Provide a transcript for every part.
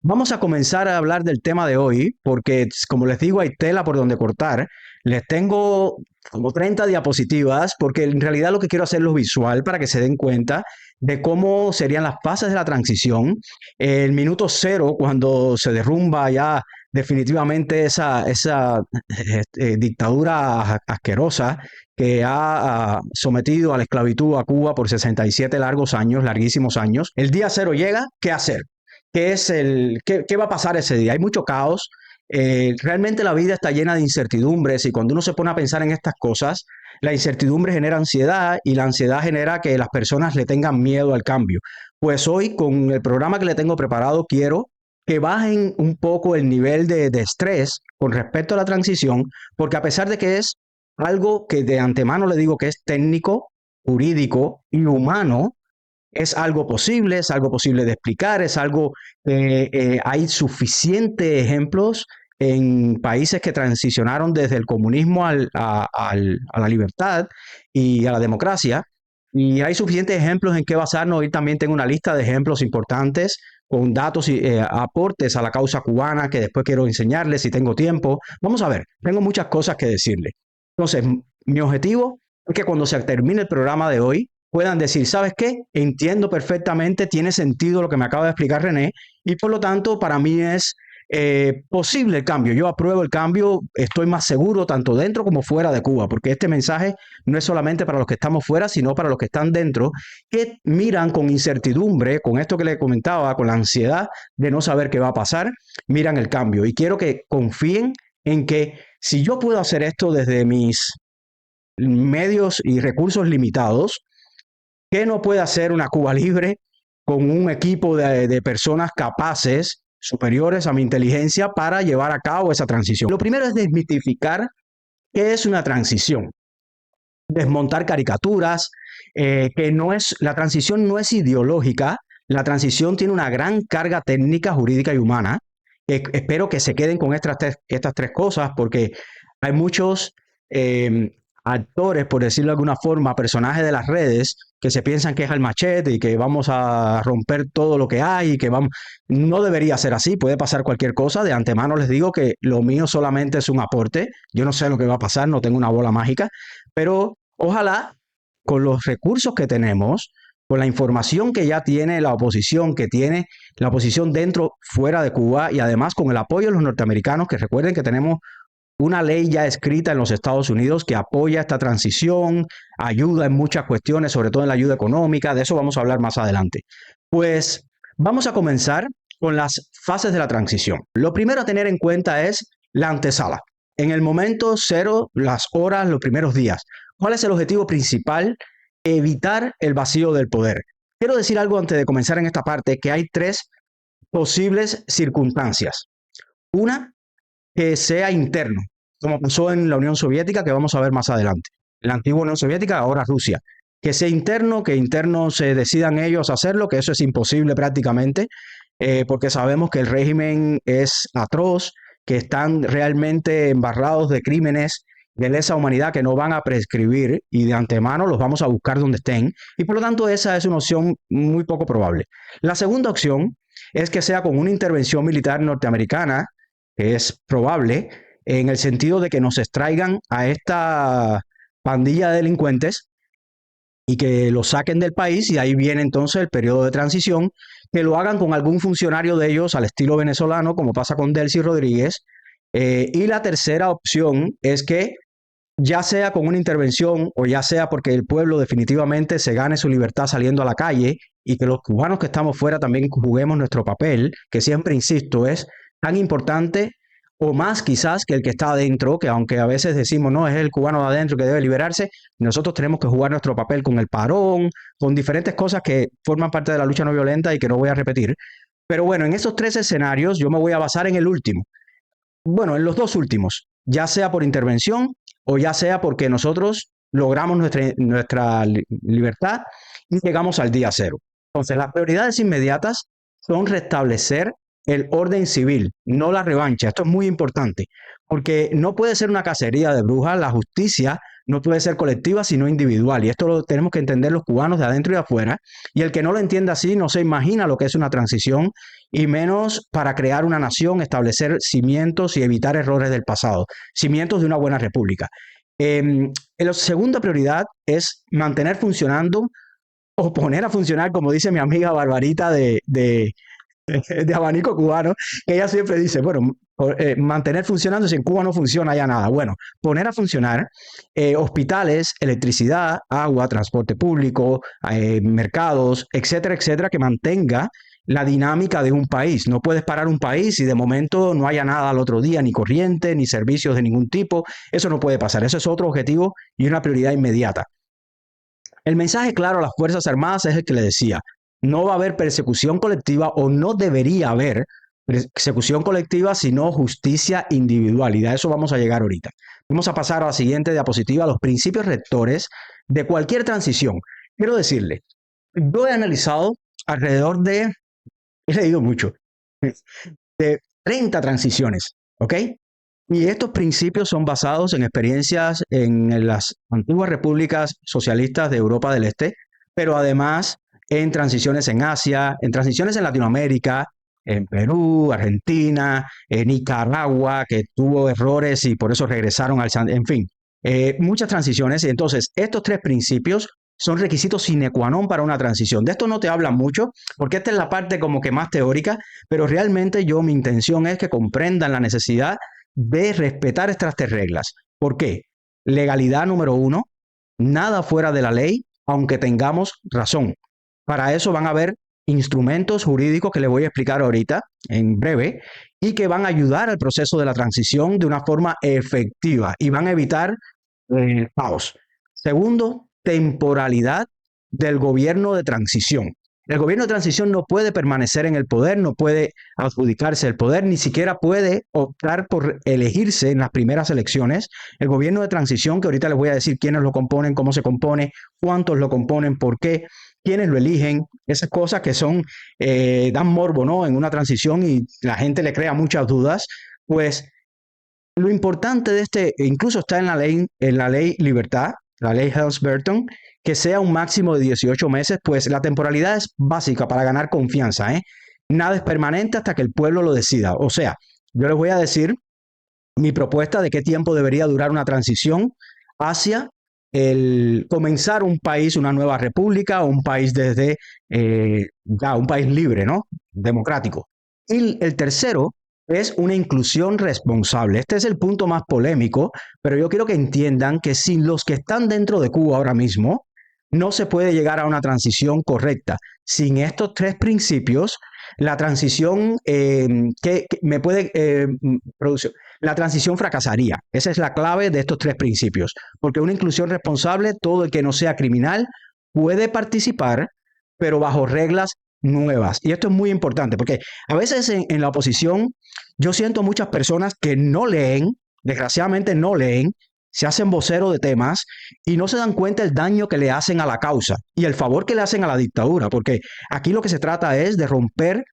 Vamos a comenzar a hablar del tema de hoy porque, como les digo, hay tela por donde cortar. Les tengo como 30 diapositivas porque en realidad lo que quiero hacerlo visual para que se den cuenta de cómo serían las fases de la transición. El minuto cero, cuando se derrumba ya definitivamente esa dictadura asquerosa que ha sometido a la esclavitud a Cuba por 67 largos años, larguísimos años. El día cero llega, ¿qué hacer? ¿Qué va a pasar ese día? Hay mucho caos. Realmente la vida está llena de incertidumbres y cuando uno se pone a pensar en estas cosas, la incertidumbre genera ansiedad y la ansiedad genera que las personas le tengan miedo al cambio. Pues hoy, con el programa que le tengo preparado, quiero que bajen un poco el nivel de estrés con respecto a la transición, porque a pesar de que es algo que de antemano le digo que es técnico, jurídico y humano, es algo posible de explicar, es algo que hay suficientes ejemplos en países que transicionaron desde el comunismo a la libertad y a la democracia. Y hay suficientes ejemplos en qué basarnos. Hoy también tengo una lista de ejemplos importantes con datos y aportes a la causa cubana que después quiero enseñarles si tengo tiempo. Vamos a ver, tengo muchas cosas que decirles. Entonces, mi objetivo es que cuando se termine el programa de hoy, puedan decir, ¿sabes qué? Entiendo perfectamente, tiene sentido lo que me acaba de explicar René y por lo tanto para mí es posible el cambio. Yo apruebo el cambio, estoy más seguro tanto dentro como fuera de Cuba, porque este mensaje no es solamente para los que estamos fuera, sino para los que están dentro, que miran con incertidumbre, con esto que les comentaba, con la ansiedad de no saber qué va a pasar, miran el cambio. Y quiero que confíen en que si yo puedo hacer esto desde mis medios y recursos limitados, ¿qué no puede hacer una Cuba libre con un equipo de personas capaces, superiores a mi inteligencia, para llevar a cabo esa transición? Lo primero es desmitificar qué es una transición, desmontar caricaturas, que no es, la transición no es ideológica, la transición tiene una gran carga técnica, jurídica y humana. Espero que se queden con estas tres cosas porque hay muchos actores, por decirlo de alguna forma, personajes de las redes que se piensan que es el machete y que vamos a romper todo lo que hay y que vamos... No debería ser así, puede pasar cualquier cosa. De antemano les digo que lo mío solamente es un aporte. Yo no sé lo que va a pasar, no tengo una bola mágica, pero ojalá con los recursos que tenemos, con la información que ya tiene la oposición, que tiene la oposición dentro, fuera de Cuba y además con el apoyo de los norteamericanos, que recuerden que tenemos una ley ya escrita en los Estados Unidos que apoya esta transición, ayuda en muchas cuestiones, sobre todo en la ayuda económica, de eso vamos a hablar más adelante. Pues vamos a comenzar con las fases de la transición. Lo primero a tener en cuenta es la antesala. En el momento cero, las horas, los primeros días. ¿Cuál es el objetivo principal? Evitar el vacío del poder. Quiero decir algo antes de comenzar en esta parte, que hay tres posibles circunstancias. Una, que sea interno, como pasó en la Unión Soviética, que vamos a ver más adelante. La antigua Unión Soviética, ahora Rusia. Que sea interno, que interno se decidan ellos hacerlo, que eso es imposible prácticamente, porque sabemos que el régimen es atroz, que están realmente embarrados de crímenes de lesa humanidad que no van a prescribir y de antemano los vamos a buscar donde estén y por lo tanto esa es una opción muy poco probable. La segunda opción es que sea con una intervención militar norteamericana, que es probable, en el sentido de que nos extraigan a esta pandilla de delincuentes y que lo saquen del país y ahí viene entonces el periodo de transición, que lo hagan con algún funcionario de ellos al estilo venezolano, como pasa con Delcy Rodríguez. Y la tercera opción es que ya sea con una intervención o ya sea porque el pueblo definitivamente se gane su libertad saliendo a la calle y que los cubanos que estamos fuera también juguemos nuestro papel, que siempre, insisto, es tan importante o más quizás que el que está adentro, que aunque a veces decimos, no, es el cubano de adentro que debe liberarse, nosotros tenemos que jugar nuestro papel con el parón, con diferentes cosas que forman parte de la lucha no violenta y que no voy a repetir. Pero bueno, en esos tres escenarios yo me voy a basar en el último. Bueno, en los dos últimos, ya sea por intervención o ya sea porque nosotros logramos nuestra libertad y llegamos al día cero. Entonces, las prioridades inmediatas son restablecer el orden civil, no la revancha. Esto es muy importante, porque no puede ser una cacería de brujas. La justicia no puede ser colectiva, sino individual. Y esto lo tenemos que entender los cubanos de adentro y de afuera. Y el que no lo entienda así no se imagina lo que es una transición, y menos para crear una nación, establecer cimientos y evitar errores del pasado, cimientos de una buena república. La segunda prioridad es mantener funcionando o poner a funcionar, como dice mi amiga Barbarita de Abanico Cubano, que ella siempre dice, bueno, mantener funcionando, si en Cuba no funciona ya nada. Bueno, poner a funcionar hospitales, electricidad, agua, transporte público, mercados, etcétera, etcétera, que mantenga la dinámica de un país. No puedes parar un país y de momento no haya nada al otro día, ni corriente, ni servicios de ningún tipo. Eso no puede pasar. Eso es otro objetivo y una prioridad inmediata. El mensaje claro a las Fuerzas Armadas es el que le decía: no va a haber persecución colectiva, o no debería haber persecución colectiva, sino justicia individual. Y de eso vamos a llegar ahorita. Vamos a pasar a la siguiente diapositiva, los principios rectores de cualquier transición. Quiero decirle, yo he analizado alrededor de, he leído mucho, de 30 transiciones, ¿ok? Y estos principios son basados en experiencias en las antiguas repúblicas socialistas de Europa del Este, pero además en transiciones en Asia, en transiciones en Latinoamérica, en Perú, Argentina, en Nicaragua, que tuvo errores y por eso regresaron al... En fin, muchas transiciones. Y entonces, estos tres principios son requisitos sine qua non para una transición. De esto no te hablan mucho, porque esta es la parte como que más teórica, pero realmente mi intención es que comprendan la necesidad de respetar estas tres reglas. ¿Por qué? Legalidad número 1, nada fuera de la ley, aunque tengamos razón. Para eso van a haber instrumentos jurídicos que les voy a explicar ahorita, en breve, y que van a ayudar al proceso de la transición de una forma efectiva y van a evitar caos. Segundo, temporalidad del gobierno de transición. El gobierno de transición no puede permanecer en el poder, no puede adjudicarse el poder, ni siquiera puede optar por elegirse en las primeras elecciones. El gobierno de transición, que ahorita les voy a decir quiénes lo componen, cómo se compone, cuántos lo componen, por qué, quiénes lo eligen, esas cosas que son, dan morbo, ¿no?, en una transición, y la gente le crea muchas dudas. Pues lo importante de este, incluso está en la ley Libertad, la ley Helms-Burton, que sea un máximo de 18 meses, pues la temporalidad es básica para ganar confianza, ¿eh? Nada es permanente hasta que el pueblo lo decida. O sea, yo les voy a decir mi propuesta de qué tiempo debería durar una transición hacia el comenzar un país, una nueva república, o un país desde ya un país libre, ¿no?, democrático. Y el tercero es una inclusión responsable. Este es el punto más polémico, pero yo quiero que entiendan que sin los que están dentro de Cuba ahora mismo, no se puede llegar a una transición correcta. Sin estos tres principios, la transición que me puede producir, la transición fracasaría. Esa es la clave de estos tres principios, porque una inclusión responsable, todo el que no sea criminal puede participar, pero bajo reglas nuevas. Y esto es muy importante, porque a veces en la oposición yo siento muchas personas que no leen, desgraciadamente no leen, se hacen voceros de temas y no se dan cuenta del daño que le hacen a la causa y el favor que le hacen a la dictadura, porque aquí lo que se trata es de romper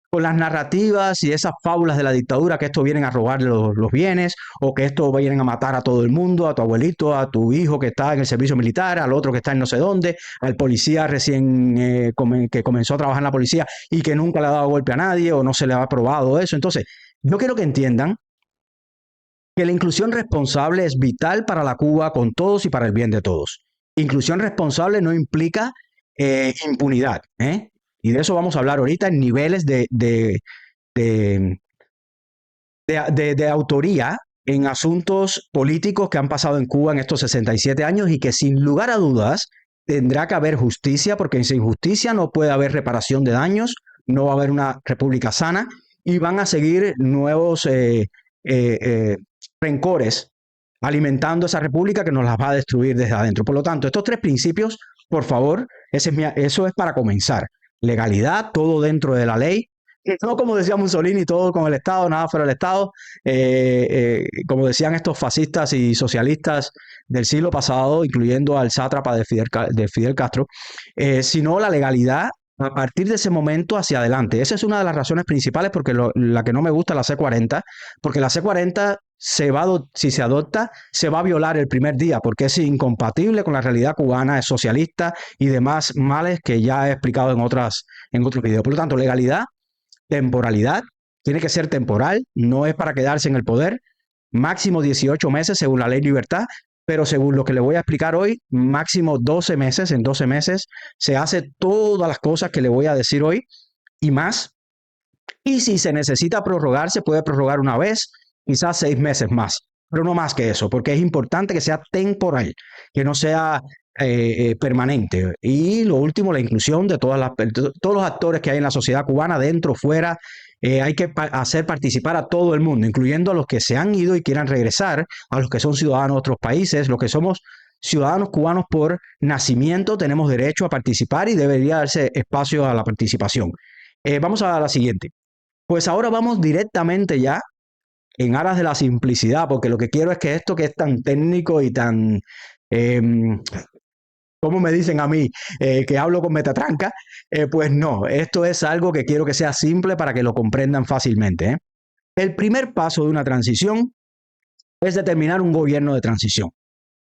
con las narrativas y esas fábulas de la dictadura, que esto vienen a robar los bienes, o que esto vienen a matar a todo el mundo, a tu abuelito, a tu hijo que está en el servicio militar, al otro que está en no sé dónde, al policía recién que comenzó a trabajar en la policía y que nunca le ha dado golpe a nadie o no se le ha aprobado eso. Entonces, yo quiero que entiendan que la inclusión responsable es vital para la Cuba con todos y para el bien de todos. Inclusión responsable no implica impunidad, ¿eh? Y de eso vamos a hablar ahorita en niveles de autoría en asuntos políticos que han pasado en Cuba en estos 67 años y que sin lugar a dudas tendrá que haber justicia, porque sin justicia no puede haber reparación de daños, no va a haber una república sana y van a seguir nuevos rencores alimentando esa república que nos las va a destruir desde adentro. Por lo tanto, estos tres principios, por favor, eso es para comenzar. Legalidad, todo dentro de la ley. No como decía Mussolini, todo con el Estado, nada fuera del Estado. Como decían estos fascistas y socialistas del siglo pasado, incluyendo al sátrapa de Fidel Castro, sino la legalidad a partir de ese momento hacia adelante. Esa es una de las razones principales porque la que no me gusta la C-40, porque la C-40 si se adopta, se va a violar el primer día porque es incompatible con la realidad cubana, es socialista y demás males que ya he explicado en otros videos. Por lo tanto, legalidad, temporalidad, tiene que ser temporal, no es para quedarse en el poder, máximo 18 meses según la ley libertad, pero según lo que le voy a explicar hoy, máximo 12 meses, en 12 meses se hace todas las cosas que le voy a decir hoy y más. Y si se necesita prorrogar, se puede prorrogar una vez, quizás 6 meses más, pero no más que eso, porque es importante que sea temporal, que no sea permanente. Y lo último, la inclusión de todos los actores que hay en la sociedad cubana, dentro, fuera. Hay que hacer participar a todo el mundo, incluyendo a los que se han ido y quieran regresar, a los que son ciudadanos de otros países, los que somos ciudadanos cubanos por nacimiento, tenemos derecho a participar y debería darse espacio a la participación. Vamos a la siguiente. Pues ahora vamos directamente ya en aras de la simplicidad, porque lo que quiero es que esto que es tan técnico y tan, eh, como me dicen a mí, que hablo con metatranca, pues no, esto es algo que quiero que sea simple para que lo comprendan fácilmente. El primer paso de una transición es determinar un gobierno de transición.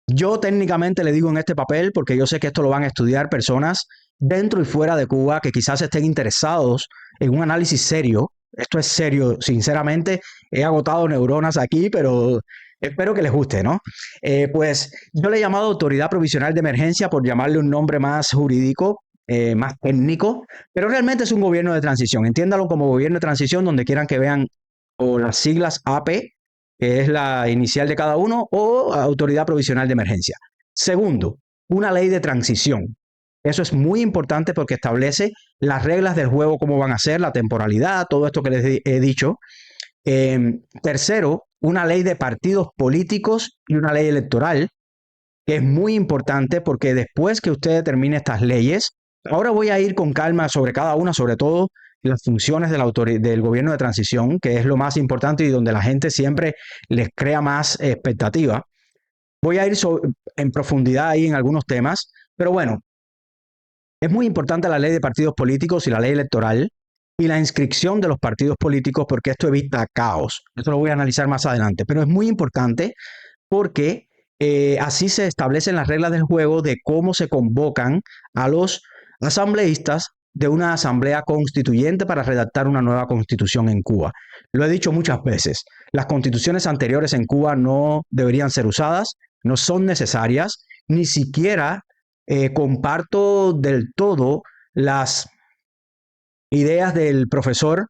Yo técnicamente le digo en este papel, porque yo sé que esto lo van a estudiar personas dentro y fuera de Cuba que quizás estén interesados en un análisis serio. Esto es serio, sinceramente, he agotado neuronas aquí, pero espero que les guste, ¿no? Pues yo le he llamado Autoridad Provisional de Emergencia por llamarle un nombre más jurídico, más técnico, pero realmente es un gobierno de transición. Entiéndalo como gobierno de transición donde quieran que vean o las siglas AP, que es la inicial de cada uno, o Autoridad Provisional de Emergencia. Segundo, una ley de transición. Eso es muy importante porque establece las reglas del juego, cómo van a ser, la temporalidad, todo esto que les he dicho. Tercero, una ley de partidos políticos y una ley electoral, que es muy importante porque después que usted determine estas leyes, ahora voy a ir con calma sobre cada una, sobre todo las funciones del gobierno de transición, que es lo más importante y donde la gente siempre les crea más expectativa. Voy a ir en profundidad ahí en algunos temas, pero bueno, es muy importante la ley de partidos políticos y la ley electoral y la inscripción de los partidos políticos porque esto evita caos. Esto lo voy a analizar más adelante, pero es muy importante porque así se establecen las reglas del juego de cómo se convocan a los asambleístas de una asamblea constituyente para redactar una nueva constitución en Cuba. Lo he dicho muchas veces, las constituciones anteriores en Cuba no deberían ser usadas, no son necesarias, ni siquiera comparto del todo las ideas del profesor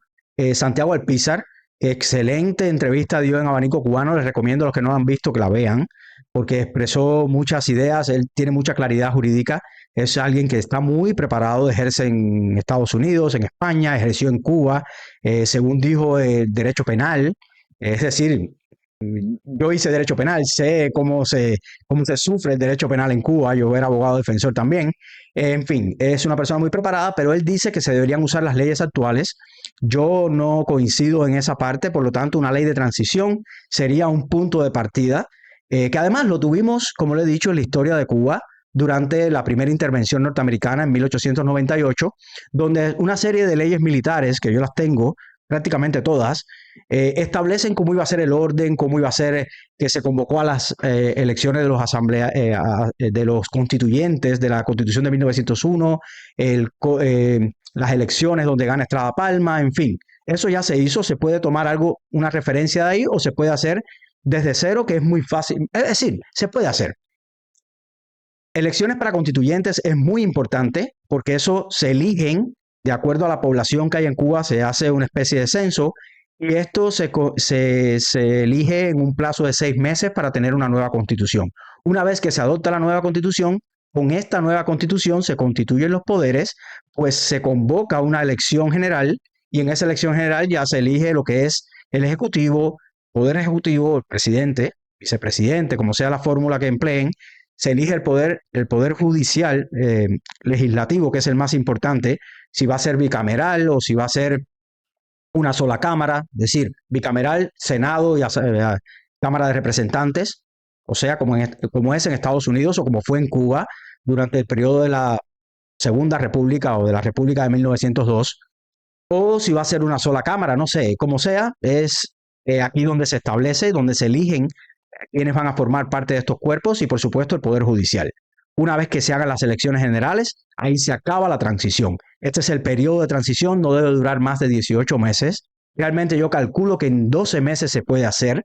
Santiago Alpizar. Excelente entrevista dio en Abanico Cubano. Les recomiendo a los que no la han visto que la vean, porque expresó muchas ideas. Él tiene mucha claridad jurídica. Es alguien que está muy preparado, ejerce en Estados Unidos, en España, ejerció en Cuba, según dijo, derecho penal. Es decir, yo hice derecho penal, sé cómo se sufre el derecho penal en Cuba, yo era abogado defensor también. En fin, es una persona muy preparada, pero él dice que se deberían usar las leyes actuales. Yo no coincido en esa parte, por lo tanto, una ley de transición sería un punto de partida, que además lo tuvimos, como le he dicho, en la historia de Cuba durante la primera intervención norteamericana en 1898, donde una serie de leyes militares, que yo las tengo, prácticamente todas, establecen cómo iba a ser el orden, cómo iba a ser que se convocó a las elecciones de los asambleas, de los constituyentes de la Constitución de 1901, las elecciones donde gana Estrada Palma, en fin. Eso ya se hizo, se puede tomar algo, una referencia de ahí, o se puede hacer desde cero, que es muy fácil. Es decir, se puede hacer. Elecciones para constituyentes es muy importante porque eso se eligen de acuerdo a la población que hay en Cuba, se hace una especie de censo y esto se elige en un plazo de 6 meses para tener una nueva constitución. Una vez que se adopta la nueva constitución, con esta nueva constitución se constituyen los poderes, pues se convoca una elección general y en esa elección general ya se elige lo que es el ejecutivo, poder ejecutivo, el presidente, vicepresidente, como sea la fórmula que empleen, se elige el poder judicial, legislativo, que es el más importante, si va a ser bicameral o si va a ser una sola cámara, es decir, bicameral, Senado y Cámara de Representantes, o sea, como es en Estados Unidos o como fue en Cuba durante el periodo de la Segunda República o de la República de 1902, o si va a ser una sola cámara, no sé, como sea, es aquí donde se establece, donde se eligen quienes van a formar parte de estos cuerpos y por supuesto el Poder Judicial. Una vez que se hagan las elecciones generales, ahí se acaba la transición. Este es el periodo de transición, no debe durar más de 18 meses. Realmente yo calculo que en 12 meses se puede hacer,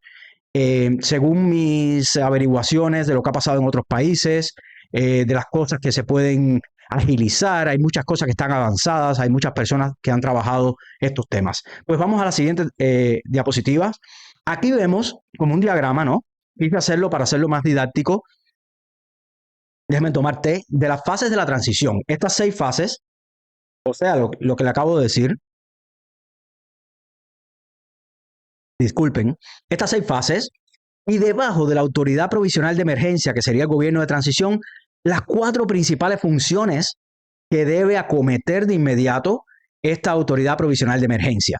según mis averiguaciones de lo que ha pasado en otros países, de las cosas que se pueden agilizar, hay muchas cosas que están avanzadas, hay muchas personas que han trabajado estos temas. Pues vamos a la siguiente diapositiva. Aquí vemos como un diagrama, ¿no? Quise hacerlo para hacerlo más didáctico. Déjenme tomar té de las fases de la transición. Estas 6 fases, o sea, lo que le acabo de decir, disculpen, estas 6 fases, y debajo de la autoridad provisional de emergencia, que sería el gobierno de transición, las 4 principales funciones que debe acometer de inmediato esta autoridad provisional de emergencia.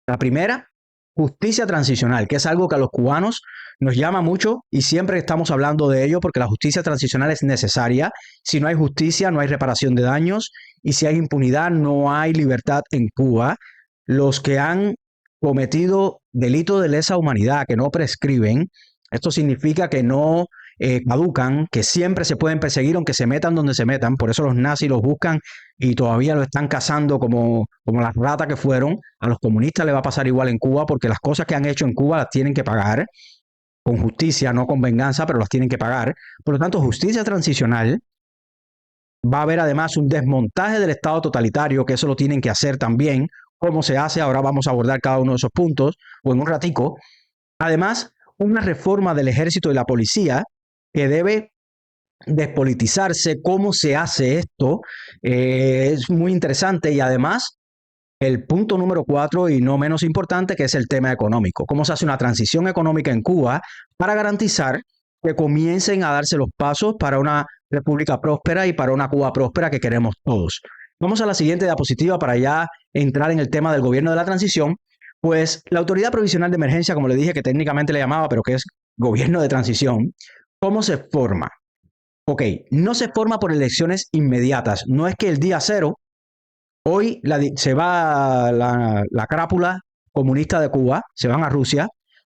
La primera, justicia transicional, que es algo que a los cubanos nos llama mucho y siempre estamos hablando de ello porque la justicia transicional es necesaria. Si no hay justicia, no hay reparación de daños, y si hay impunidad, no hay libertad en Cuba. Los que han cometido delitos de lesa humanidad que no prescriben, esto significa que no caducan, que siempre se pueden perseguir aunque se metan donde se metan. Por eso los nazis los buscan y todavía lo están cazando como las ratas que fueron. A los comunistas les va a pasar igual en Cuba, porque las cosas que han hecho en Cuba las tienen que pagar con justicia, no con venganza, pero las tienen que pagar. Por lo tanto, justicia transicional. Va a haber además un desmontaje del Estado totalitario, que eso lo tienen que hacer también. ¿Cómo se hace? Ahora vamos a abordar cada uno de esos puntos, o en un ratico. Además, una reforma del ejército y la policía que debe despolitizarse. ¿Cómo se hace esto? Es muy interesante. Y además, el punto número 4 y no menos importante, que es el tema económico. ¿Cómo se hace una transición económica en Cuba para garantizar que comiencen a darse los pasos para una república próspera y para una Cuba próspera que queremos todos? Vamos a la siguiente diapositiva para ya entrar en el tema del gobierno de la transición. Pues la Autoridad Provisional de Emergencia, como le dije, que técnicamente le llamaba, pero que es gobierno de transición, ¿cómo se forma? Ok, no se forma por elecciones inmediatas. No es que el día cero, hoy se va la crápula comunista de Cuba, se van a Rusia,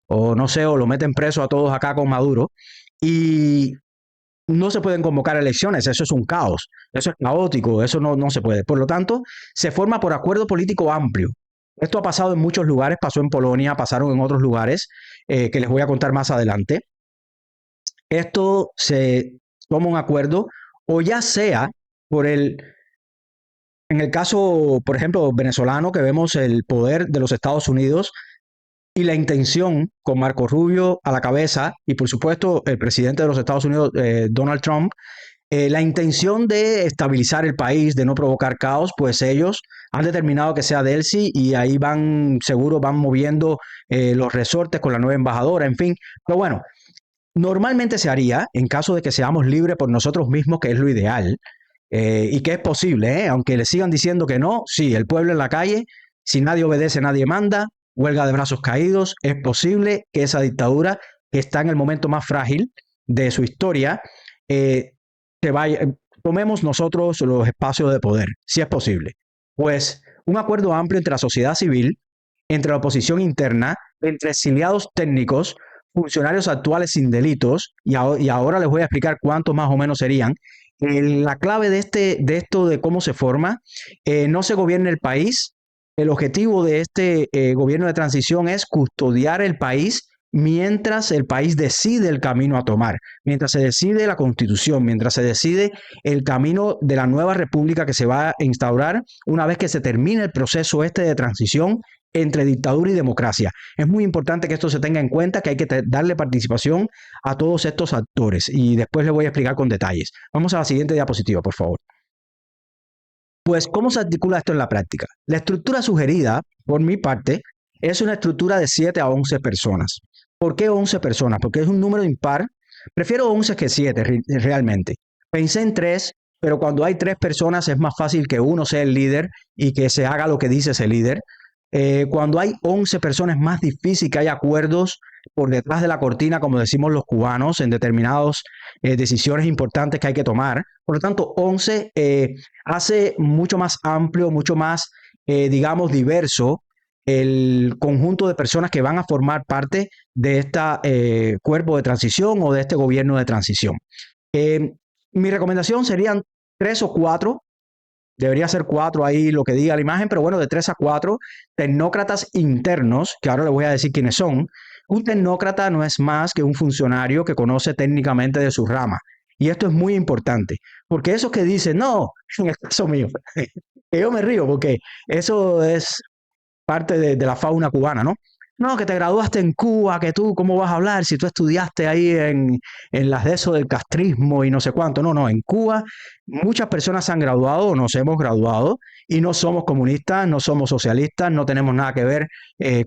o no sé, o lo meten preso a todos acá con Maduro, y no se pueden convocar elecciones. Eso es un caos, eso es caótico, eso no se puede. Por lo tanto, se forma por acuerdo político amplio. Esto ha pasado en muchos lugares, pasó en Polonia, pasaron en otros lugares, que les voy a contar más adelante. Esto se toma un acuerdo, o ya sea por en el caso, por ejemplo, venezolano, que vemos el poder de los Estados Unidos y la intención con Marco Rubio a la cabeza y por supuesto el presidente de los Estados Unidos, Donald Trump, la intención de estabilizar el país, de no provocar caos. Pues ellos han determinado que sea Delcy y ahí van, seguro van moviendo los resortes con la nueva embajadora, en fin. Pero bueno, normalmente se haría en caso de que seamos libres por nosotros mismos, que es lo ideal, y que es posible, aunque le sigan diciendo que no. Sí, el pueblo en la calle, si nadie obedece, nadie manda, huelga de brazos caídos. Es posible que esa dictadura, que está en el momento más frágil de su historia, se vaya, tomemos nosotros los espacios de poder, si es posible. Pues un acuerdo amplio entre la sociedad civil, entre la oposición interna, entre exiliados técnicos, funcionarios actuales sin delitos, y ahora les voy a explicar cuántos más o menos serían. La clave de esto de cómo se forma, no se gobierna el país. El objetivo de este gobierno de transición es custodiar el país mientras el país decide el camino a tomar, mientras se decide la constitución, mientras se decide el camino de la nueva república que se va a instaurar una vez que se termine el proceso este de transición entre dictadura y democracia. Es muy importante que esto se tenga en cuenta, que hay que darle participación a todos estos actores, y después les voy a explicar con detalles. Vamos a la siguiente diapositiva, por favor. Pues, ¿cómo se articula esto en la práctica? La estructura sugerida, por mi parte, es una estructura de 7 a 11 personas. ¿Por qué 11 personas? Porque es un número impar. Prefiero 11 que 7 realmente. Pensé en 3, pero cuando hay 3 personas es más fácil que uno sea el líder y que se haga lo que dice ese líder. Cuando hay 11 personas es más difícil que haya acuerdos por detrás de la cortina, como decimos los cubanos, en determinadas decisiones importantes que hay que tomar. Por lo tanto, 11 hace mucho más amplio, mucho más, digamos, diverso el conjunto de personas que van a formar parte de este cuerpo de transición o de este gobierno de transición. Mi recomendación serían 3 o 4. Debería ser 4 ahí lo que diga la imagen, pero bueno, de 3 a 4 tecnócratas internos, que ahora les voy a decir quiénes son. Un tecnócrata no es más que un funcionario que conoce técnicamente de su rama. Y esto es muy importante, porque esos que dicen, no, en el caso mío, que yo me río, porque eso es parte de la fauna cubana, ¿no? No, que te graduaste en Cuba, que tú, ¿cómo vas a hablar si tú estudiaste ahí en las de eso del castrismo y no sé cuánto? No, no, en Cuba muchas personas se han graduado o nos hemos graduado y no somos comunistas, no somos socialistas, no tenemos nada que ver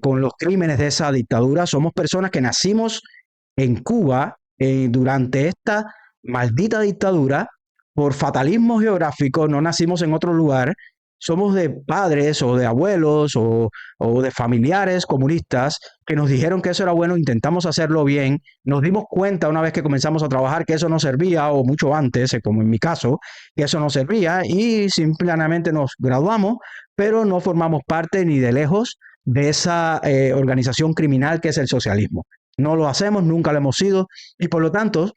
con los crímenes de esa dictadura. Somos personas que nacimos en Cuba durante esta maldita dictadura por fatalismo geográfico, no nacimos en otro lugar, somos de padres o de abuelos o de familiares comunistas que nos dijeron que eso era bueno, intentamos hacerlo bien, nos dimos cuenta una vez que comenzamos a trabajar que eso no servía, o mucho antes, como en mi caso, que eso no servía y simplemente nos graduamos, pero no formamos parte ni de lejos de esa organización criminal que es el socialismo. No lo hacemos, nunca lo hemos sido y por lo tanto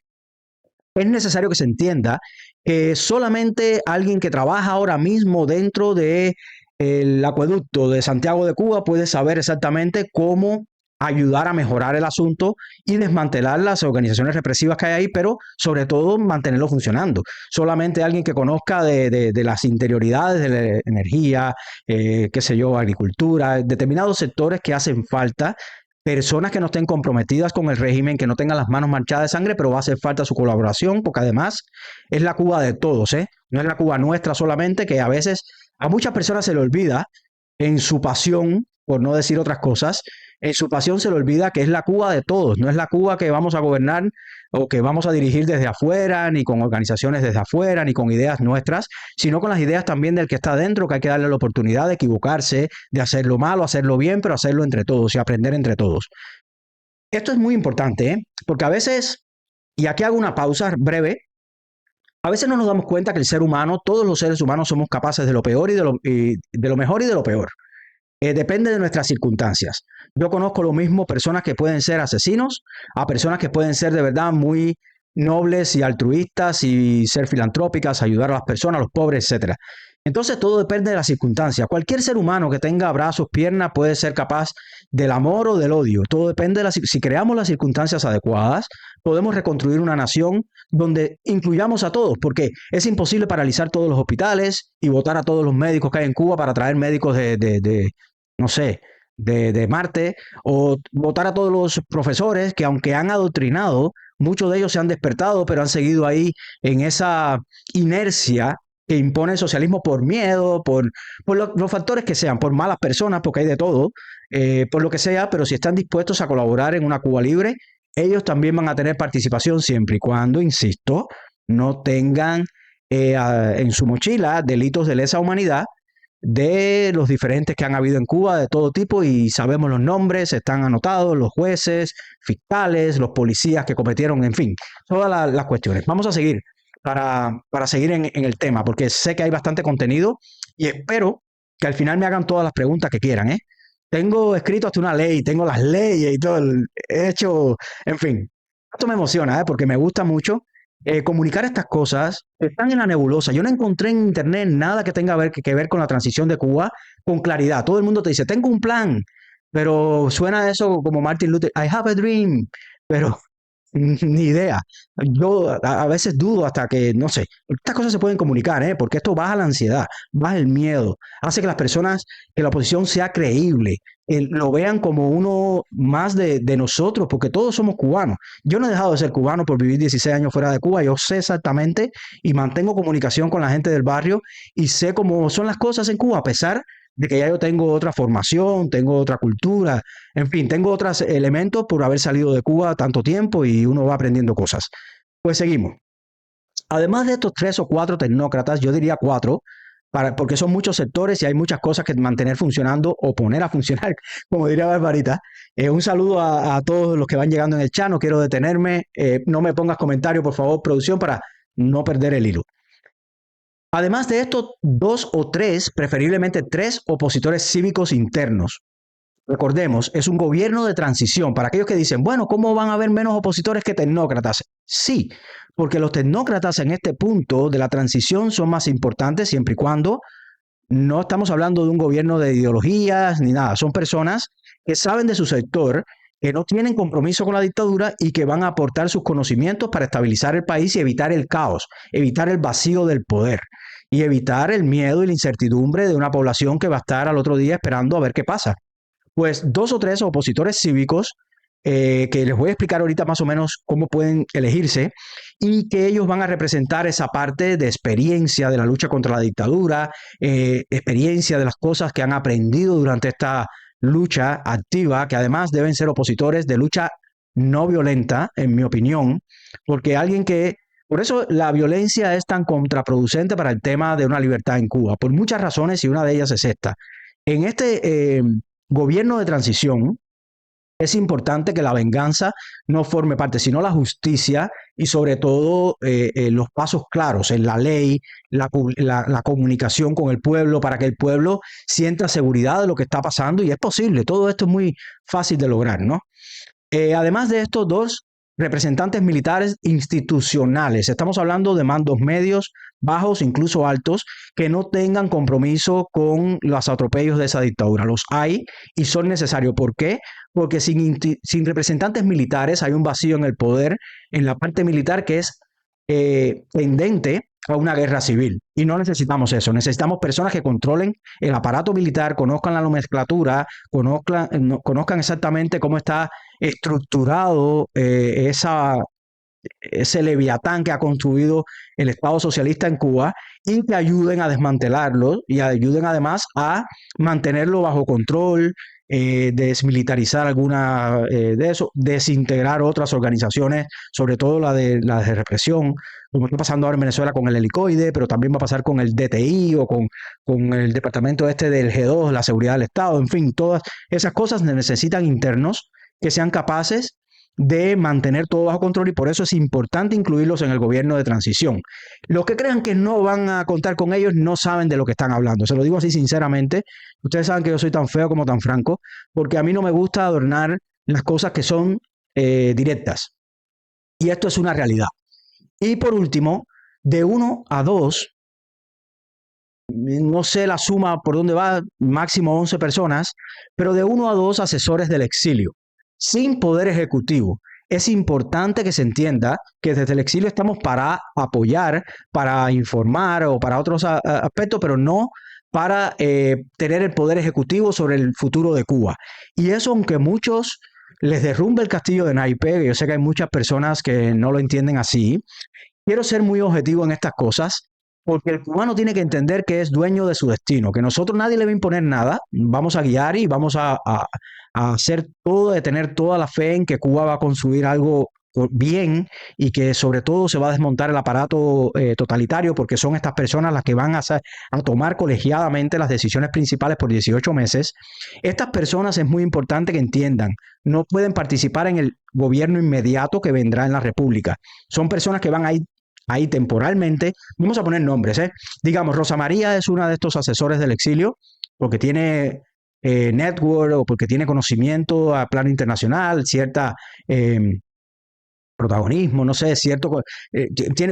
es necesario que se entienda que solamente alguien que trabaja ahora mismo dentro de el acueducto de Santiago de Cuba puede saber exactamente cómo ayudar a mejorar el asunto y desmantelar las organizaciones represivas que hay ahí, pero sobre todo mantenerlo funcionando. Solamente alguien que conozca de las interioridades de la energía, qué sé yo, agricultura, determinados sectores que hacen falta, personas que no estén comprometidas con el régimen, que no tengan las manos manchadas de sangre, pero va a hacer falta su colaboración, porque además es la Cuba de todos, ¿eh? No es la Cuba nuestra solamente, que a veces a muchas personas se le olvida en su pasión, por no decir otras cosas, en su pasión se le olvida que es la Cuba de todos, no es la Cuba que vamos a gobernar o que vamos a dirigir desde afuera, ni con organizaciones desde afuera, ni con ideas nuestras, sino con las ideas también del que está dentro, que hay que darle la oportunidad de equivocarse, de hacerlo malo, hacerlo bien, pero hacerlo entre todos y aprender entre todos. Esto es muy importante, ¿eh? Porque a veces, y aquí hago una pausa breve, a veces no nos damos cuenta que el ser humano, todos los seres humanos somos capaces de lo peor y de lo mejor y de lo peor. Depende de nuestras circunstancias. Yo conozco lo mismo personas que pueden ser asesinos, a personas que pueden ser de verdad muy nobles y altruistas y ser filantrópicas, ayudar a las personas, a los pobres, etcétera. Entonces todo depende de las circunstancias. Cualquier ser humano que tenga brazos, piernas, puede ser capaz del amor o del odio. Todo depende de si creamos las circunstancias adecuadas, podemos reconstruir una nación donde incluyamos a todos, porque es imposible paralizar todos los hospitales y votar a todos los médicos que hay en Cuba para traer médicos no sé, de Marte, o votar a todos los profesores que aunque han adoctrinado, muchos de ellos se han despertado, pero han seguido ahí en esa inercia que impone el socialismo por miedo, por los factores que sean, por malas personas, porque hay de todo, por lo que sea, pero si están dispuestos a colaborar en una Cuba libre, ellos también van a tener participación siempre y cuando, insisto, no tengan en su mochila delitos de lesa humanidad de los diferentes que han habido en Cuba de todo tipo y sabemos los nombres, están anotados los jueces, fiscales, los policías que cometieron, en fin, todas las cuestiones. Vamos a seguir para seguir en el tema, porque sé que hay bastante contenido y espero que al final me hagan todas las preguntas que quieran, ¿eh? Tengo escrito hasta una ley, tengo las leyes y todo, he hecho, en fin. Esto me emociona, ¿eh? Porque me gusta mucho comunicar estas cosas que están en la nebulosa. Yo no encontré en internet nada que tenga que ver con la transición de Cuba con claridad. Todo el mundo te dice, tengo un plan, pero suena eso como Martin Luther, I have a dream, pero ni idea. Yo a veces dudo hasta que, no sé, estas cosas se pueden comunicar, ¿eh? Porque esto baja la ansiedad, baja el miedo, hace que las personas, que la oposición sea creíble, lo vean como uno más de nosotros, porque todos somos cubanos. Yo no he dejado de ser cubano por vivir 16 años fuera de Cuba, yo sé exactamente y mantengo comunicación con la gente del barrio y sé cómo son las cosas en Cuba, a pesar de que ya yo tengo otra formación, tengo otra cultura, en fin, tengo otros elementos por haber salido de Cuba tanto tiempo y uno va aprendiendo cosas. Pues seguimos. Además de estos 3 o 4 tecnócratas, yo diría 4, porque son muchos sectores y hay muchas cosas que mantener funcionando o poner a funcionar, como diría Barbarita. Un saludo a todos los que van llegando en el chat, no quiero detenerme, no me pongas comentarios, por favor, producción, para no perder el hilo. Además de estos 2 o 3, preferiblemente 3 opositores cívicos internos. Recordemos, es un gobierno de transición. Para aquellos que dicen, bueno, ¿cómo van a haber menos opositores que tecnócratas? Sí, porque los tecnócratas en este punto de la transición son más importantes siempre y cuando no estamos hablando de un gobierno de ideologías ni nada. Son personas que saben de su sector, que no tienen compromiso con la dictadura y que van a aportar sus conocimientos para estabilizar el país y evitar el caos, evitar el vacío del poder y evitar el miedo y la incertidumbre de una población que va a estar al otro día esperando a ver qué pasa. Pues 2 o 3 opositores cívicos que les voy a explicar ahorita más o menos cómo pueden elegirse y que ellos van a representar esa parte de experiencia de la lucha contra la dictadura, experiencia de las cosas que han aprendido durante esta lucha activa, que además deben ser opositores de lucha no violenta, en mi opinión, porque alguien que... Por eso la violencia es tan contraproducente para el tema de una libertad en Cuba, por muchas razones y una de ellas es esta. En este gobierno de transición, es importante que la venganza no forme parte, sino la justicia y sobre todo los pasos claros en la ley, la comunicación con el pueblo para que el pueblo sienta seguridad de lo que está pasando y es posible. Todo esto es muy fácil de lograr, ¿no? Además de estos 2 representantes militares institucionales, estamos hablando de mandos medios, bajos, incluso altos, que no tengan compromiso con los atropellos de esa dictadura. Los hay y son necesarios. ¿Por qué? Porque sin representantes militares hay un vacío en el poder, en la parte militar que es tendente a una guerra civil. Y no necesitamos eso. Necesitamos personas que controlen el aparato militar, conozcan la nomenclatura, conozcan exactamente cómo está estructurado ese leviatán que ha construido el Estado socialista en Cuba y que ayuden a desmantelarlo y ayuden además a mantenerlo bajo control, desmilitarizar alguna de eso, desintegrar otras organizaciones, sobre todo la de represión, como está pasando ahora en Venezuela con el helicoide, pero también va a pasar con el DTI o con el departamento este del G2, la seguridad del Estado, en fin, todas esas cosas necesitan internos que sean capaces de mantener todo bajo control y por eso es importante incluirlos en el gobierno de transición. Los que crean que no van a contar con ellos no saben de lo que están hablando. Se lo digo así sinceramente. Ustedes saben que yo soy tan feo como tan franco, porque a mí no me gusta adornar las cosas que son directas. Y esto es una realidad. Y por último, de 1 a 2, no sé la suma por dónde va, máximo 11 personas, pero de 1 a 2 asesores del exilio, sin poder ejecutivo. Es importante que se entienda que desde el exilio estamos para apoyar, para informar o para otros aspectos, pero no para tener el poder ejecutivo sobre el futuro de Cuba. Y eso, aunque muchos les derrumbe el castillo de naipes, yo sé que hay muchas personas que no lo entienden así, quiero ser muy objetivo en estas cosas, porque el cubano tiene que entender que es dueño de su destino, que nosotros nadie le va a imponer nada, vamos a guiar y vamos a hacer todo, de tener toda la fe en que Cuba va a construir algo bien y que sobre todo se va a desmontar el aparato totalitario porque son estas personas las que van a tomar colegiadamente las decisiones principales por 18 meses. Estas personas es muy importante que entiendan, no pueden participar en el gobierno inmediato que vendrá en la República. Son personas que van a ir ahí temporalmente. Vamos a poner nombres, digamos, Rosa María es una de estos asesores del exilio porque tiene network o porque tiene conocimiento a plano internacional, cierta protagonismo, no sé, cierto,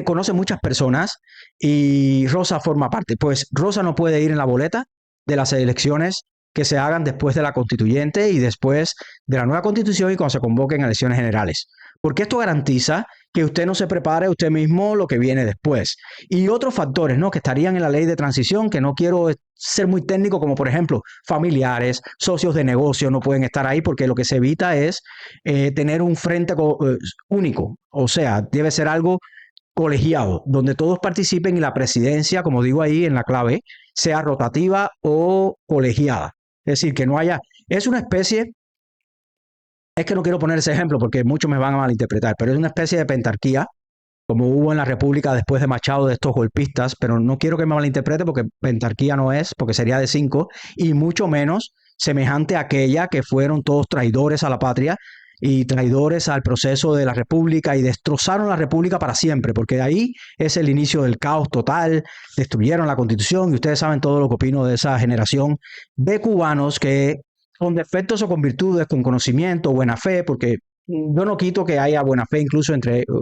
conoce muchas personas y Rosa forma parte. Pues Rosa no puede ir en la boleta de las elecciones que se hagan después de la constituyente y después de la nueva constitución y cuando se convoquen elecciones generales. Porque esto garantiza que usted no se prepare usted mismo lo que viene después. Y otros factores, ¿no?, que estarían en la ley de transición, que no quiero ser muy técnico, como por ejemplo familiares, socios de negocio no pueden estar ahí porque lo que se evita es tener un frente único. O sea, debe ser algo colegiado, donde todos participen y la presidencia, como digo ahí en la clave, sea rotativa o colegiada. Es decir, que no haya... Es una especie... Es que no quiero poner ese ejemplo porque muchos me van a malinterpretar, pero es una especie de pentarquía, como hubo en la República después de Machado de estos golpistas, pero no quiero que me malinterprete porque pentarquía no es, porque sería de 5, y mucho menos semejante a aquella que fueron todos traidores a la patria y traidores al proceso de la República y destrozaron la República para siempre, porque de ahí es el inicio del caos total, destruyeron la Constitución y ustedes saben todo lo que opino de esa generación de cubanos que con defectos o con virtudes, con conocimiento, buena fe, porque yo no quito que haya buena fe, incluso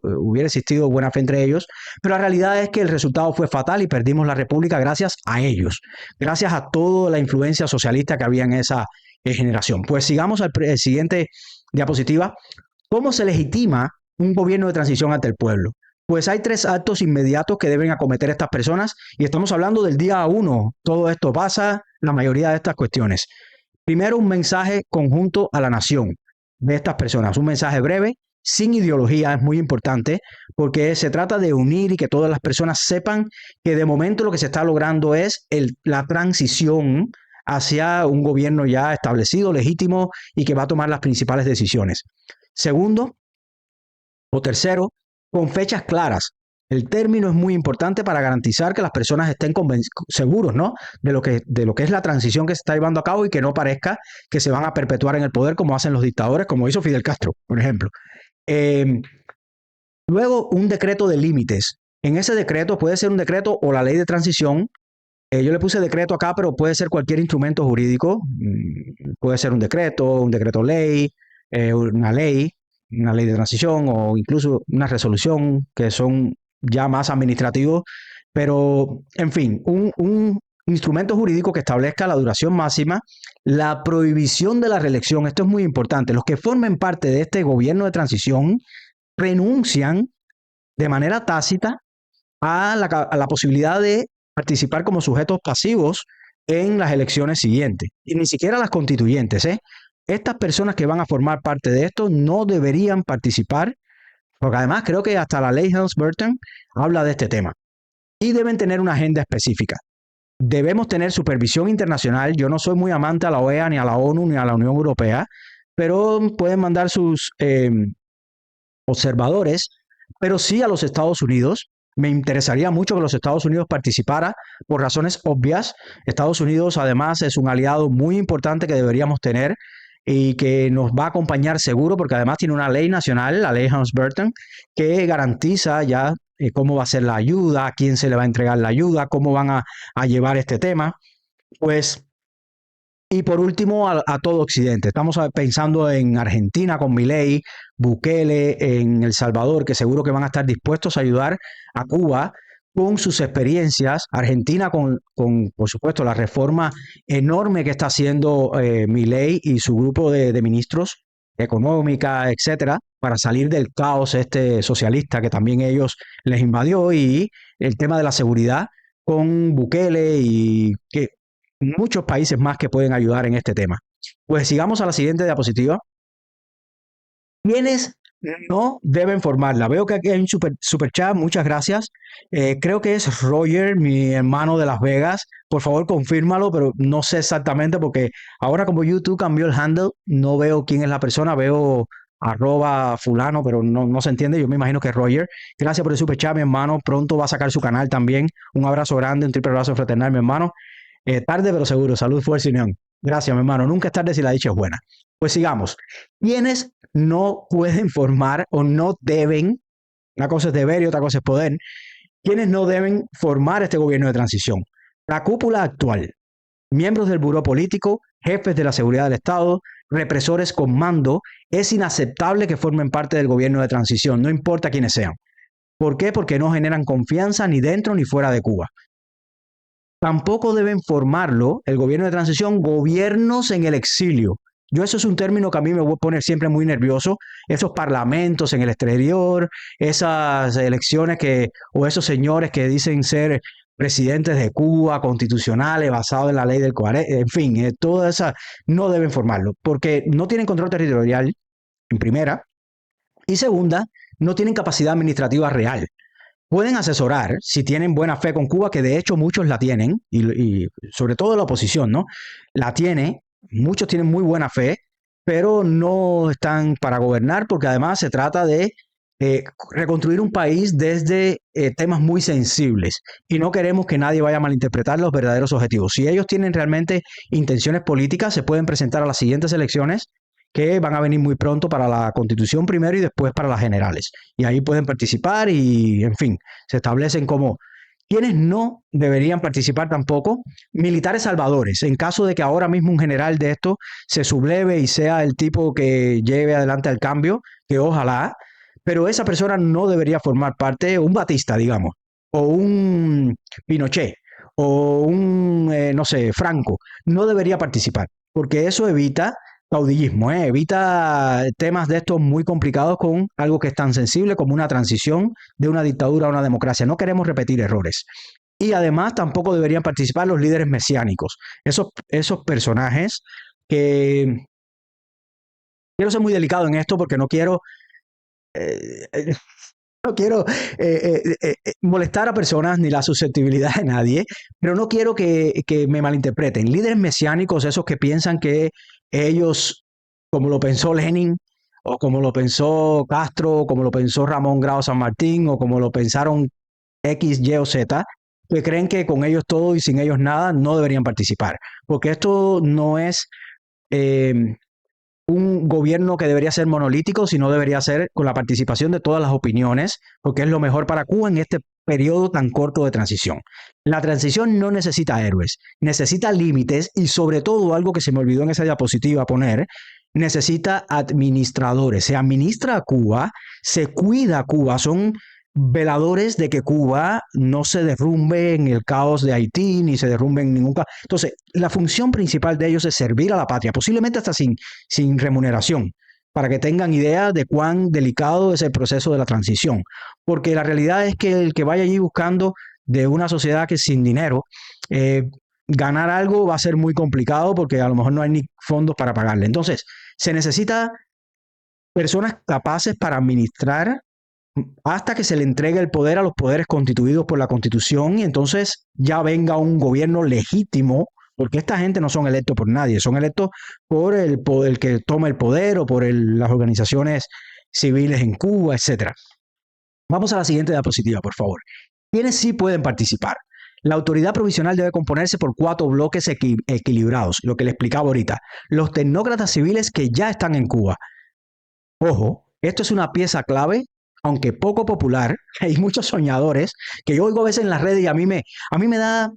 hubiera existido buena fe entre ellos, pero la realidad es que el resultado fue fatal y perdimos la república gracias a ellos, gracias a toda la influencia socialista que había en esa generación. Pues sigamos al siguiente diapositiva. ¿Cómo se legitima un gobierno de transición ante el pueblo? Pues hay 3 actos inmediatos que deben acometer estas personas y estamos hablando del día 1. Todo esto pasa, la mayoría de estas cuestiones. Primero, un mensaje conjunto a la nación de estas personas, un mensaje breve, sin ideología, es muy importante, porque se trata de unir y que todas las personas sepan que de momento lo que se está logrando es la transición hacia un gobierno ya establecido, legítimo y que va a tomar las principales decisiones. Segundo, o tercero, con fechas claras. El término es muy importante para garantizar que las personas estén seguros, ¿no? de lo que es la transición que se está llevando a cabo y que no parezca que se van a perpetuar en el poder como hacen los dictadores, como hizo Fidel Castro, por ejemplo. Luego, un decreto de límites. En ese decreto puede ser un decreto o la ley de transición. Yo le puse decreto acá, pero puede ser cualquier instrumento jurídico. Puede ser un decreto ley, una ley de transición o incluso una resolución que son ya más administrativos. Pero, en fin, un instrumento jurídico que establezca la duración máxima, la prohibición de la reelección. Esto es muy importante. Los que formen parte de este gobierno de transición renuncian de manera tácita a la posibilidad de participar como sujetos pasivos en las elecciones siguientes. Y ni siquiera las constituyentes, ¿eh? Estas personas que van a formar parte de esto no deberían participar, porque además creo que hasta la ley Helms-Burton habla de este tema. Y deben tener una agenda específica. Debemos tener supervisión internacional. Yo no soy muy amante a la OEA, ni a la ONU, ni a la Unión Europea, pero pueden mandar sus observadores, pero sí a los Estados Unidos. Me interesaría mucho que los Estados Unidos participara por razones obvias. Estados Unidos además es un aliado muy importante que deberíamos tener y que nos va a acompañar seguro porque además tiene una ley nacional, la ley Helms-Burton, que garantiza ya cómo va a ser la ayuda, a quién se le va a entregar la ayuda, cómo van a llevar este tema. Pues, y por último, a todo Occidente. Estamos pensando en Argentina con Milei, Bukele, en El Salvador, que seguro que van a estar dispuestos a ayudar a Cuba con sus experiencias. Argentina con por supuesto, la reforma enorme que está haciendo Milei y su grupo de ministros, económica, etcétera, para salir del caos este socialista que también ellos les invadió, y el tema de la seguridad con Bukele y que muchos países más que pueden ayudar en este tema. Pues sigamos a la siguiente diapositiva. ¿Quiénes no deben formarla? Veo que aquí hay un super chat, muchas gracias. Creo que es Roger, mi hermano de Las Vegas. Por favor, confírmalo, pero no sé exactamente porque ahora como YouTube cambió el handle, no veo quién es la persona, veo @fulano, pero no se entiende. Yo me imagino que es Roger. Gracias por el super chat, mi hermano. Pronto va a sacar su canal también. Un abrazo grande, un triple abrazo fraternal, mi hermano. Tarde pero seguro, salud, fuerza y unión. Gracias, mi hermano. Nunca es tarde si la dicha es buena. Pues sigamos. ¿Quiénes no pueden formar o no deben? Una cosa es deber y otra cosa es poder. ¿Quiénes no deben formar este gobierno de transición? La cúpula actual, miembros del buró político, jefes de la seguridad del Estado, represores con mando. Es inaceptable que formen parte del gobierno de transición, no importa quiénes sean. ¿Por qué? Porque no generan confianza ni dentro ni fuera de Cuba. Tampoco deben formarlo, el gobierno de transición, gobiernos en el exilio. Eso es un término que a mí me voy a poner siempre muy nervioso. Esos parlamentos en el exterior, esas elecciones o esos señores que dicen ser presidentes de Cuba, constitucionales, basados en la ley del 40, en fin, toda esa, no deben formarlo, porque no tienen control territorial, en primera, y segunda, no tienen capacidad administrativa real. Pueden asesorar si tienen buena fe con Cuba, que de hecho muchos la tienen, y sobre todo la oposición, ¿no? La tiene, muchos tienen muy buena fe, pero no están para gobernar porque además se trata de reconstruir un país desde temas muy sensibles y no queremos que nadie vaya a malinterpretar los verdaderos objetivos. Si ellos tienen realmente intenciones políticas, se pueden presentar a las siguientes elecciones que van a venir muy pronto para la Constitución primero y después para las generales. Y ahí pueden participar y, en fin, se establecen como ¿Quiénes no deberían participar tampoco? Militares salvadores. En caso de que ahora mismo un general de esto se subleve y sea el tipo que lleve adelante el cambio, que ojalá, pero esa persona no debería formar parte, un Batista, digamos, o un Pinochet, o un, no sé, Franco, no debería participar, porque eso evita caudillismo, evita temas de estos muy complicados con algo que es tan sensible como una transición de una dictadura a una democracia. No queremos repetir errores. Y además tampoco deberían participar los líderes mesiánicos, esos personajes que... Quiero ser muy delicado en esto porque eh, eh, no quiero molestar a personas ni la susceptibilidad de nadie, pero no quiero que me malinterpreten. Líderes mesiánicos, esos que piensan que ellos, como lo pensó Lenin, o como lo pensó Castro, o como lo pensó Ramón Grau San Martín, o como lo pensaron X, Y o Z, que creen que con ellos todo y sin ellos nada, no deberían participar. Porque esto no es eh, un gobierno que debería ser monolítico, sino debería ser con la participación de todas las opiniones, porque es lo mejor para Cuba en este periodo tan corto de transición. La transición no necesita héroes, necesita límites y sobre todo algo que se me olvidó en esa diapositiva poner, necesita administradores. Se administra a Cuba, se cuida a Cuba, son veladores de que Cuba no se derrumbe en el caos de Haití, ni se derrumbe en ningún caos. Entonces, la función principal de ellos es servir a la patria, posiblemente hasta sin remuneración, para que tengan idea de cuán delicado es el proceso de la transición. Porque la realidad es que el que vaya allí buscando de una sociedad que sin dinero, ganar algo va a ser muy complicado porque a lo mejor no hay ni fondos para pagarle. Entonces, se necesita personas capaces para administrar hasta que se le entregue el poder a los poderes constituidos por la Constitución y entonces ya venga un gobierno legítimo, porque esta gente no son electos por nadie, son electos por el que toma el poder o por las organizaciones civiles en Cuba, etcétera. Vamos a la siguiente diapositiva, por favor. ¿Quiénes sí pueden participar? La autoridad provisional debe componerse por 4 bloques equilibrados, lo que le explicaba ahorita. Los tecnócratas civiles que ya están en Cuba. Ojo, esto es una pieza clave, aunque poco popular. Hay muchos soñadores que yo oigo a veces en las redes y a mí me da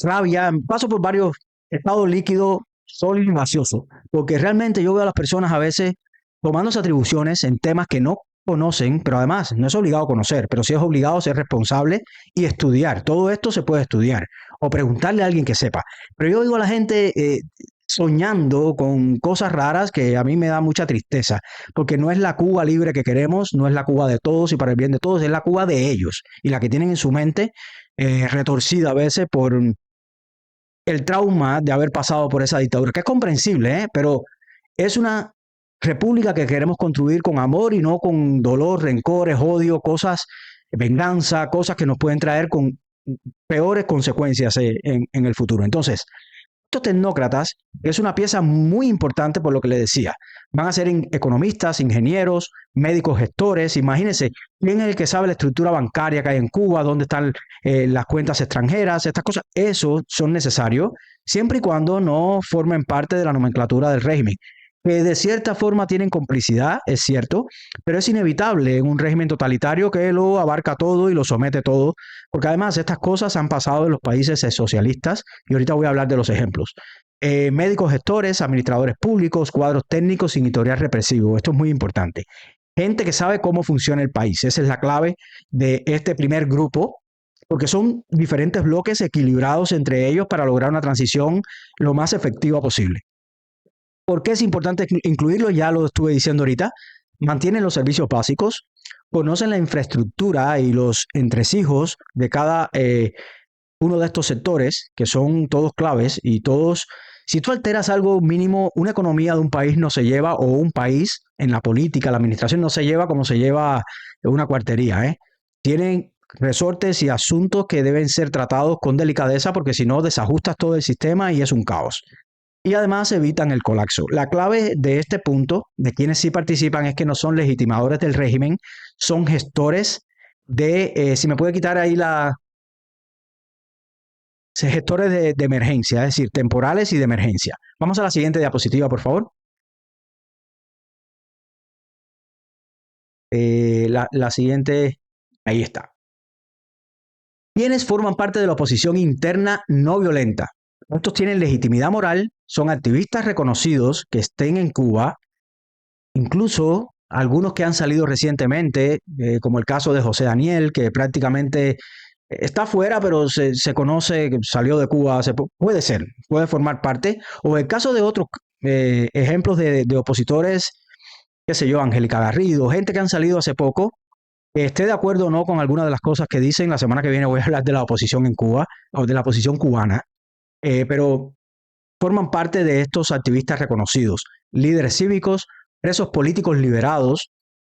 rabia. Paso por varios estados líquidos, sólido y gaseoso, porque realmente yo veo a las personas a veces tomándose atribuciones en temas que no conocen, pero además no es obligado a conocer, pero sí es obligado a ser responsable y estudiar. Todo esto se puede estudiar o preguntarle a alguien que sepa. Pero yo oigo a la gente soñando con cosas raras que a mí me da mucha tristeza, porque no es la Cuba libre que queremos, no es la Cuba de todos y para el bien de todos, es la Cuba de ellos y la que tienen en su mente retorcida a veces por el trauma de haber pasado por esa dictadura, que es comprensible, pero es una república que queremos construir con amor y no con dolor, rencores, odio, cosas, venganza, cosas que nos pueden traer con peores consecuencias en el futuro. Entonces, estos tecnócratas es una pieza muy importante por lo que le decía. Van a ser economistas, ingenieros, médicos, gestores. Imagínense, ¿quién es el que sabe la estructura bancaria que hay en Cuba? ¿Dónde están las cuentas extranjeras? Estas cosas, eso son necesarios siempre y cuando no formen parte de la nomenclatura del régimen. Que de cierta forma tienen complicidad, es cierto, pero es inevitable en un régimen totalitario que lo abarca todo y lo somete todo, porque además estas cosas han pasado en los países socialistas y ahorita voy a hablar de los ejemplos. Médicos gestores, administradores públicos, cuadros técnicos sin historial represivo. Esto es muy importante. Gente que sabe cómo funciona el país. Esa es la clave de este primer grupo, porque son diferentes bloques equilibrados entre ellos para lograr una transición lo más efectiva posible. ¿Por qué es importante incluirlo? Ya lo estuve diciendo ahorita. Mantienen los servicios básicos, conocen la infraestructura y los entresijos de cada uno de estos sectores, que son todos claves y todos, si tú alteras algo mínimo, una economía de un país no se lleva, o un país en la política, la administración no se lleva como se lleva una cuartería, ¿eh? Tienen resortes y asuntos que deben ser tratados con delicadeza porque si no desajustas todo el sistema y es un caos. Y además evitan el colapso. La clave de este punto, de quienes sí participan, es que no son legitimadores del régimen, son gestores si me puede quitar ahí gestores de emergencia, es decir, temporales y de emergencia. Vamos a la siguiente diapositiva, por favor. La siguiente, ahí está. quienes forman parte de la oposición interna no violenta. Estos tienen legitimidad moral, son activistas reconocidos que estén en Cuba, incluso algunos que han salido recientemente, como el caso de José Daniel, que prácticamente está fuera, pero se conoce que salió de Cuba, puede ser, puede formar parte, o el caso de otros ejemplos de opositores, qué sé yo, Angélica Garrido, gente que han salido hace poco, esté de acuerdo o no con alguna de las cosas que dicen. La semana que viene voy a hablar de la oposición en Cuba, o de la oposición cubana, pero forman parte de estos activistas reconocidos, líderes cívicos, presos políticos liberados,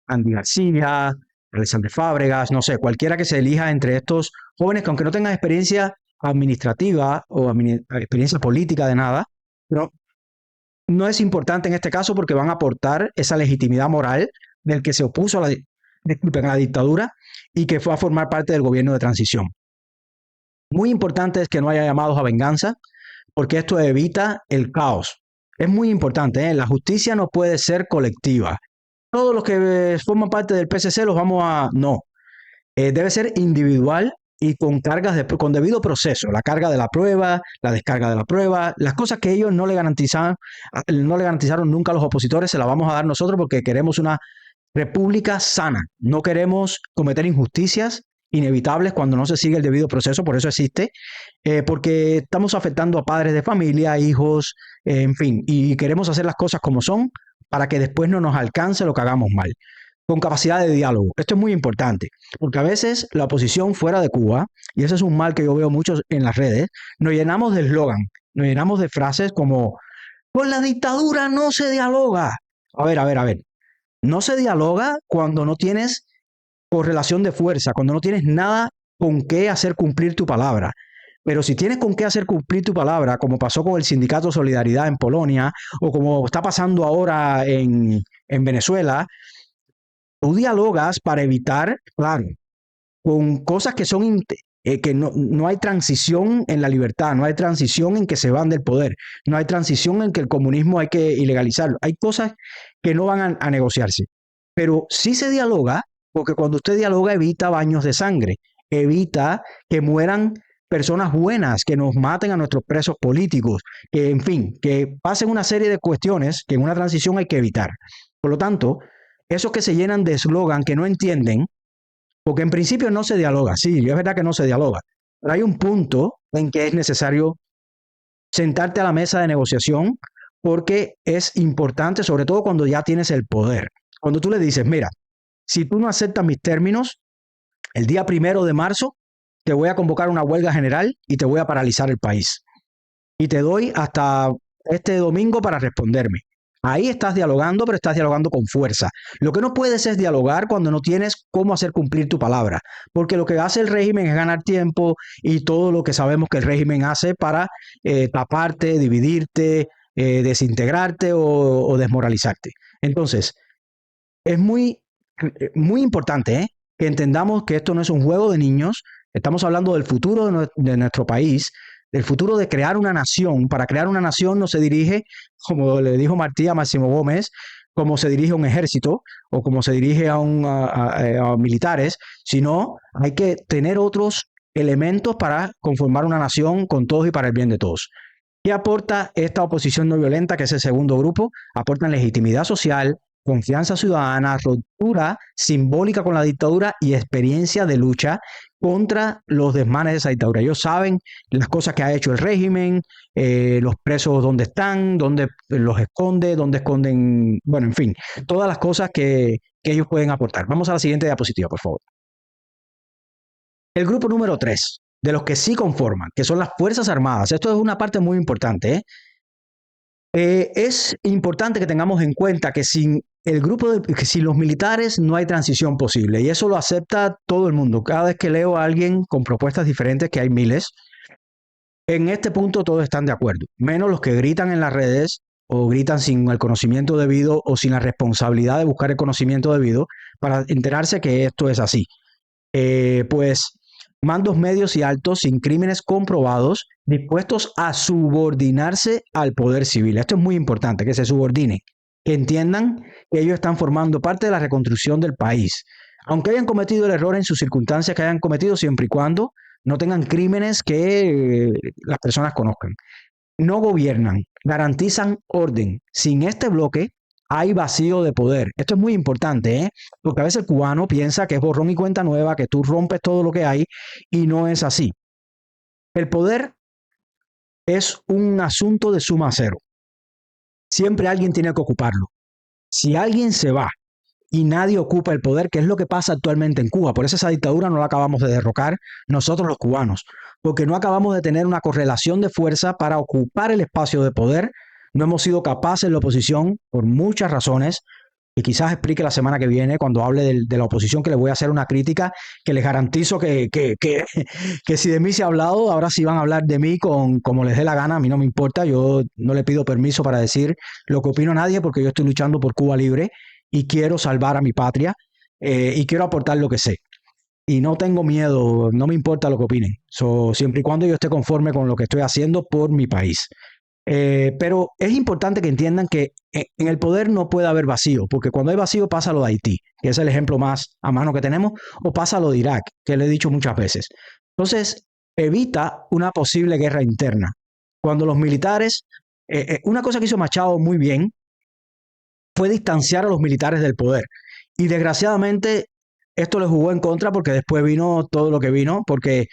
Andy García, Alexandre Fábregas, no sé, cualquiera que se elija entre estos jóvenes que aunque no tengan experiencia administrativa o experiencia política de nada, pero no es importante en este caso porque van a aportar esa legitimidad moral del que se opuso a la dictadura y que fue a formar parte del gobierno de transición. Muy importante es que no haya llamados a venganza, porque esto evita el caos. Es muy importante, ¿eh? La justicia no puede ser colectiva. Todos los que forman parte del PSC los vamos a... No. Debe ser individual y con cargas con debido proceso. La carga de la prueba, la descarga de la prueba, las cosas que ellos no le garantizaron nunca a los opositores, se las vamos a dar nosotros porque queremos una república sana. No queremos cometer injusticias inevitables cuando no se sigue el debido proceso, por eso existe, porque estamos afectando a padres de familia, hijos, en fin, y queremos hacer las cosas como son para que después no nos alcance lo que hagamos mal. Con capacidad de diálogo. Esto es muy importante, porque a veces la oposición fuera de Cuba, y ese es un mal que yo veo mucho en las redes, nos llenamos de eslogan, nos llenamos de frases como, con la dictadura no se dialoga. A ver. No se dialoga cuando no tienes correlación de fuerza, cuando no tienes nada con qué hacer cumplir tu palabra. Pero si tienes con qué hacer cumplir tu palabra, como pasó con el Sindicato Solidaridad en Polonia, o como está pasando ahora en Venezuela, tú dialogas para evitar, claro, con cosas que son que no hay transición en la libertad, no hay transición en que se van del poder, no hay transición en que el comunismo hay que ilegalizarlo. Hay cosas que no van a negociarse. Pero sí se dialoga, porque cuando usted dialoga evita baños de sangre, evita que mueran personas buenas, que nos maten a nuestros presos políticos, que en fin, que pasen una serie de cuestiones que en una transición hay que evitar. Por lo tanto, esos que se llenan de eslogan que no entienden, porque en principio no se dialoga, sí, es verdad que no se dialoga, pero hay un punto en que es necesario sentarte a la mesa de negociación porque es importante, sobre todo cuando ya tienes el poder. Cuando tú le dices, mira, si tú no aceptas mis términos, el día 1 de marzo te voy a convocar una huelga general y te voy a paralizar el país. Y te doy hasta este domingo para responderme. Ahí estás dialogando, pero estás dialogando con fuerza. Lo que no puedes es dialogar cuando no tienes cómo hacer cumplir tu palabra, porque lo que hace el régimen es ganar tiempo y todo lo que sabemos que el régimen hace para taparte, dividirte, desintegrarte o desmoralizarte. Entonces, es muy importante que entendamos que esto no es un juego de niños, estamos hablando del futuro de nuestro país, del futuro de crear una nación. Para crear una nación no se dirige, como le dijo Martí a Máximo Gómez, como se dirige a un ejército o como se dirige a militares, sino hay que tener otros elementos para conformar una nación con todos y para el bien de todos. ¿Qué aporta esta oposición no violenta, que es el segundo grupo? Aportan legitimidad social, confianza ciudadana, ruptura simbólica con la dictadura y experiencia de lucha contra los desmanes de esa dictadura. Ellos saben las cosas que ha hecho el régimen, los presos dónde están, dónde los esconde, dónde esconden, bueno, en fin, todas las cosas que ellos pueden aportar. Vamos a la siguiente diapositiva, por favor. El grupo número 3, de los que sí conforman, que son las Fuerzas Armadas. Esto es una parte muy importante, ¿eh? Es importante que tengamos en cuenta que sin que sin los militares no hay transición posible, y eso lo acepta todo el mundo. Cada vez que leo a alguien con propuestas diferentes, que hay miles, en este punto todos están de acuerdo, menos los que gritan en las redes o gritan sin el conocimiento debido o sin la responsabilidad de buscar el conocimiento debido para enterarse que esto es así. Pues mandos medios y altos sin crímenes comprobados, dispuestos a subordinarse al poder civil. Esto es muy importante, que se subordinen, que entiendan que ellos están formando parte de la reconstrucción del país. Aunque hayan cometido el error en sus circunstancias que hayan cometido, siempre y cuando no tengan crímenes que las personas conozcan. No gobiernan, garantizan orden. Sin este bloque hay vacío de poder. Esto es muy importante, ¿eh? Porque a veces el cubano piensa que es borrón y cuenta nueva, que tú rompes todo lo que hay y no es así. El poder es un asunto de suma cero. Siempre alguien tiene que ocuparlo. Si alguien se va y nadie ocupa el poder, que es lo que pasa actualmente en Cuba, por eso esa dictadura no la acabamos de derrocar nosotros los cubanos, porque no acabamos de tener una correlación de fuerza para ocupar el espacio de poder, no hemos sido capaces en la oposición por muchas razones, y quizás explique la semana que viene cuando hable de la oposición, que le voy a hacer una crítica que les garantizo que si de mí se ha hablado, ahora sí van a hablar de mí como les dé la gana, a mí no me importa, yo no le pido permiso para decir lo que opino a nadie porque yo estoy luchando por Cuba libre y quiero salvar a mi patria y quiero aportar lo que sé. Y no tengo miedo, no me importa lo que opinen, siempre y cuando yo esté conforme con lo que estoy haciendo por mi país. Pero es importante que entiendan que en el poder no puede haber vacío, porque cuando hay vacío pasa lo de Haití, que es el ejemplo más a mano que tenemos, o pasa lo de Irak, que le he dicho muchas veces. Entonces, evita una posible guerra interna. Cuando los militares, una cosa que hizo Machado muy bien fue distanciar a los militares del poder. Y desgraciadamente esto le jugó en contra porque después vino todo lo que vino, porque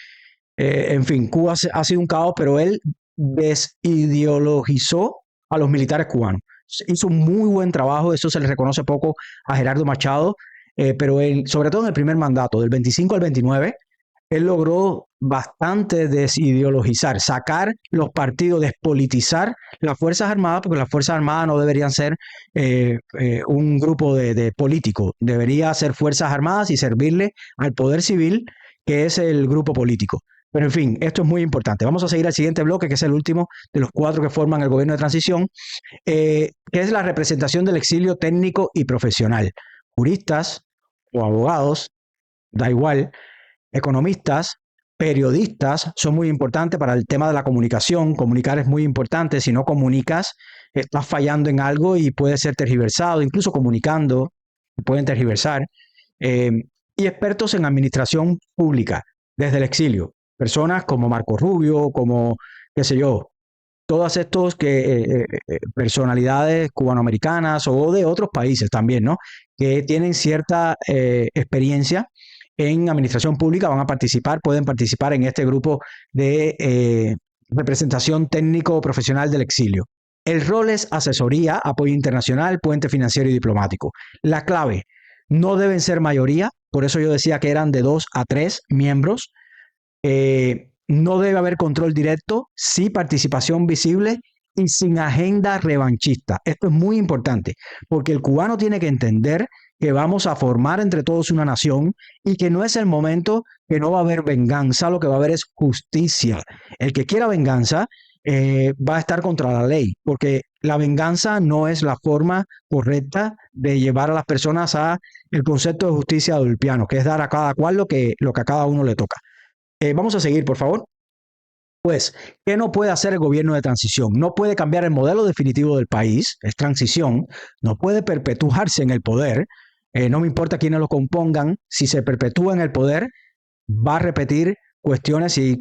en fin, Cuba ha sido un caos, pero él desideologizó a los militares cubanos. Hizo un muy buen trabajo, eso se le reconoce poco a Gerardo Machado, pero él, sobre todo en el primer mandato, del 25 al 29, él logró bastante desideologizar, sacar los partidos, despolitizar las Fuerzas Armadas, porque las Fuerzas Armadas no deberían ser un grupo de políticos, debería ser Fuerzas Armadas y servirle al poder civil, que es el grupo político. Pero en fin, esto es muy importante. Vamos a seguir al siguiente bloque, que es el último de los 4 que forman el gobierno de transición, que es la representación del exilio técnico y profesional. Juristas o abogados, da igual, economistas, periodistas son muy importantes para el tema de la comunicación. Comunicar es muy importante. Si no comunicas, estás fallando en algo y puede ser tergiversado. Incluso comunicando, pueden tergiversar. Y expertos en administración pública desde el exilio. Personas como Marco Rubio, como, qué sé yo, todas estas personalidades cubanoamericanas o de otros países también, ¿no? Que tienen cierta experiencia en administración pública, van a participar, pueden participar en este grupo de representación técnico profesional del exilio. El rol es asesoría, apoyo internacional, puente financiero y diplomático. La clave, no deben ser mayoría, por eso yo decía que eran de 2 a 3 miembros. No debe haber control directo, sí participación visible y sin agenda revanchista. Esto es muy importante, porque el cubano tiene que entender que vamos a formar entre todos una nación y que no es el momento, que no va a haber venganza, lo que va a haber es justicia. El que quiera venganza va a estar contra la ley, porque la venganza no es la forma correcta de llevar a las personas a el concepto de justicia adulpiano, que es dar a cada cual lo que a cada uno le toca. Vamos a seguir, por favor. Pues, ¿qué no puede hacer el gobierno de transición? No puede cambiar el modelo definitivo del país, es transición, no puede perpetuarse en el poder, no me importa quiénes lo compongan, si se perpetúa en el poder, va a repetir cuestiones y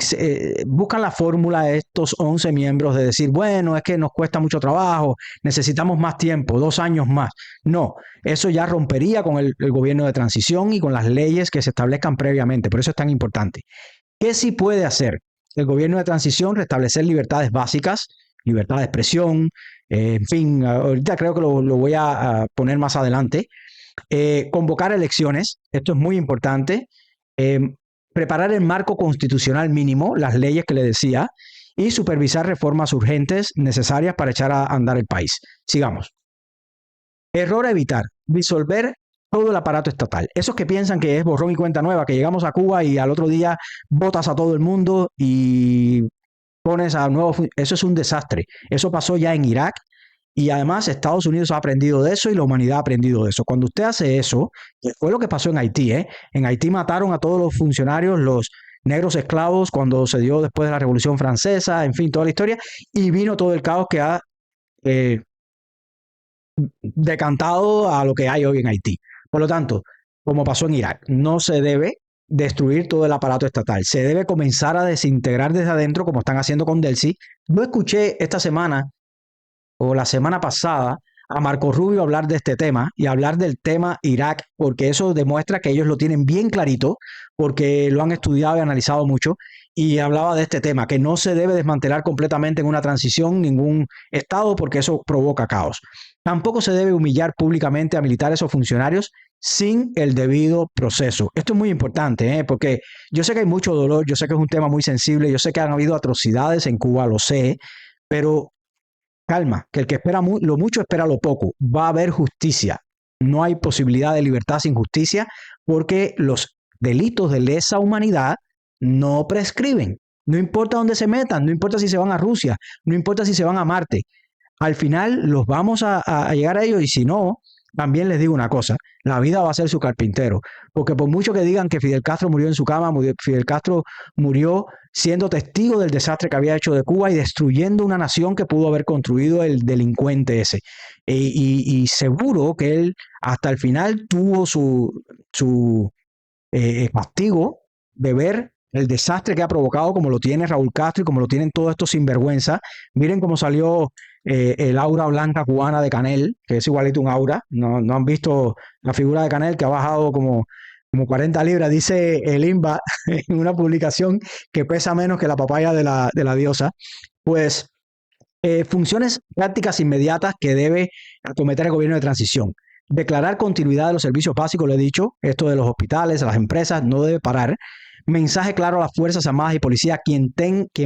buscan la fórmula de estos 11 miembros de decir, bueno, es que nos cuesta mucho trabajo, necesitamos más tiempo, 2 años más. No, eso ya rompería con el gobierno de transición y con las leyes que se establezcan previamente, por eso es tan importante. ¿Qué sí puede hacer el gobierno de transición? Restablecer libertades básicas, libertad de expresión, en fin, ahorita creo que lo voy a poner más adelante. Convocar elecciones, esto es muy importante. Preparar el marco constitucional mínimo, las leyes que le decía, y supervisar reformas urgentes necesarias para echar a andar el país. Sigamos. Error a evitar, disolver todo el aparato estatal. Esos que piensan que es borrón y cuenta nueva, que llegamos a Cuba y al otro día votas a todo el mundo y pones a nuevos... Eso es un desastre. Eso pasó ya en Irak y además Estados Unidos ha aprendido de eso y la humanidad ha aprendido de eso. Cuando usted hace eso, que fue lo que pasó en Haití, en Haití mataron a todos los funcionarios, los negros esclavos, cuando se dio después de la Revolución Francesa, en fin, toda la historia, y vino todo el caos que ha decantado a lo que hay hoy en Haití. Por lo tanto, como pasó en Irak, no se debe destruir todo el aparato estatal. Se debe comenzar a desintegrar desde adentro, como están haciendo con Delcy. Yo escuché esta semana o la semana pasada a Marco Rubio hablar de este tema y hablar del tema Irak, porque eso demuestra que ellos lo tienen bien clarito, porque lo han estudiado y analizado mucho, y hablaba de este tema, que no se debe desmantelar completamente en una transición ningún Estado, porque eso provoca caos. Tampoco se debe humillar públicamente a militares o funcionarios sin el debido proceso. Esto es muy importante, porque yo sé que hay mucho dolor, yo sé que es un tema muy sensible, yo sé que han habido atrocidades en Cuba, lo sé, pero calma, que el que espera lo mucho espera lo poco. Va a haber justicia. No hay posibilidad de libertad sin justicia porque los delitos de lesa humanidad no prescriben. No importa dónde se metan, no importa si se van a Rusia, no importa si se van a Marte. Al final los vamos a llegar a ellos y si no, también les digo una cosa, la vida va a ser su carpintero, porque por mucho que digan que Fidel Castro murió en su cama, Fidel Castro murió siendo testigo del desastre que había hecho de Cuba y destruyendo una nación que pudo haber construido el delincuente ese. Y seguro que él hasta el final tuvo su castigo de ver el desastre que ha provocado, como lo tiene Raúl Castro y como lo tienen todos estos sinvergüenza. Miren cómo salió el aura blanca cubana de Canel, que es igualito un aura. No han visto la figura de Canel, que ha bajado como 40 libras, dice el INBA en una publicación, que pesa menos que la papaya de la diosa. Pues funciones prácticas inmediatas que debe acometer el gobierno de transición. Declarar continuidad de los servicios básicos, lo he dicho, esto de los hospitales, las empresas, no debe parar. Mensaje claro a las Fuerzas Armadas y Policía, quien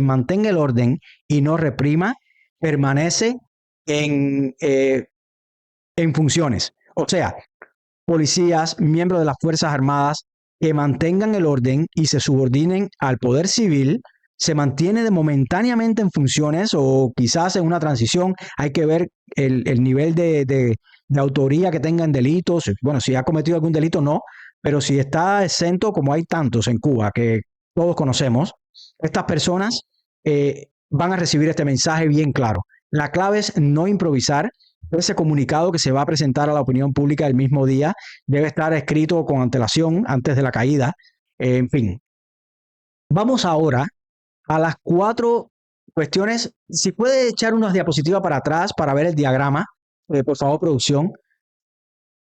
mantenga el orden y no reprima, permanece en funciones. O sea, policías, miembros de las Fuerzas Armadas, que mantengan el orden y se subordinen al poder civil, se mantiene momentáneamente en funciones o quizás en una transición. Hay que ver el nivel de autoría que tenga en delitos. Bueno, si ha cometido algún delito, no, pero si está exento, como hay tantos en Cuba que todos conocemos, estas personas van a recibir este mensaje bien claro. La clave es no improvisar. Ese comunicado que se va a presentar a la opinión pública el mismo día debe estar escrito con antelación antes de la caída. En fin, vamos ahora a las 4 cuestiones. Si puede echar unas diapositivas para atrás para ver el diagrama, por favor, producción.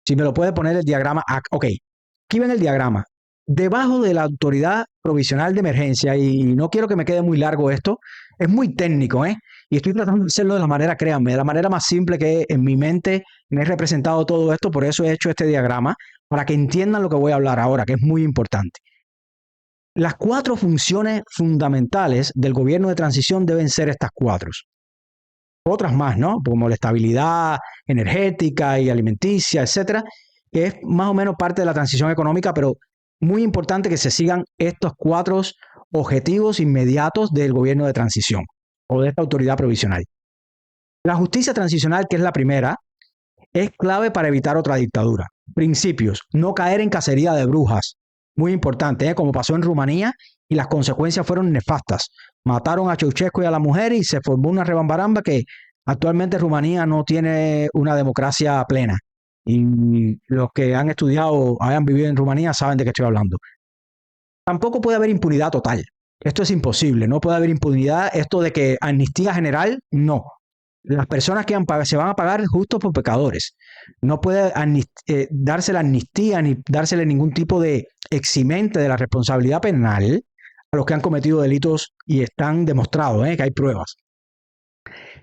Si me lo puede poner el diagrama. Ok, aquí ven el diagrama. Debajo de la autoridad provisional de emergencia, y no quiero que me quede muy largo esto, es muy técnico, y estoy tratando de hacerlo de la manera, créanme, de la manera más simple que en mi mente me he representado todo esto, por eso he hecho este diagrama, para que entiendan lo que voy a hablar ahora, que es muy importante. Las 4 funciones fundamentales del gobierno de transición deben ser estas 4. Otras más, ¿no? Como la estabilidad energética y alimenticia, etcétera, que es más o menos parte de la transición económica, pero muy importante que se sigan estos 4 objetivos inmediatos del gobierno de transición o de esta autoridad provisional. La justicia transicional, que es la primera, es clave para evitar otra dictadura. Principios: no caer en cacería de brujas. Muy importante, como pasó en Rumanía, y las consecuencias fueron nefastas. Mataron a Ceausescu y a la mujer y se formó una rebambaramba que actualmente Rumanía no tiene una democracia plena. Y los que han estudiado o hayan vivido en Rumanía saben de qué estoy hablando. Tampoco puede haber impunidad total. Esto es imposible. No puede haber impunidad. Esto de que amnistía general, no. Las personas que se van a pagar justo por pecadores. No puede darse la amnistía ni dársele ningún tipo de eximente de la responsabilidad penal a los que han cometido delitos y están demostrados, que hay pruebas.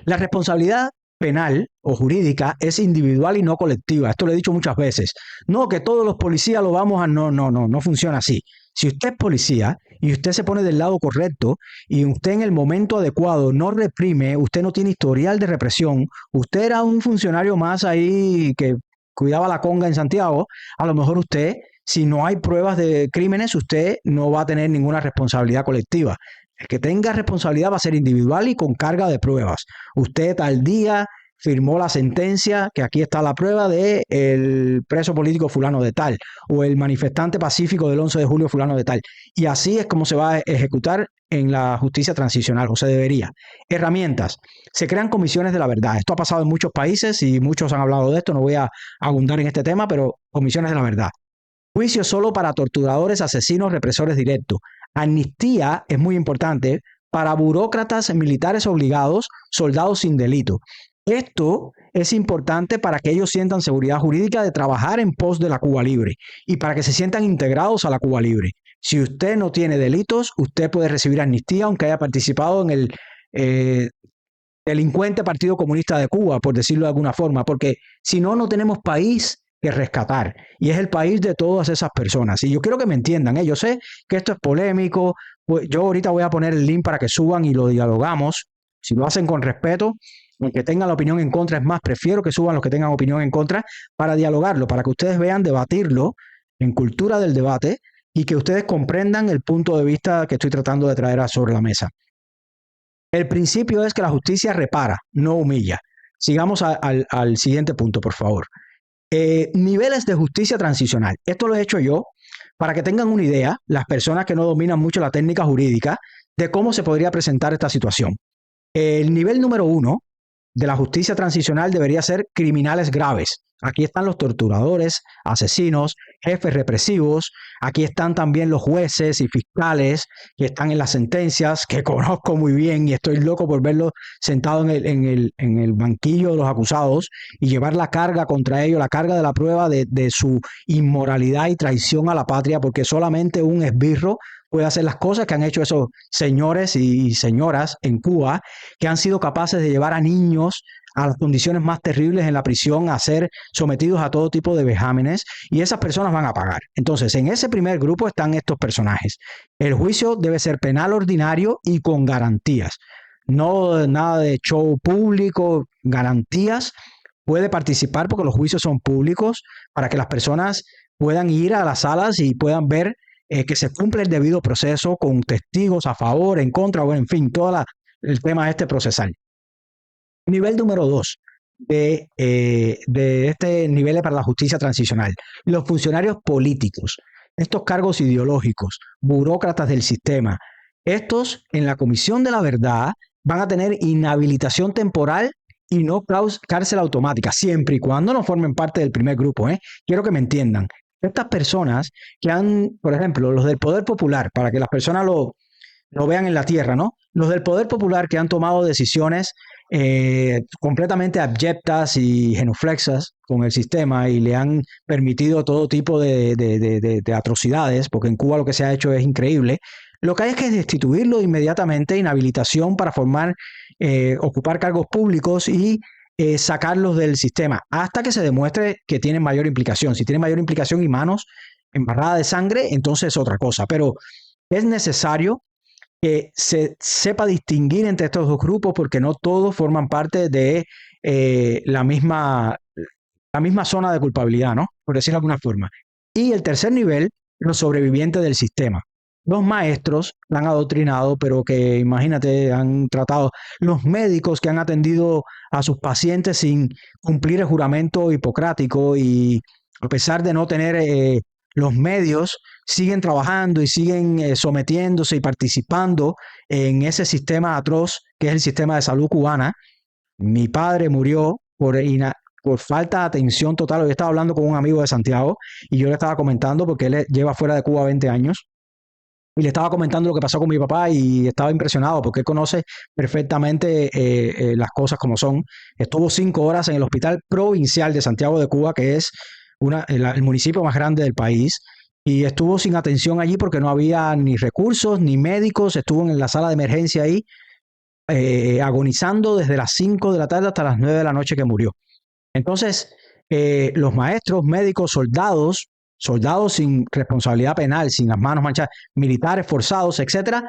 La responsabilidad penal o jurídica es individual y no colectiva. Esto lo he dicho muchas veces. No, que todos los policías lo vamos a... No funciona así. Si usted es policía y usted se pone del lado correcto y usted en el momento adecuado no reprime, usted no tiene historial de represión, usted era un funcionario más ahí que cuidaba la conga en Santiago, a lo mejor usted, si no hay pruebas de crímenes, usted no va a tener ninguna responsabilidad colectiva. El que tenga responsabilidad va a ser individual y con carga de pruebas. Usted tal día firmó la sentencia, que aquí está la prueba de el preso político fulano de tal, o el manifestante pacífico del 11 de julio fulano de tal. Y así es como se va a ejecutar en la justicia transicional, o se debería. Herramientas. Se crean comisiones de la verdad. Esto ha pasado en muchos países y muchos han hablado de esto. No voy a abundar en este tema, pero comisiones de la verdad. Juicio solo para torturadores, asesinos, represores directos. Amnistía es muy importante para burócratas militares obligados, soldados sin delito. Esto es importante para que ellos sientan seguridad jurídica de trabajar en pos de la Cuba libre y para que se sientan integrados a la Cuba libre. Si usted no tiene delitos, usted puede recibir amnistía aunque haya participado en el delincuente Partido Comunista de Cuba, por decirlo de alguna forma, porque si no, no tenemos país que rescatar y es el país de todas esas personas. Y yo quiero que me entiendan, yo sé que esto es polémico, pues yo ahorita voy a poner el link para que suban y lo dialogamos. Si lo hacen con respeto, el que tenga la opinión en contra es más, prefiero que suban los que tengan opinión en contra para dialogarlo, para que ustedes vean debatirlo en cultura del debate y que ustedes comprendan el punto de vista que estoy tratando de traer sobre la mesa. El principio es que la justicia repara, no humilla. Sigamos al siguiente punto, por favor. Niveles de justicia transicional. Esto lo he hecho yo para que tengan una idea, las personas que no dominan mucho la técnica jurídica, de cómo se podría presentar esta situación. El nivel número 1 de la justicia transicional debería ser criminales graves. Aquí están los torturadores, asesinos, jefes represivos. Aquí están también los jueces y fiscales que están en las sentencias, que conozco muy bien y estoy loco por verlos sentados en el banquillo de los acusados y llevar la carga contra ellos, la carga de la prueba de su inmoralidad y traición a la patria, porque solamente un esbirro puede hacer las cosas que han hecho esos señores y señoras en Cuba, que han sido capaces de llevar a niños a las condiciones más terribles en la prisión, a ser sometidos a todo tipo de vejámenes, y esas personas van a pagar. Entonces, en ese primer grupo están estos personajes. El juicio debe ser penal ordinario y con garantías. No nada de show público, garantías. Puede participar porque los juicios son públicos para que las personas puedan ir a las salas y puedan ver que se cumple el debido proceso con testigos a favor, en contra, o en fin, todo el tema este procesal. Nivel número 2 de este nivel para la justicia transicional. Los funcionarios políticos, estos cargos ideológicos, burócratas del sistema, estos en la Comisión de la Verdad van a tener inhabilitación temporal y no cárcel automática, siempre y cuando no formen parte del primer grupo. Quiero que me entiendan. Estas personas que han, por ejemplo, los del Poder Popular, para que las personas lo vean en la tierra, ¿no? Los del Poder Popular que han tomado decisiones completamente abyectas y genuflexas con el sistema y le han permitido todo tipo de atrocidades, porque en Cuba lo que se ha hecho es increíble. Lo que hay es que destituirlo inmediatamente, inhabilitación para ocupar cargos públicos y sacarlos del sistema hasta que se demuestre que tienen mayor implicación. Si tienen mayor implicación y manos embarradas de sangre, entonces es otra cosa. Pero es necesario que se sepa distinguir entre estos dos grupos porque no todos forman parte de la misma zona de culpabilidad, ¿no? Por decirlo de alguna forma. Y el tercer nivel, los sobrevivientes del sistema. Los maestros han adoctrinado, pero que imagínate, han tratado, los médicos que han atendido a sus pacientes sin cumplir el juramento hipocrático y a pesar de no tener los medios, siguen trabajando y siguen sometiéndose y participando en ese sistema atroz que es el sistema de salud cubana. Mi padre murió por falta de atención total. Yo estaba hablando con un amigo de Santiago y yo le estaba comentando porque él lleva fuera de Cuba 20 años. Y le estaba comentando lo que pasó con mi papá y estaba impresionado porque él conoce perfectamente las cosas como son. Estuvo 5 horas en el Hospital Provincial de Santiago de Cuba, que es el municipio más grande del país, y estuvo sin atención allí porque no había ni recursos ni médicos. Estuvo en la sala de emergencia ahí agonizando desde las 5 de la tarde hasta las 9 de la noche que murió. Entonces, los maestros, médicos, soldados sin responsabilidad penal, sin las manos manchadas, militares forzados, etcétera,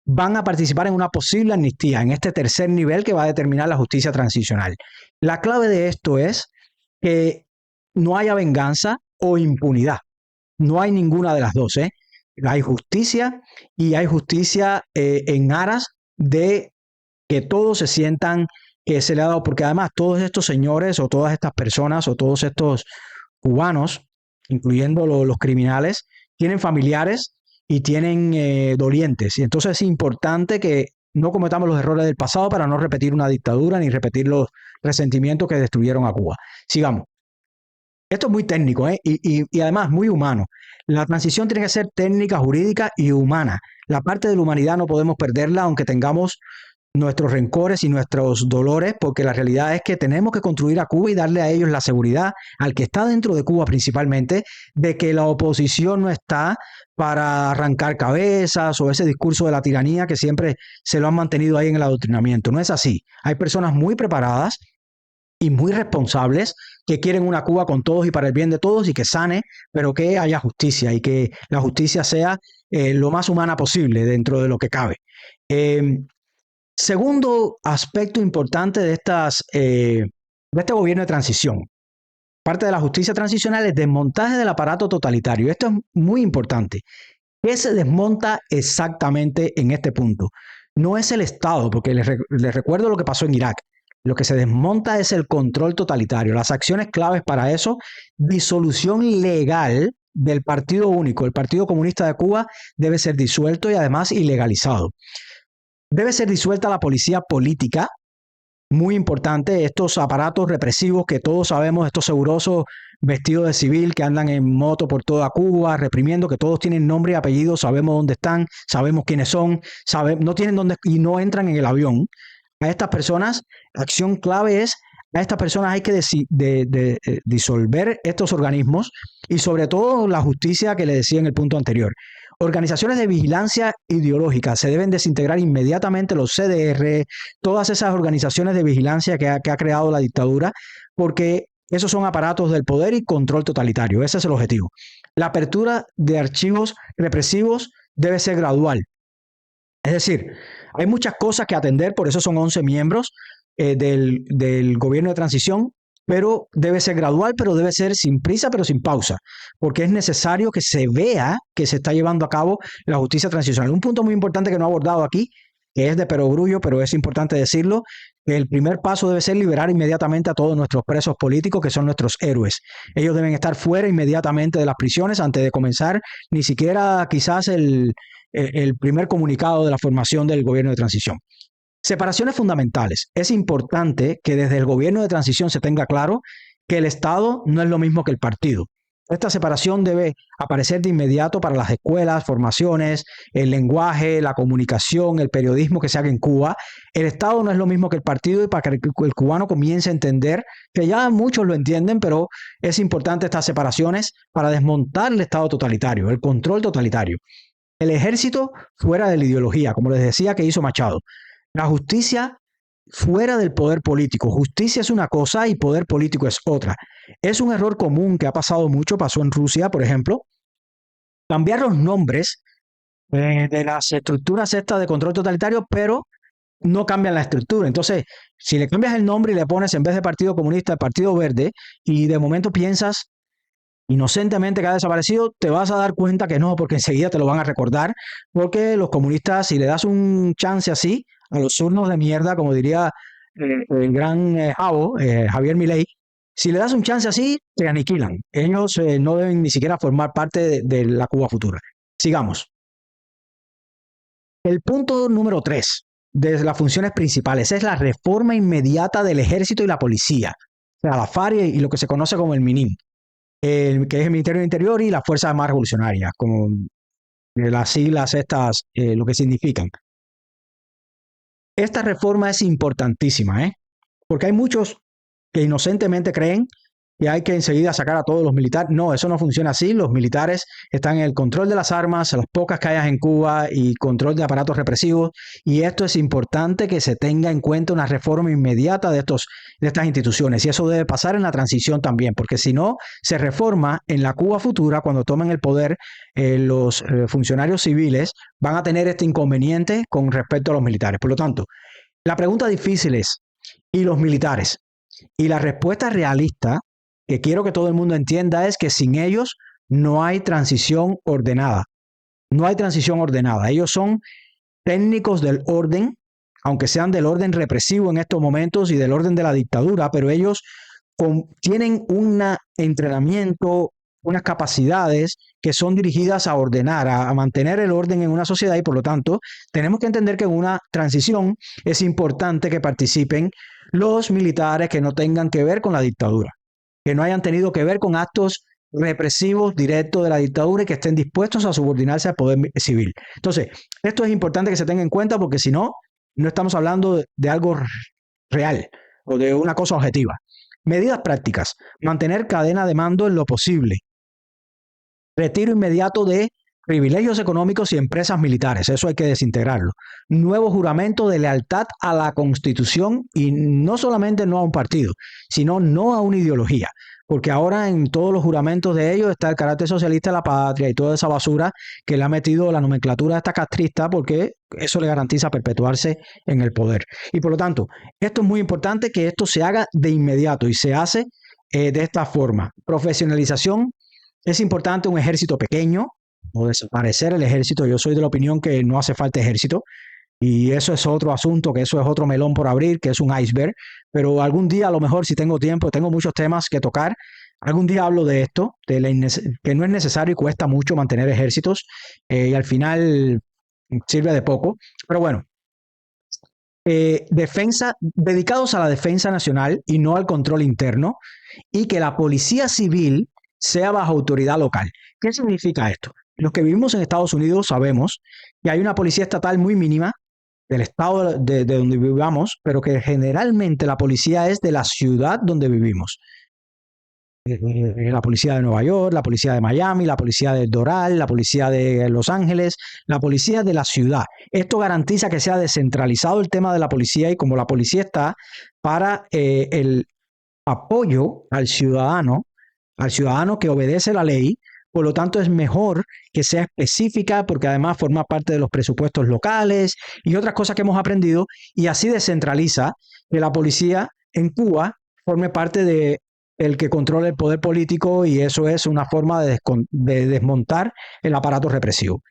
van a participar en una posible amnistía en este tercer nivel que va a determinar la justicia transicional. La clave de esto es que no haya venganza o impunidad. No hay ninguna de las dos. Hay justicia y hay justicia en aras de que todos se sientan que se le ha dado, porque además todos estos señores o todas estas personas o todos estos cubanos, incluyendo los criminales, tienen familiares y tienen dolientes. Y entonces es importante que no cometamos los errores del pasado para no repetir una dictadura ni repetir los resentimientos que destruyeron a Cuba. Sigamos. Esto es muy técnico, ¿eh? Y además muy humano. La transición tiene que ser técnica, jurídica y humana. La parte de la humanidad no podemos perderla, aunque tengamos nuestros rencores y nuestros dolores, porque la realidad es que tenemos que construir a Cuba y darle a ellos la seguridad, al que está dentro de Cuba principalmente, de que la oposición no está para arrancar cabezas o ese discurso de la tiranía que siempre se lo han mantenido ahí en el adoctrinamiento. No es así. Hay personas muy preparadas y muy responsables que quieren una Cuba con todos y para el bien de todos y que sane, pero que haya justicia y que la justicia sea lo más humana posible dentro de lo que cabe. Eh, Segundo aspecto importante de este gobierno de transición, parte de la justicia transicional, es desmontaje del aparato totalitario. Esto es muy importante. ¿Qué se desmonta exactamente en este punto? No es el Estado, porque les recuerdo lo que pasó en Irak. Lo que se desmonta es el control totalitario. Las acciones claves para eso: disolución legal del Partido Único. El Partido Comunista de Cuba debe ser disuelto y además ilegalizado. Debe ser disuelta la policía política, muy importante, estos aparatos represivos que todos sabemos, estos segurosos vestidos de civil que andan en moto por toda Cuba, reprimiendo, que todos tienen nombre y apellido, sabemos dónde están, sabemos quiénes son, no tienen dónde y no entran en el avión. A estas personas, acción clave es, a estas personas hay que disolver estos organismos y sobre todo la justicia que le decía en el punto anterior. Organizaciones de vigilancia ideológica, se deben desintegrar inmediatamente los CDR, todas esas organizaciones de vigilancia que ha creado la dictadura, porque esos son aparatos del poder y control totalitario. Ese es el objetivo. La apertura de archivos represivos debe ser gradual. Es decir, hay muchas cosas que atender, por eso son 11 miembros del gobierno de transición, pero debe ser gradual, pero debe ser sin prisa, pero sin pausa, porque es necesario que se vea que se está llevando a cabo la justicia transicional. Un punto muy importante que no he abordado aquí, que es de perogrullo, pero es importante decirlo, que el primer paso debe ser liberar inmediatamente a todos nuestros presos políticos, que son nuestros héroes. Ellos deben estar fuera inmediatamente de las prisiones antes de comenzar ni siquiera quizás el primer comunicado de la formación del gobierno de transición. Separaciones fundamentales. Es importante que desde el gobierno de transición se tenga claro que el Estado no es lo mismo que el partido. Esta separación debe aparecer de inmediato para las escuelas, formaciones, el lenguaje, la comunicación, el periodismo que se haga en Cuba. El Estado no es lo mismo que el partido, y para que el cubano comience a entender, que ya muchos lo entienden, pero es importante estas separaciones para desmontar el Estado totalitario, el control totalitario. El ejército fuera de la ideología, como les decía que hizo Machado. La justicia fuera del poder político. Justicia es una cosa y poder político es otra. Es un error común que ha pasado mucho, pasó en Rusia, por ejemplo, cambiar los nombres de las estructuras estas de control totalitario, pero no cambian la estructura. Entonces, si le cambias el nombre y le pones en vez de Partido Comunista, Partido Verde, y de momento piensas inocentemente que ha desaparecido, te vas a dar cuenta que no, porque enseguida te lo van a recordar, porque los comunistas, si le das un chance así, a los surnos de mierda, como diría el gran Javo, Javier Milei, si le das un chance así, te aniquilan. Ellos no deben ni siquiera formar parte de la Cuba futura. Sigamos. El punto número 3 de las funciones principales es la reforma inmediata del ejército y la policía, o sea, la FARC y lo que se conoce como el MINIM, que es el Ministerio del Interior y las Fuerzas Armadas Revolucionarias, como las siglas estas, lo que significan. Esta reforma es importantísima, porque hay muchos que inocentemente creen que hay que enseguida sacar a todos los militares. No, eso no funciona así. Los militares están en el control de las armas, las pocas que hay en Cuba, y control de aparatos represivos. Y esto es importante que se tenga en cuenta una reforma inmediata de estas instituciones. Y eso debe pasar en la transición también, porque si no se reforma en la Cuba futura, cuando tomen el poder, los funcionarios civiles van a tener este inconveniente con respecto a los militares. Por lo tanto, la pregunta difícil es, ¿y los militares? Y la respuesta realista, que quiero que todo el mundo entienda, es que sin ellos no hay transición ordenada. No hay transición ordenada. Ellos son técnicos del orden, aunque sean del orden represivo en estos momentos y del orden de la dictadura, pero ellos tienen un entrenamiento, unas capacidades que son dirigidas a ordenar, a mantener el orden en una sociedad, y por lo tanto tenemos que entender que en una transición es importante que participen los militares que no tengan que ver con la dictadura. que no hayan tenido que ver con actos represivos directos de la dictadura y que estén dispuestos a subordinarse al poder civil. Entonces, esto es importante que se tenga en cuenta porque si no, no estamos hablando de algo real o de una cosa objetiva. Medidas prácticas. Mantener cadena de mando en lo posible. Retiro inmediato de privilegios económicos y empresas militares. Eso hay que desintegrarlo. Nuevo juramento de lealtad a la Constitución y no solamente no a un partido, sino no a una ideología. Porque ahora en todos los juramentos de ellos está el carácter socialista de la patria y toda esa basura que le ha metido la nomenclatura a esta castrista porque eso le garantiza perpetuarse en el poder. Y por lo tanto, esto es muy importante que esto se haga de inmediato y se hace de esta forma. Profesionalización. Es importante un ejército pequeño o desaparecer el ejército. Yo soy de la opinión que no hace falta ejército y eso es otro asunto, que eso es otro melón por abrir, que es un iceberg. Pero algún día, a lo mejor, si tengo tiempo, tengo muchos temas que tocar. Algún día hablo de esto, que no es necesario y cuesta mucho mantener ejércitos y al final sirve de poco. Pero bueno, dedicados a la defensa nacional y no al control interno, y que la policía civil sea bajo autoridad local. ¿Qué significa esto? Los que vivimos en Estados Unidos sabemos que hay una policía estatal muy mínima del estado de donde vivamos, pero que generalmente la policía es de la ciudad donde vivimos. La policía de Nueva York, la policía de Miami, la policía de Doral, la policía de Los Ángeles, la policía de la ciudad. Esto garantiza que sea descentralizado el tema de la policía y como la policía está para el apoyo al ciudadano que obedece la ley, por lo tanto es mejor que sea específica porque además forma parte de los presupuestos locales y otras cosas que hemos aprendido y así descentraliza que la policía en Cuba forme parte de el que controla el poder político y eso es una forma de desmontar el aparato represivo.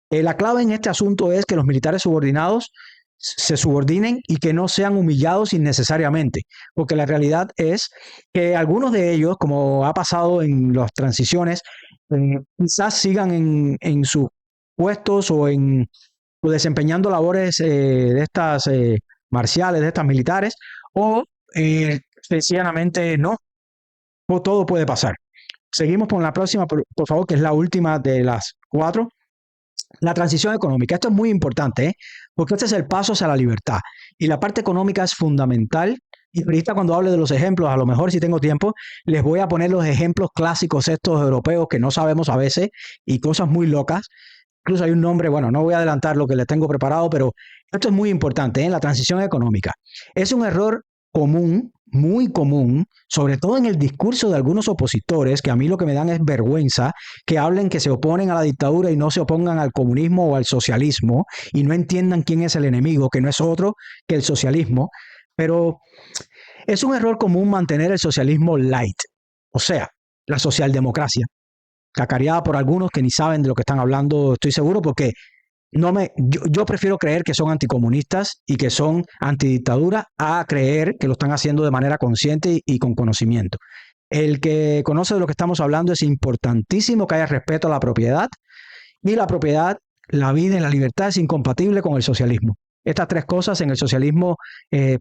La clave en este asunto es que los militares subordinados se subordinen y que no sean humillados innecesariamente, porque la realidad es que algunos de ellos, como ha pasado en las transiciones, quizás sigan en sus puestos o desempeñando labores de estas marciales, de estas militares, o sencillamente no, o todo puede pasar. Seguimos con la próxima, por favor, que es la última de las 4. La transición económica. Esto es muy importante, porque este es el paso hacia la libertad. Y la parte económica es fundamental. Y ahorita cuando hable de los ejemplos, a lo mejor si tengo tiempo, les voy a poner los ejemplos clásicos estos europeos que no sabemos a veces y cosas muy locas. Incluso hay un nombre, bueno, no voy a adelantar lo que les tengo preparado, pero esto es muy importante, la transición económica. Es un error común, muy común, sobre todo en el discurso de algunos opositores, que a mí lo que me dan es vergüenza, que hablen que se oponen a la dictadura y no se opongan al comunismo o al socialismo y no entiendan quién es el enemigo, que no es otro que el socialismo. Pero es un error común mantener el socialismo light, o sea, la socialdemocracia, cacareada por algunos que ni saben de lo que están hablando, estoy seguro, porque yo prefiero creer que son anticomunistas y que son antidictadura a creer que lo están haciendo de manera consciente y con conocimiento. El que conoce de lo que estamos hablando es importantísimo que haya respeto a la propiedad y la propiedad, la vida y la libertad es incompatible con el socialismo. Estas tres cosas en el socialismo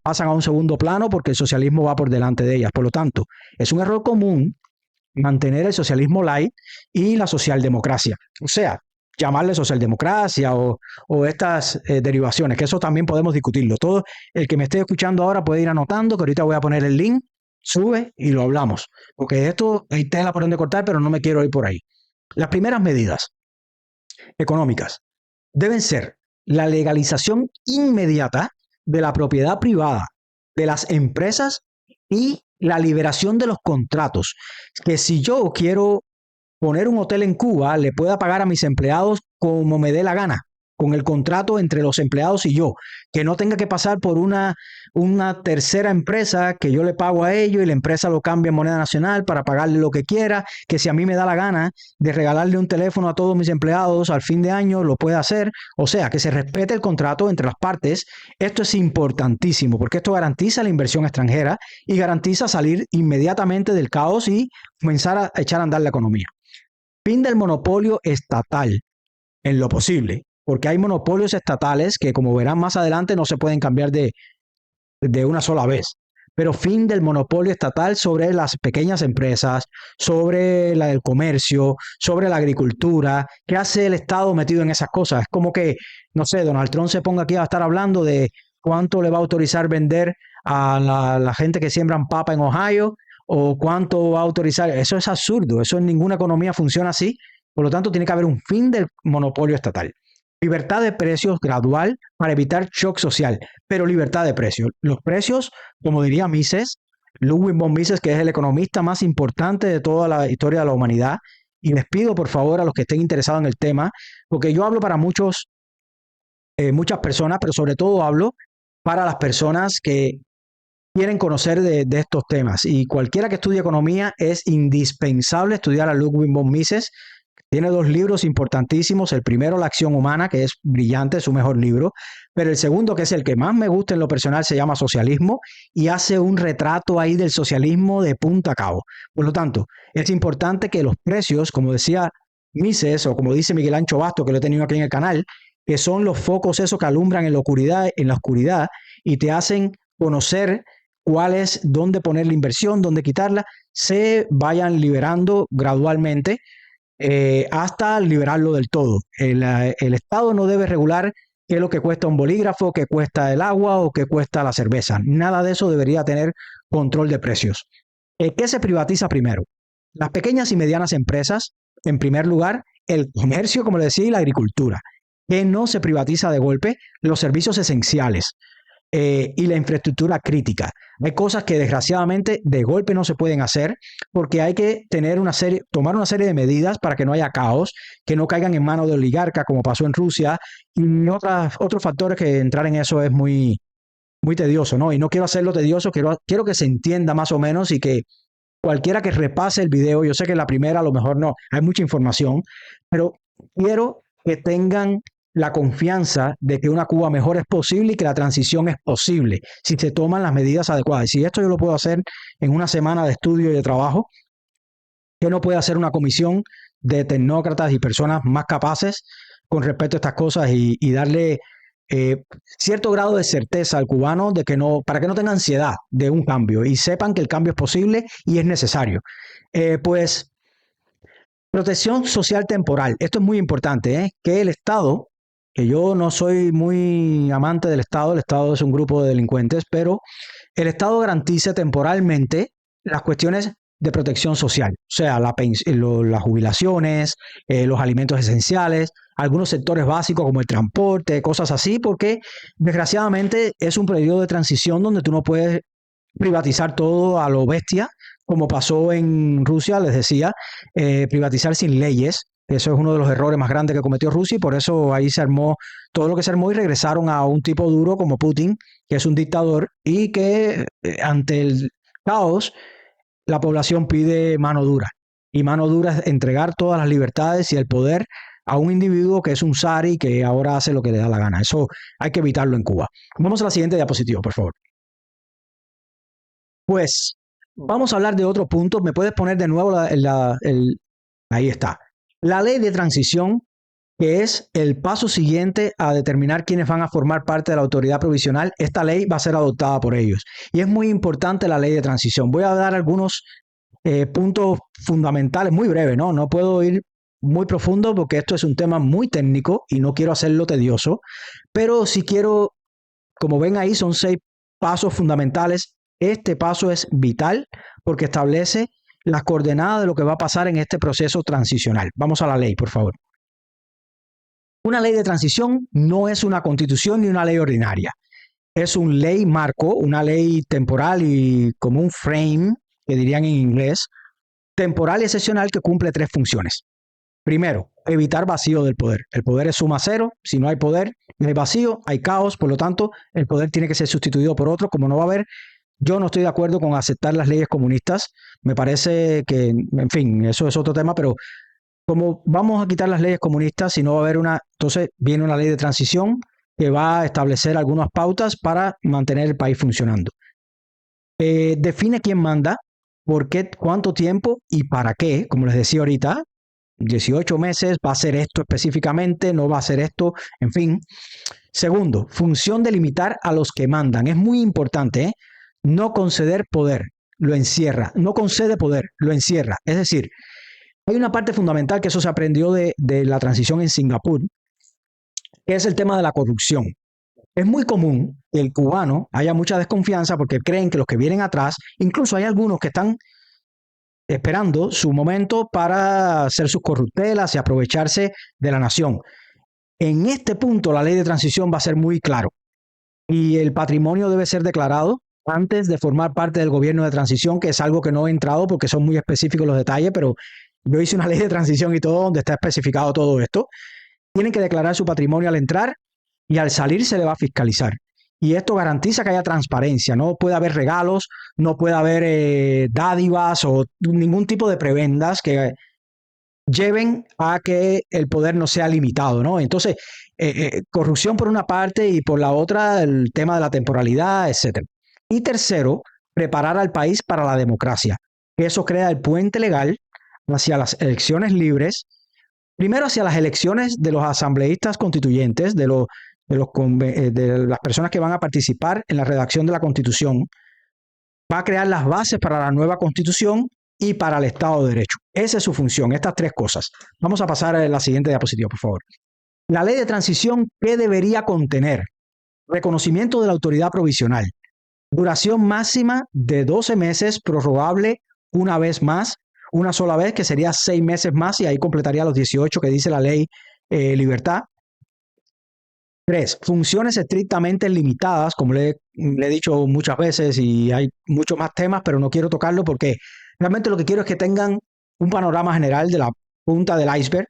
pasan a un segundo plano porque el socialismo va por delante de ellas. Por lo tanto, es un error común mantener el socialismo light y la socialdemocracia. O sea, llamarle socialdemocracia o estas derivaciones, que eso también podemos discutirlo. Todo el que me esté escuchando ahora puede ir anotando, que ahorita voy a poner el link, sube y lo hablamos. Porque esto hay tela por donde cortar, pero no me quiero ir por ahí. Las primeras medidas económicas deben ser la legalización inmediata de la propiedad privada, de las empresas y la liberación de los contratos. Que si yo quiero poner un hotel en Cuba, le pueda pagar a mis empleados como me dé la gana, con el contrato entre los empleados y yo, que no tenga que pasar por una tercera empresa que yo le pago a ellos y la empresa lo cambia en moneda nacional para pagarle lo que quiera, que si a mí me da la gana de regalarle un teléfono a todos mis empleados al fin de año, lo pueda hacer, o sea, que se respete el contrato entre las partes. Esto es importantísimo porque esto garantiza la inversión extranjera y garantiza salir inmediatamente del caos y comenzar a echar a andar la economía. Fin del monopolio estatal en lo posible, porque hay monopolios estatales que, como verán más adelante, no se pueden cambiar de una sola vez. pero fin del monopolio estatal sobre las pequeñas empresas, sobre el comercio, sobre la agricultura. ¿Qué hace el Estado metido en esas cosas? Es como que, no sé, Donald Trump se ponga aquí a estar hablando de cuánto le va a autorizar vender a la gente que siembran papa en Ohio o cuánto va a autorizar. Eso es absurdo, eso en ninguna economía funciona así. Por lo tanto, tiene que haber un fin del monopolio estatal. Libertad de precios gradual para evitar shock social, pero libertad de precios. Los precios, como diría Mises, Ludwig von Mises, que es el economista más importante de toda la historia de la humanidad, y les pido por favor a los que estén interesados en el tema, porque yo hablo para muchas personas, pero sobre todo hablo para las personas que quieren conocer de estos temas. Y cualquiera que estudie economía es indispensable estudiar a Ludwig von Mises. Tiene 2 libros importantísimos. El primero, La acción humana, que es brillante, es su mejor libro. Pero el segundo, que es el que más me gusta en lo personal, se llama Socialismo y hace un retrato ahí del socialismo de punta a cabo. Por lo tanto, es importante que los precios, como decía Mises o como dice Miguel Ancho Basto, que lo he tenido aquí en el canal, que son los focos esos que alumbran en la oscuridad y te hacen conocer cuál es, dónde poner la inversión, dónde quitarla, se vayan liberando gradualmente hasta liberarlo del todo. El Estado no debe regular qué es lo que cuesta un bolígrafo, qué cuesta el agua o qué cuesta la cerveza. Nada de eso debería tener control de precios. ¿Qué se privatiza primero? Las pequeñas y medianas empresas, en primer lugar, el comercio, como le decía, y la agricultura. Que no se privatiza de golpe los servicios esenciales y la infraestructura crítica. Hay cosas que desgraciadamente de golpe no se pueden hacer porque hay que tomar una serie de medidas para que no haya caos, que no caigan en manos de oligarcas como pasó en Rusia y otros factores que entrar en eso es muy, muy tedioso, ¿no? Y no quiero hacerlo tedioso, quiero que se entienda más o menos y que cualquiera que repase el video, yo sé que la primera a lo mejor no, hay mucha información, pero quiero que tengan la confianza de que una Cuba mejor es posible y que la transición es posible si se toman las medidas adecuadas. Y si esto yo lo puedo hacer en una semana de estudio y de trabajo, ¿qué no puede hacer una comisión de tecnócratas y personas más capaces con respecto a estas cosas y darle cierto grado de certeza al cubano de que no, para que no tenga ansiedad de un cambio y sepan que el cambio es posible y es necesario? Pues protección social temporal. Esto es muy importante, que el Estado, que yo no soy muy amante del Estado, el Estado es un grupo de delincuentes, pero el Estado garantice temporalmente las cuestiones de protección social, o sea, las jubilaciones, los alimentos esenciales, algunos sectores básicos como el transporte, cosas así, porque desgraciadamente es un periodo de transición donde tú no puedes privatizar todo a lo bestia, como pasó en Rusia, les decía, privatizar sin leyes. Eso es uno de los errores más grandes que cometió Rusia y por eso ahí se armó todo lo que se armó y regresaron a un tipo duro como Putin, que es un dictador y que ante el caos la población pide mano dura. Y mano dura es entregar todas las libertades y el poder a un individuo que es un zar y que ahora hace lo que le da la gana. Eso hay que evitarlo en Cuba. Vamos a la siguiente diapositiva, por favor. Pues vamos a hablar de otro punto. ¿Me puedes poner de nuevo ahí está? La ley de transición, que es el paso siguiente a determinar quiénes van a formar parte de la autoridad provisional. Esta ley va a ser adoptada por ellos. Y es muy importante la ley de transición. Voy a dar algunos puntos fundamentales, muy breves, ¿no? No puedo ir muy profundo porque esto es un tema muy técnico y no quiero hacerlo tedioso, pero sí quiero, como ven ahí, son 6 pasos fundamentales. Este paso es vital porque establece las coordenadas de lo que va a pasar en este proceso transicional. Vamos a la ley, por favor. Una ley de transición no es una constitución ni una ley ordinaria. Es una ley marco, una ley temporal y como un frame, que dirían en inglés, temporal y excepcional que cumple 3 funciones. Primero, evitar vacío del poder. El poder es suma cero. Si no hay poder, no hay vacío, hay caos. Por lo tanto, el poder tiene que ser sustituido por otro. Como no va a haber, yo no estoy de acuerdo con aceptar las leyes comunistas. Me parece que, en fin, eso es otro tema, pero como vamos a quitar las leyes comunistas, si no va a haber entonces viene una ley de transición que va a establecer algunas pautas para mantener el país funcionando. Define quién manda, por qué, cuánto tiempo y para qué, como les decía ahorita, 18 meses, va a hacer esto específicamente, no va a hacer esto, en fin. Segundo, función de limitar a los que mandan. Es muy importante, no conceder poder, lo encierra. No concede poder, lo encierra. Es decir, hay una parte fundamental que eso se aprendió de la transición en Singapur, que es el tema de la corrupción. Es muy común que el cubano haya mucha desconfianza porque creen que los que vienen atrás, incluso hay algunos que están esperando su momento para hacer sus corruptelas y aprovecharse de la nación. En este punto, la ley de transición va a ser muy claro y el patrimonio debe ser declarado antes de formar parte del gobierno de transición, que es algo que no he entrado porque son muy específicos los detalles, pero yo hice una ley de transición y todo donde está especificado todo esto. Tienen que declarar su patrimonio al entrar y al salir se le va a fiscalizar. Y esto garantiza que haya transparencia, no puede haber regalos, no puede haber dádivas o ningún tipo de prebendas que lleven a que el poder no sea limitado, ¿no? Entonces, corrupción por una parte y por la otra el tema de la temporalidad, etcétera. Y tercero, preparar al país para la democracia. Eso crea el puente legal hacia las elecciones libres, primero hacia las elecciones de los asambleístas constituyentes, de las personas que van a participar en la redacción de la Constitución, va a crear las bases para la nueva Constitución y para el Estado de Derecho. Esa es su función, estas tres cosas. Vamos a pasar a la siguiente diapositiva, por favor. La ley de transición, ¿qué debería contener? Reconocimiento de la autoridad provisional. Duración máxima de 12 meses, prorrogable una vez más, una sola vez, que sería 6 meses más, y ahí completaría los 18 que dice la ley Libertad. 3. Funciones estrictamente limitadas, como le he dicho muchas veces, y hay muchos más temas, pero no quiero tocarlo porque realmente lo que quiero es que tengan un panorama general de la punta del iceberg.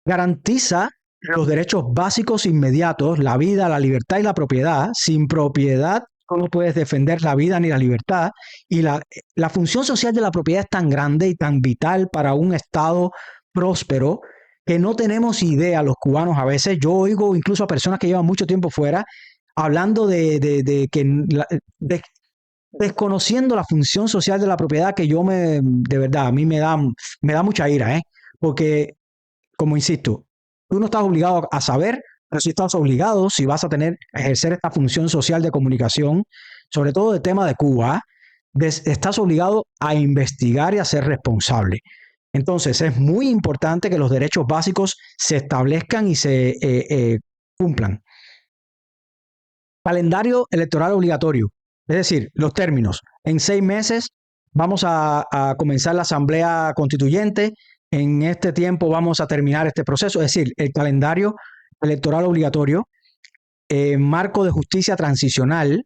Garantiza los derechos básicos inmediatos, la vida, la libertad y la propiedad. Sin propiedad, ¿cómo puedes defender la vida ni la libertad? Y la función social de la propiedad es tan grande y tan vital para un Estado próspero que no tenemos idea los cubanos a veces. Yo oigo incluso a personas que llevan mucho tiempo fuera hablando de desconociendo la función social de la propiedad, que de verdad, a mí me da mucha ira, porque, como insisto, tú no estás obligado a saber, pero sí estás obligado, si vas a ejercer esta función social de comunicación, sobre todo el tema de Cuba, estás obligado a investigar y a ser responsable. Entonces, es muy importante que los derechos básicos se establezcan y se cumplan. Calendario electoral obligatorio, es decir, los términos. En 6 meses vamos a comenzar la asamblea constituyente, en este tiempo vamos a terminar este proceso, es decir, el calendario electoral obligatorio, marco de justicia transicional,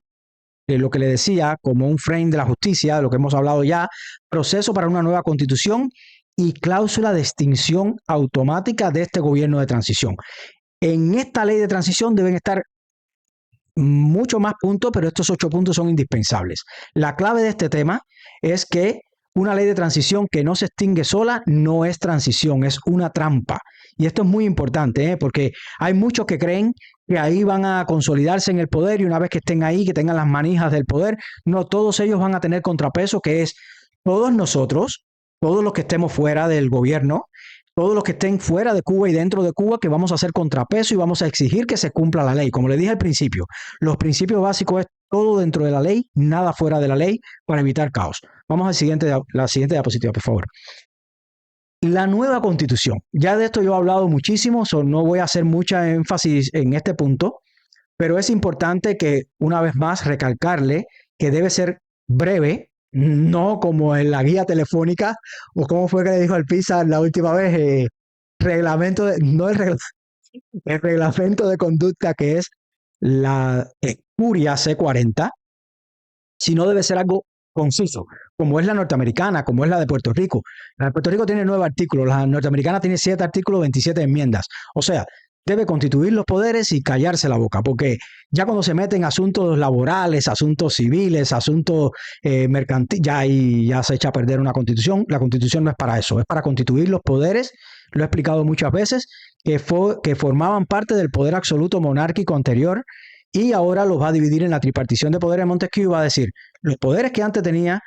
lo que le decía, como un frame de la justicia, de lo que hemos hablado ya, proceso para una nueva constitución y cláusula de extinción automática de este gobierno de transición. En esta ley de transición deben estar mucho más puntos, pero estos 8 puntos son indispensables. La clave de este tema es que una ley de transición que no se extingue sola no es transición, es una trampa. Y esto es muy importante, porque hay muchos que creen que ahí van a consolidarse en el poder y una vez que estén ahí, que tengan las manijas del poder, no, todos ellos van a tener contrapeso, que es todos nosotros, todos los que estemos fuera del gobierno, todos los que estén fuera de Cuba y dentro de Cuba, que vamos a hacer contrapeso y vamos a exigir que se cumpla la ley. Como le dije al principio, los principios básicos es todo dentro de la ley, nada fuera de la ley, para evitar caos. Vamos la siguiente diapositiva, por favor. La nueva constitución. Ya de esto yo he hablado muchísimo, no voy a hacer mucha énfasis en este punto, pero es importante que una vez más recalcarle que debe ser breve, no como en la guía telefónica, o como fue que le dijo al PISA la última vez, no el reglamento de conducta, que es la Curia C40, sino debe ser algo conciso, como es la norteamericana, como es la de Puerto Rico. La de Puerto Rico tiene 9 artículos, la norteamericana tiene 7 artículos, 27 enmiendas. O sea, debe constituir los poderes y callarse la boca, porque ya cuando se meten asuntos laborales, asuntos civiles, asuntos mercantiles, ya se echa a perder una constitución. La constitución no es para eso, es para constituir los poderes, lo he explicado muchas veces, que formaban parte del poder absoluto monárquico anterior y ahora los va a dividir en la tripartición de poderes de Montesquieu y va a decir, los poderes que antes tenía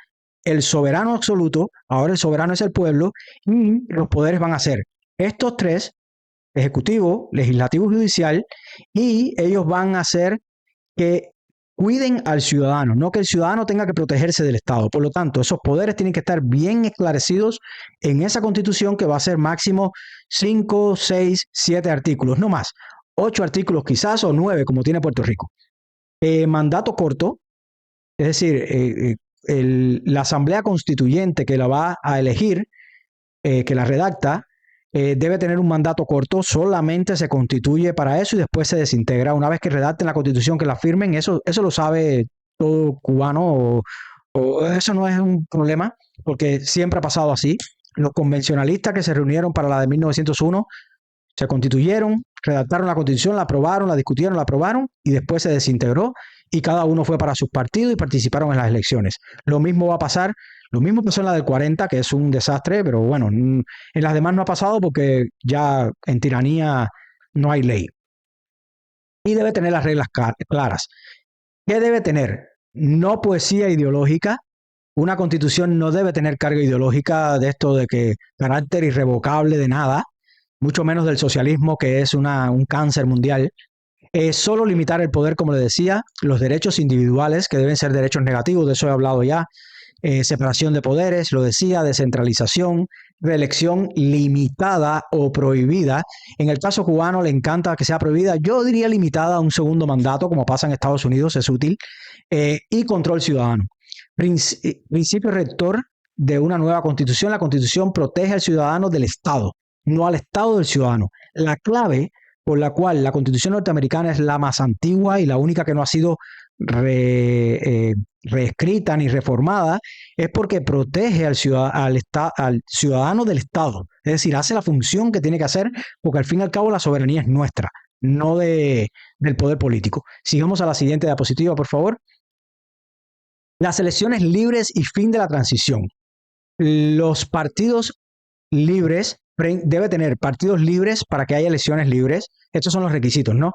el soberano absoluto, ahora el soberano es el pueblo y los poderes van a ser estos 3, ejecutivo, legislativo y judicial, y ellos van a hacer que cuiden al ciudadano, no que el ciudadano tenga que protegerse del Estado. Por lo tanto, esos poderes tienen que estar bien esclarecidos en esa Constitución, que va a ser máximo 5, 6, 7 artículos, no más. 8 artículos quizás, o 9 como tiene Puerto Rico. Mandato corto, es decir, la Asamblea Constituyente que la va a elegir, que la redacta, debe tener un mandato corto, solamente se constituye para eso y después se desintegra. Una vez que redacten la Constitución, que la firmen, eso lo sabe todo cubano, o eso no es un problema, porque siempre ha pasado así. Los convencionalistas que se reunieron para la de 1901 se constituyeron, redactaron la Constitución, la aprobaron, la discutieron, la aprobaron y después se desintegró y cada uno fue para sus partidos y participaron en las elecciones. Lo mismo va a pasar, lo mismo pasó en la del 40, que es un desastre, pero bueno, en las demás no ha pasado porque ya en tiranía no hay ley. Y debe tener las reglas claras. ¿Qué debe tener? No poesía ideológica. Una constitución no debe tener carga ideológica de esto de que carácter irrevocable de nada, mucho menos del socialismo, que es un cáncer mundial. Solo limitar el poder, como le decía, los derechos individuales, que deben ser derechos negativos, de eso he hablado ya, separación de poderes, lo decía, descentralización, reelección limitada o prohibida. En el caso cubano le encanta que sea prohibida, yo diría limitada a un segundo mandato, como pasa en Estados Unidos, es útil, y control ciudadano. Principio rector de una nueva constitución: la constitución protege al ciudadano del Estado, no al Estado del ciudadano. La clave por la cual la Constitución norteamericana es la más antigua y la única que no ha sido reescrita ni reformada, es porque protege al ciudadano del Estado. Es decir, hace la función que tiene que hacer, porque al fin y al cabo la soberanía es nuestra, no del poder político. Sigamos a la siguiente diapositiva, por favor. Las elecciones libres y fin de la transición. Los partidos libres, debe tener partidos libres para que haya elecciones libres. Estos son los requisitos, ¿no?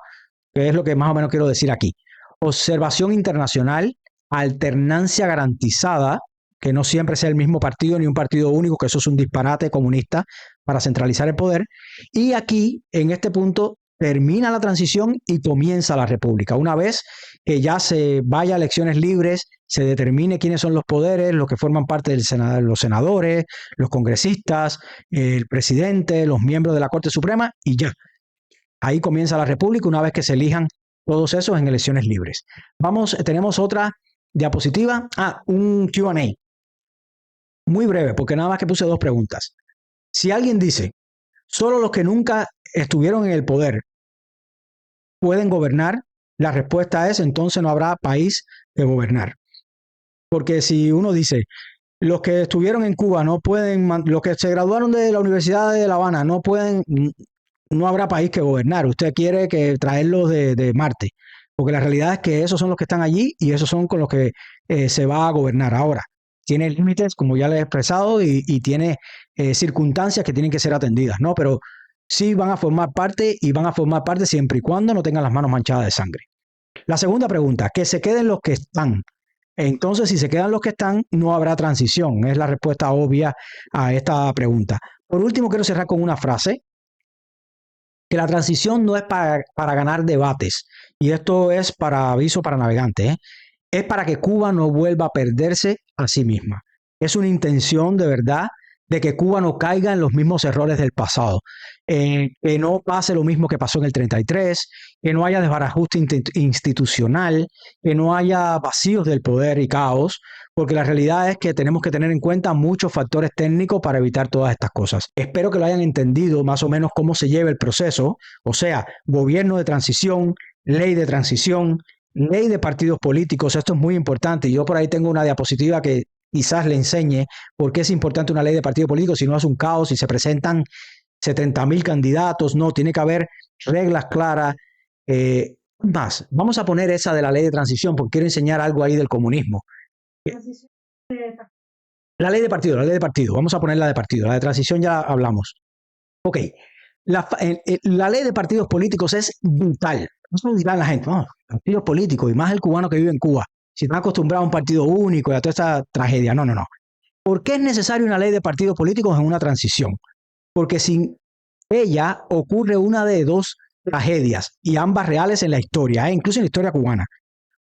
Que es lo que más o menos quiero decir aquí. Observación internacional, alternancia garantizada, que no siempre sea el mismo partido ni un partido único, que eso es un disparate comunista para centralizar el poder. Y aquí, en este punto, termina la transición y comienza la república. Una vez que ya se vaya a elecciones libres, se determine quiénes son los poderes, los que forman parte del Senado, los senadores, los congresistas, el presidente, los miembros de la Corte Suprema, y ya. Ahí comienza la república una vez que se elijan todos esos en elecciones libres. Tenemos otra diapositiva. Un Q&A. Muy breve, porque nada más que puse 2 preguntas. Si alguien dice, solo los que nunca estuvieron en el poder pueden gobernar, la respuesta es, entonces no habrá país que gobernar. Porque si uno dice, los que estuvieron en Cuba no pueden, los que se graduaron de la Universidad de La Habana no pueden, no habrá país que gobernar. Usted quiere traerlos de Marte, porque la realidad es que esos son los que están allí y esos son con los que se va a gobernar. Ahora, tiene límites, como ya le he expresado, y tiene circunstancias que tienen que ser atendidas, ¿no? Pero sí van a formar parte, y van a formar parte siempre y cuando no tengan las manos manchadas de sangre. La segunda pregunta, que se queden los que están. Entonces, si se quedan los que están, no habrá transición. Es la respuesta obvia a esta pregunta. Por último, quiero cerrar con una frase, que la transición no es para ganar debates, y esto es para aviso para navegantes, es para que Cuba no vuelva a perderse a sí misma. Es una intención de verdad de que Cuba no caiga en los mismos errores del pasado, que no pase lo mismo que pasó en el 33, que no haya desbarajuste institucional, que no haya vacíos del poder y caos, porque la realidad es que tenemos que tener en cuenta muchos factores técnicos para evitar todas estas cosas. Espero que lo hayan entendido más o menos cómo se lleva el proceso, o sea, gobierno de transición, ley de transición, ley de partidos políticos. Esto es muy importante. Yo por ahí tengo una diapositiva que quizás le enseñe por qué es importante una ley de partido político, si no es un caos, si se presentan 70,000 candidatos. No, tiene que haber reglas claras. Vamos a poner esa de la ley de transición, porque quiero enseñar algo ahí del comunismo. La ley de partido. Vamos a poner la de partido. La de transición ya hablamos. Ok. La ley de partidos políticos es brutal. No se dirá la gente, partidos políticos, y más el cubano que vive en Cuba. Si están acostumbrados a un partido único y a toda esta tragedia. No. ¿Por qué es necesaria una ley de partidos políticos en una transición? Porque sin ella ocurre una de 2 tragedias, y ambas reales en la historia, incluso en la historia cubana.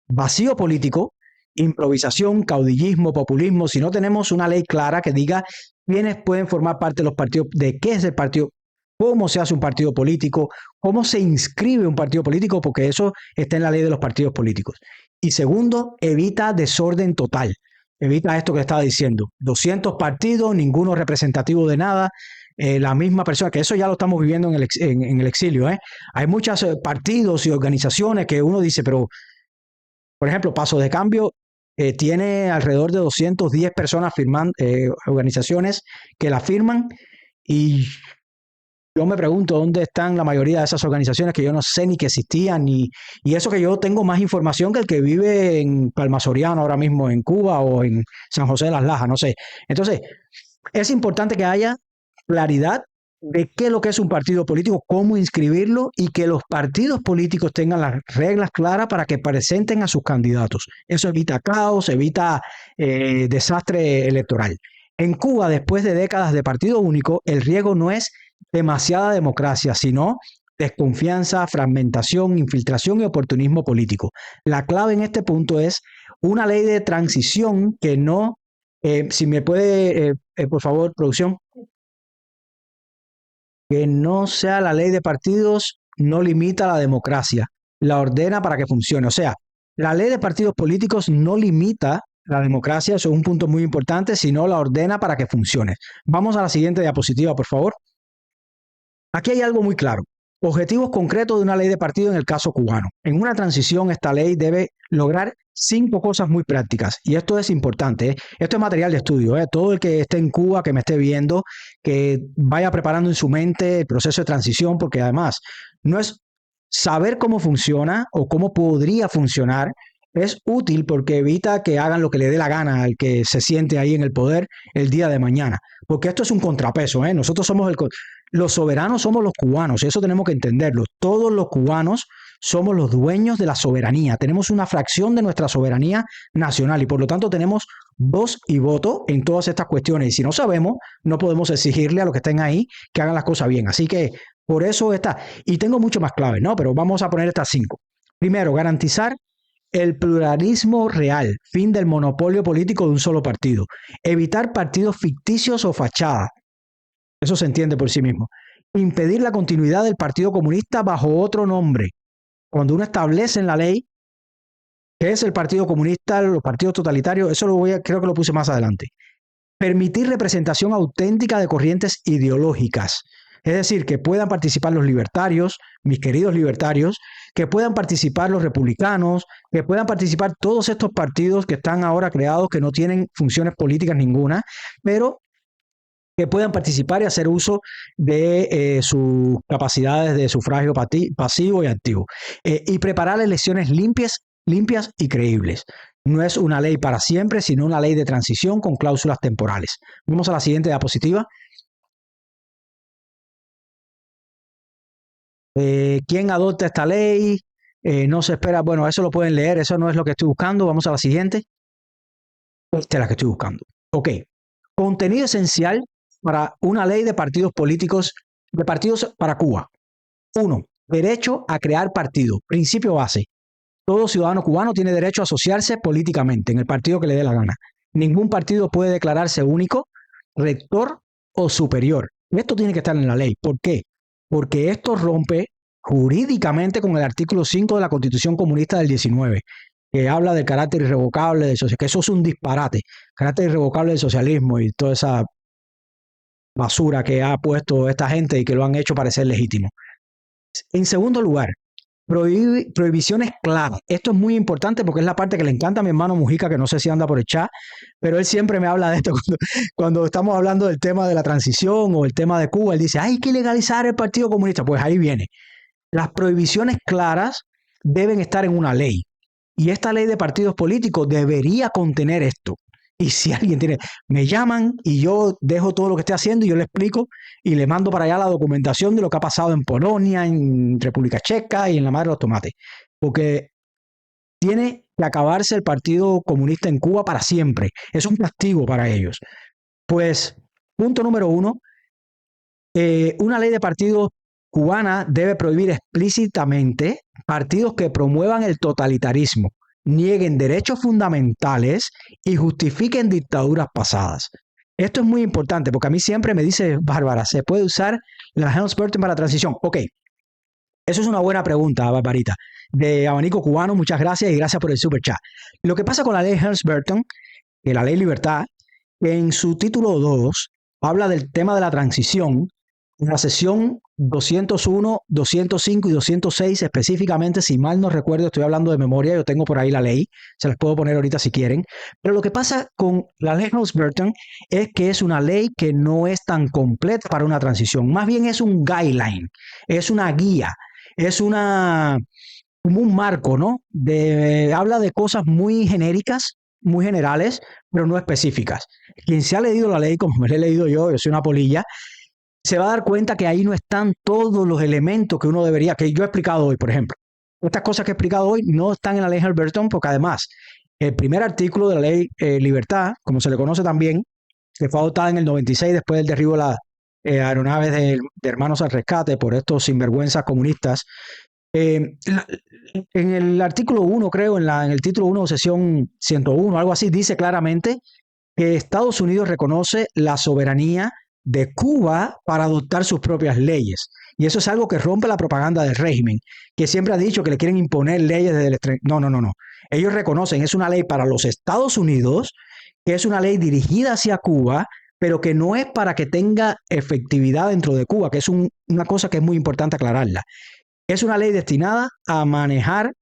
vacío político, improvisación, caudillismo, populismo, si no tenemos una ley clara que diga quiénes pueden formar parte de los partidos, de qué es el partido, cómo se hace un partido político, cómo se inscribe un partido político, porque eso está en la ley de los partidos políticos. Y segundo, evita desorden total. Evita esto que estaba diciendo. 200 partidos, ninguno representativo de nada, la misma persona, que eso ya lo estamos viviendo en el exilio. Hay muchos partidos y organizaciones que uno dice, pero, por ejemplo, Paso de Cambio tiene alrededor de 210 personas firmando, organizaciones que la firman, y yo me pregunto dónde están la mayoría de esas organizaciones que yo no sé ni que existían, y eso que yo tengo más información que el que vive en Palma Soriano ahora mismo en Cuba o en San José de las Lajas, no sé. Entonces, es importante que haya claridad de qué es lo que es un partido político, cómo inscribirlo, y que los partidos políticos tengan las reglas claras para que presenten a sus candidatos. Eso evita caos, evita desastre electoral. En Cuba, después de décadas de partido único, el riesgo no es demasiada democracia, sino desconfianza, fragmentación, infiltración y oportunismo político. La clave en este punto es una ley de transición que no, si me puede, por favor, producción, que no sea la ley de partidos, no limita la democracia, la ordena para que funcione. O sea, la ley de partidos políticos no limita la democracia, eso es un punto muy importante, sino la ordena para que funcione. Vamos a la siguiente diapositiva, por favor. Aquí hay algo muy claro. Objetivos concretos de una ley de partido en el caso cubano. En una transición, esta ley debe lograr 5 cosas muy prácticas. Y esto es importante. Esto es material de estudio. Todo el que esté en Cuba, que me esté viendo, que vaya preparando en su mente el proceso de transición, porque además no es saber cómo funciona o cómo podría funcionar. Es útil porque evita que hagan lo que le dé la gana al que se siente ahí en el poder el día de mañana. Porque esto es un contrapeso. Nosotros somos los soberanos, somos los cubanos, y eso tenemos que entenderlo. Todos los cubanos somos los dueños de la soberanía. Tenemos una fracción de nuestra soberanía nacional y por lo tanto tenemos voz y voto en todas estas cuestiones. Y si no sabemos, no podemos exigirle a los que estén ahí que hagan las cosas bien. Así que por eso está. Y tengo mucho más claves, ¿no? Pero vamos a poner estas 5. Primero, garantizar el pluralismo real, fin del monopolio político de un solo partido. Evitar partidos ficticios o fachadas. Eso se entiende por sí mismo. Impedir la continuidad del Partido Comunista bajo otro nombre. Cuando uno establece en la ley qué es el Partido Comunista, los partidos totalitarios, eso creo que lo puse más adelante. Permitir representación auténtica de corrientes ideológicas. Es decir, que puedan participar los libertarios, mis queridos libertarios, que puedan participar los republicanos, que puedan participar todos estos partidos que están ahora creados, que no tienen funciones políticas ninguna, pero que puedan participar y hacer uso de sus capacidades de sufragio pasivo y activo. Y preparar elecciones limpias y creíbles. No es una ley para siempre, sino una ley de transición con cláusulas temporales. Vamos a la siguiente diapositiva. ¿Quién adopta esta ley? No se espera, bueno, eso lo pueden leer, eso no es lo que estoy buscando. Vamos a la siguiente. Esta es la que estoy buscando. Ok. Contenido esencial para una ley de partidos políticos, de partidos para Cuba. 1. Derecho a crear partido. Principio base. Todo ciudadano cubano tiene derecho a asociarse políticamente en el partido que le dé la gana. Ningún partido puede declararse único, rector o superior. Esto tiene que estar en la ley. ¿Por qué? Porque esto rompe jurídicamente con el artículo 5 de la Constitución Comunista del 19, que habla del carácter irrevocable del socialismo, que eso es un disparate, carácter irrevocable del socialismo y toda esa basura que ha puesto esta gente y que lo han hecho parecer legítimo. En segundo lugar, prohibiciones claras. Esto es muy importante porque es la parte que le encanta a mi hermano Mujica, que no sé si anda por el chat, pero él siempre me habla de esto cuando estamos hablando del tema de la transición o el tema de Cuba. Él dice, hay que legalizar el Partido Comunista. Pues ahí viene. Las prohibiciones claras deben estar en una ley. Y esta ley de partidos políticos debería contener esto. Y si alguien me llaman y yo dejo todo lo que estoy haciendo y yo le explico y le mando para allá la documentación de lo que ha pasado en Polonia, en República Checa y en la madre de los tomates. Porque tiene que acabarse el Partido Comunista en Cuba para siempre. Es un castigo para ellos. Pues, punto número 1, una ley de partidos cubana debe prohibir explícitamente partidos que promuevan el totalitarismo. nieguen derechos fundamentales y justifiquen dictaduras pasadas. Esto es muy importante porque a mí siempre me dice Bárbara, ¿se puede usar la Helms-Burton para la transición? Ok, eso es una buena pregunta, Barbarita. De Abanico Cubano, muchas gracias y gracias por el super chat. Lo que pasa con la ley Helms-Burton, que la ley Libertad, que en su título 2 habla del tema de la transición, en la sesión 201, 205 y 206 específicamente, si mal no recuerdo, estoy hablando de memoria, yo tengo por ahí la ley, se las puedo poner ahorita si quieren, pero lo que pasa con la ley Helms-Burton es que es una ley que no es tan completa para una transición, más bien es un guideline, es una guía, es como un marco, ¿no? Habla de cosas muy genéricas, muy generales, pero no específicas. Quien se ha leído la ley, como me la he leído yo soy una polilla, se va a dar cuenta que ahí no están todos los elementos que uno debería, que yo he explicado hoy, por ejemplo. Estas cosas que he explicado hoy no están en la ley Helms-Burton porque además el primer artículo de la ley Libertad, como se le conoce también, que fue adoptada en el 96 después del derribo de las aeronaves de Hermanos al Rescate por estos sinvergüenzas comunistas. En el artículo 1, creo, en el título 1, sesión 101, algo así, dice claramente que Estados Unidos reconoce la soberanía de Cuba para adoptar sus propias leyes. Y eso es algo que rompe la propaganda del régimen, que siempre ha dicho que le quieren imponer leyes desde el extranjero. No. Ellos reconocen, es una ley para los Estados Unidos, que es una ley dirigida hacia Cuba, pero que no es para que tenga efectividad dentro de Cuba, que es una cosa que es muy importante aclararla. Es una ley destinada a manejar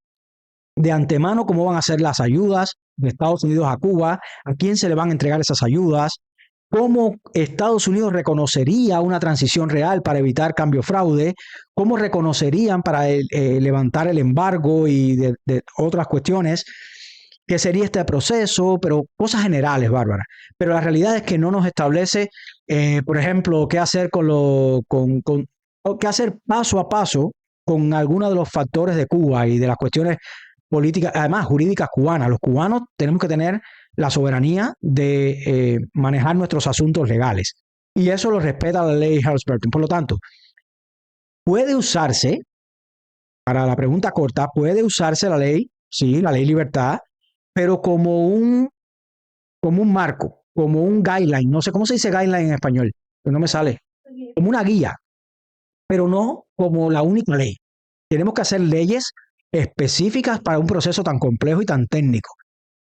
de antemano cómo van a ser las ayudas de Estados Unidos a Cuba, a quién se le van a entregar esas ayudas, cómo Estados Unidos reconocería una transición real para evitar cambio fraude, cómo reconocerían para levantar el embargo y de otras cuestiones, qué sería este proceso, pero cosas generales, Bárbara. Pero la realidad es que no nos establece, por ejemplo, qué hacer qué hacer paso a paso con algunos de los factores de Cuba y de las cuestiones políticas, además jurídicas cubanas. Los cubanos tenemos que tener la soberanía de manejar nuestros asuntos legales. Y eso lo respeta la ley Helms-Burton. Por lo tanto, puede usarse, para la pregunta corta, puede usarse la ley, sí, la ley Libertad, pero como un marco, como un guideline. No sé cómo se dice guideline en español, pero no me sale. Como una guía, pero no como la única ley. Tenemos que hacer leyes específicas para un proceso tan complejo y tan técnico.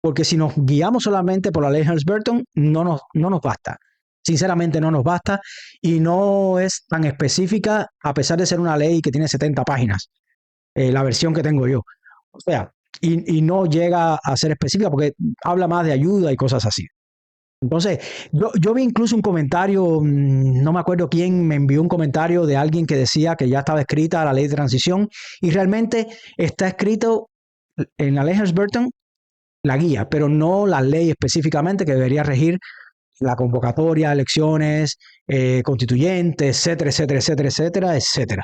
Porque si nos guiamos solamente por la ley Helms-Burton, no nos basta. Sinceramente no nos basta y no es tan específica a pesar de ser una ley que tiene 70 páginas, la versión que tengo yo. O sea, y no llega a ser específica porque habla más de ayuda y cosas así. Entonces, yo vi incluso un comentario, no me acuerdo quién me envió un comentario de alguien que decía que ya estaba escrita la ley de transición y realmente está escrito en la ley Helms-Burton la guía, pero no la ley específicamente que debería regir la convocatoria, elecciones, constituyentes, etcétera.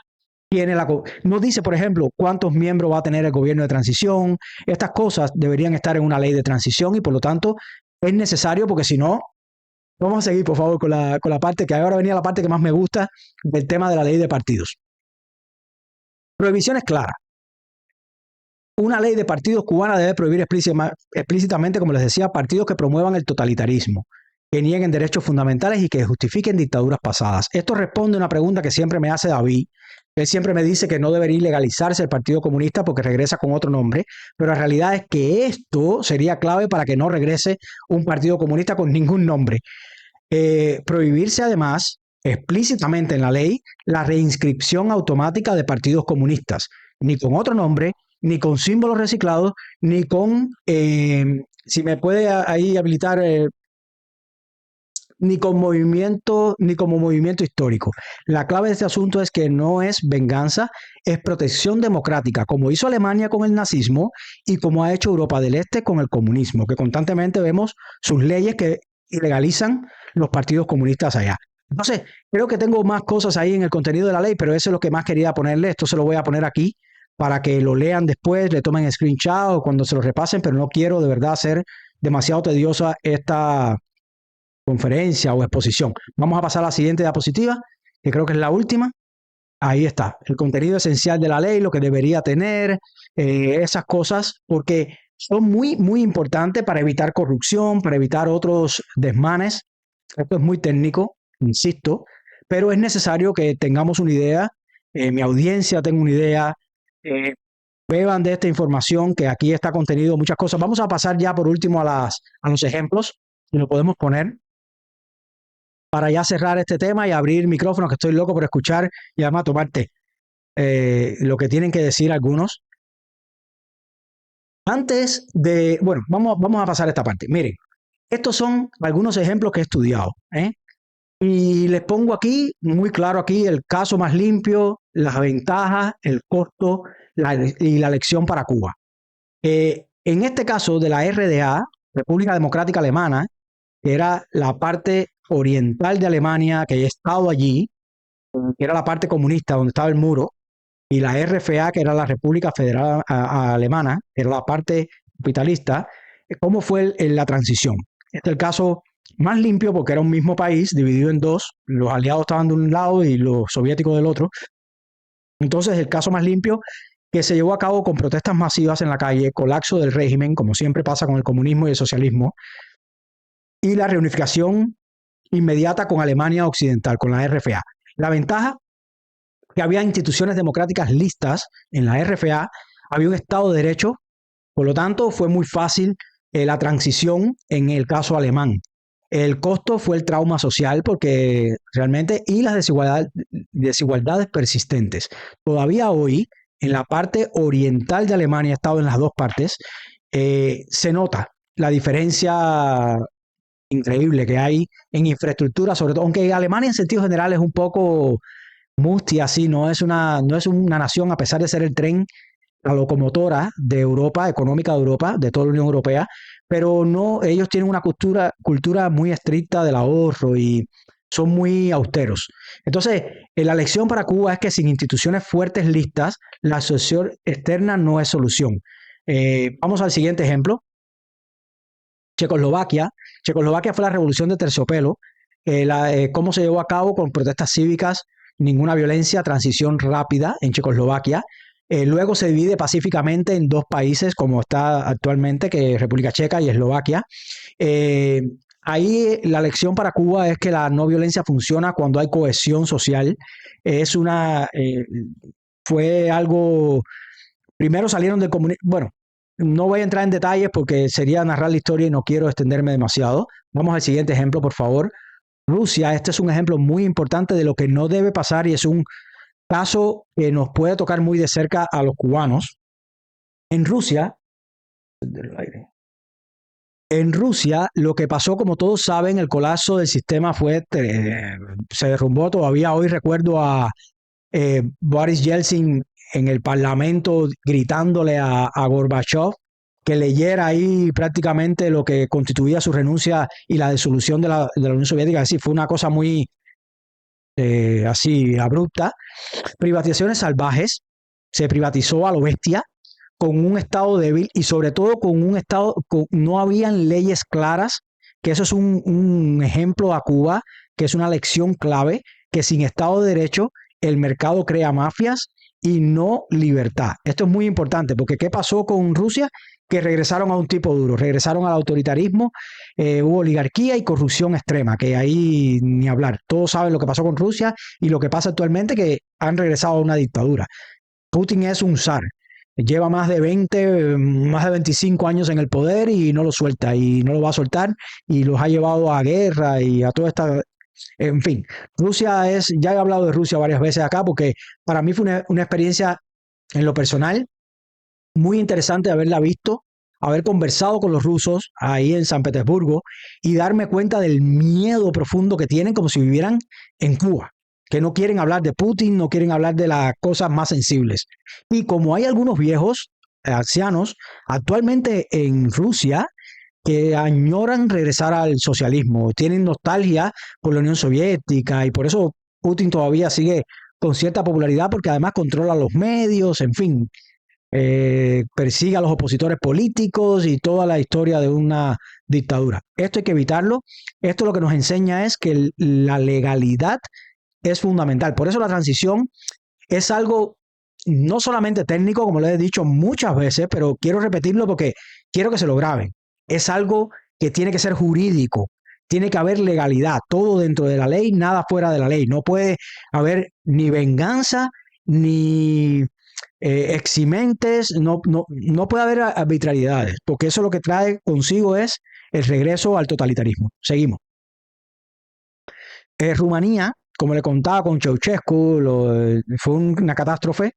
No dice, por ejemplo, cuántos miembros va a tener el gobierno de transición. Estas cosas deberían estar en una ley de transición y por lo tanto es necesario porque si no, vamos a seguir por favor con la parte que ahora venía la parte que más me gusta del tema de la ley de partidos. Prohibiciones claras. Una ley de partidos cubana debe prohibir explícitamente, como les decía, partidos que promuevan el totalitarismo, que nieguen derechos fundamentales y que justifiquen dictaduras pasadas. Esto responde a una pregunta que siempre me hace David. Él siempre me dice que no debería ilegalizarse el Partido Comunista porque regresa con otro nombre, pero la realidad es que esto sería clave para que no regrese un Partido Comunista con ningún nombre. Prohibirse además explícitamente en la ley la reinscripción automática de partidos comunistas, ni con otro nombre, ni con símbolos reciclados, ni con, si me puede ahí habilitar, ni como movimiento histórico. La clave de este asunto es que no es venganza, es protección democrática, como hizo Alemania con el nazismo y como ha hecho Europa del Este con el comunismo, que constantemente vemos sus leyes que ilegalizan los partidos comunistas allá. Entonces, creo que tengo más cosas ahí en el contenido de la ley, pero eso es lo que más quería ponerle. Esto se lo voy a poner aquí para que lo lean después, le tomen screenshot o cuando se lo repasen, pero no quiero de verdad hacer demasiado tediosa esta conferencia o exposición. Vamos a pasar a la siguiente diapositiva, que creo que es la última. Ahí está, el contenido esencial de la ley, lo que debería tener, esas cosas, porque son muy, muy importantes para evitar corrupción, para evitar otros desmanes. Esto es muy técnico, insisto, pero es necesario que tengamos una idea, mi audiencia tenga una idea, eh, beban de esta información que aquí está contenido muchas cosas. Vamos a pasar ya por último a los ejemplos, si lo podemos poner, para ya cerrar este tema y abrir micrófono, que estoy loco por escuchar y además tomarte lo que tienen que decir algunos. Antes de, bueno, vamos a pasar esta parte. Miren, estos son algunos ejemplos que he estudiado, ¿eh? Y les pongo aquí, muy claro aquí, el caso más limpio, las ventajas, el costo y la lección para Cuba. En este caso de la RDA, República Democrática Alemana, que era la parte oriental de Alemania, que he estado allí, que era la parte comunista donde estaba el muro, y la RFA, que era la República Federal Alemana, que era la parte capitalista. ¿Cómo fue la transición? Este es el caso más limpio porque era un mismo país dividido en dos, los aliados estaban de un lado y los soviéticos del otro. Entonces el caso más limpio, que se llevó a cabo con protestas masivas en la calle, colapso del régimen, como siempre pasa con el comunismo y el socialismo, y la reunificación inmediata con Alemania Occidental, con la RFA. La ventaja, que había instituciones democráticas listas en la RFA, había un Estado de Derecho, por lo tanto fue muy fácil la transición en el caso alemán. El costo fue el trauma social porque realmente y las desigualdades persistentes. Todavía hoy, en la parte oriental de Alemania, he estado en las dos partes, se nota la diferencia increíble que hay en infraestructura, sobre todo, aunque Alemania en sentido general es un poco mustia, así, no es una nación, a pesar de ser el tren, la locomotora de Europa, económica de Europa, de toda la Unión Europea, pero no, ellos tienen una cultura muy estricta del ahorro y son muy austeros. Entonces, la lección para Cuba es que sin instituciones fuertes listas, la asociación externa no es solución. Vamos al siguiente ejemplo. Checoslovaquia. Checoslovaquia fue la revolución de terciopelo. ¿Cómo se llevó a cabo? Con protestas cívicas, ninguna violencia, transición rápida en Checoslovaquia. Luego se divide pacíficamente en dos países, como está actualmente, que es República Checa y Eslovaquia. Ahí la lección para Cuba es que la no violencia funciona cuando hay cohesión social. Fue algo, primero salieron del comunismo, bueno, no voy a entrar en detalles porque sería narrar la historia y no quiero extenderme demasiado. Vamos al siguiente ejemplo, por favor. Rusia, este es un ejemplo muy importante de lo que no debe pasar y es un caso que nos puede tocar muy de cerca a los cubanos. En Rusia, lo que pasó, como todos saben, el colapso del sistema se derrumbó. Todavía hoy recuerdo a Boris Yeltsin en el Parlamento gritándole a Gorbachev que leyera ahí prácticamente lo que constituía su renuncia y la disolución de la Unión Soviética. Así fue una cosa muy así abrupta. Privatizaciones salvajes, se privatizó a lo bestia con un Estado débil y sobre todo con un Estado, no habían leyes claras, que eso es un ejemplo a Cuba, que es una lección clave, que sin Estado de Derecho el mercado crea mafias y no libertad. Esto es muy importante porque ¿qué pasó con Rusia? Que regresaron a un tipo duro, regresaron al autoritarismo, hubo oligarquía y corrupción extrema, que ahí ni hablar. Todos saben lo que pasó con Rusia y lo que pasa actualmente, que han regresado a una dictadura. Putin es un zar, lleva más de 25 años en el poder y no lo suelta y no lo va a soltar y los ha llevado a guerra y a toda esta... En fin, ya he hablado de Rusia varias veces acá porque para mí fue una experiencia en lo personal muy interesante haberla visto, haber conversado con los rusos ahí en San Petersburgo y darme cuenta del miedo profundo que tienen como si vivieran en Cuba, que no quieren hablar de Putin, no quieren hablar de las cosas más sensibles. Y como hay algunos viejos, ancianos, actualmente en Rusia, que añoran regresar al socialismo, tienen nostalgia por la Unión Soviética y por eso Putin todavía sigue con cierta popularidad porque además controla los medios, en fin, persigue a los opositores políticos y toda la historia de una dictadura. Esto hay que evitarlo. Esto lo que nos enseña es que la legalidad es fundamental. Por eso la transición es algo no solamente técnico, como lo he dicho muchas veces, pero quiero repetirlo porque quiero que se lo graben. Es algo que tiene que ser jurídico, tiene que haber legalidad, todo dentro de la ley, nada fuera de la ley. No puede haber ni venganza, ni eximentes, no puede haber arbitrariedades, porque eso lo que trae consigo es el regreso al totalitarismo. Seguimos. Rumanía, como le contaba con Ceausescu, fue una catástrofe.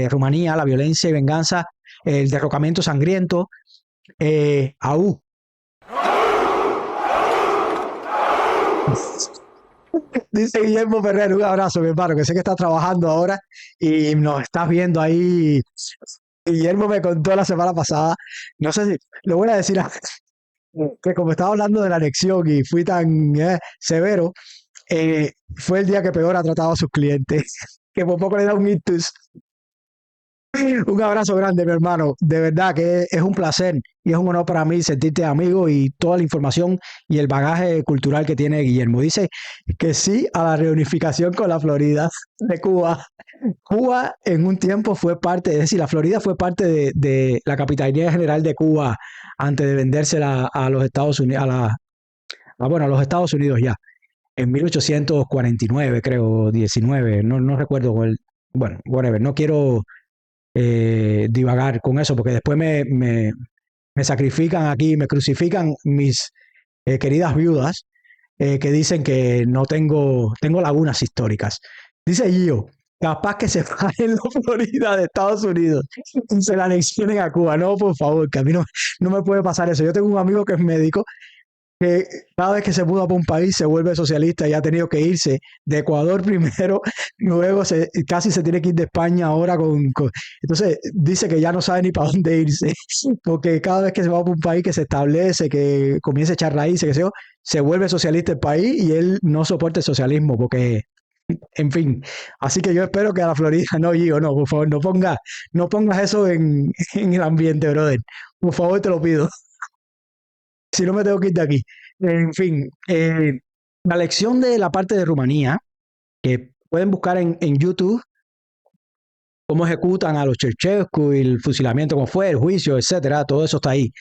Rumanía, la violencia y venganza, el derrocamiento sangriento. AU. Dice Guillermo Ferrer, un abrazo, mi hermano, que sé que estás trabajando ahora y nos estás viendo ahí. Guillermo me contó la semana pasada, no sé si, le voy a decir que como estaba hablando de la anexión y fui tan severo, fue el día que peor ha tratado a sus clientes, que por poco le da un ictus. Un abrazo grande, mi hermano. De verdad que es un placer y es un honor para mí sentirte amigo y toda la información y el bagaje cultural que tiene Guillermo. Dice que sí a la reunificación con la Florida de Cuba. Cuba en un tiempo fue parte, es decir, la Florida ffue parte de la Capitanía General de Cuba antes de vendérsela a los Estados Unidos, bueno, a los Estados Unidos ya, en 1849, creo, 19, no recuerdo, bueno, whatever, no quiero divagar con eso, porque después me sacrifican aquí, me crucifican mis queridas viudas, que dicen que no tengo lagunas históricas. Dice Gio, capaz que se paren la Florida de Estados Unidos y se la anexionen a Cuba. No, por favor, que a mí no me puede pasar eso. Yo tengo un amigo que es médico que cada vez que se muda para un país se vuelve socialista y ha tenido que irse de Ecuador primero, luego casi se tiene que ir de España ahora Entonces dice que ya no sabe ni para dónde irse, porque cada vez que se va para un país que se establece, que comienza a echar raíces, que se vuelve socialista el país y él no soporta el socialismo, porque, en fin, así que yo espero que a la Florida, no, Gio, no, por favor, no pongas eso en el ambiente, brother, por favor, te lo pido. Si no me tengo que ir de aquí. En fin, la lección de la parte de Rumanía, que pueden buscar en YouTube cómo ejecutan a los Ceausescu y el fusilamiento, cómo fue, el juicio, etcétera, todo eso está ahí.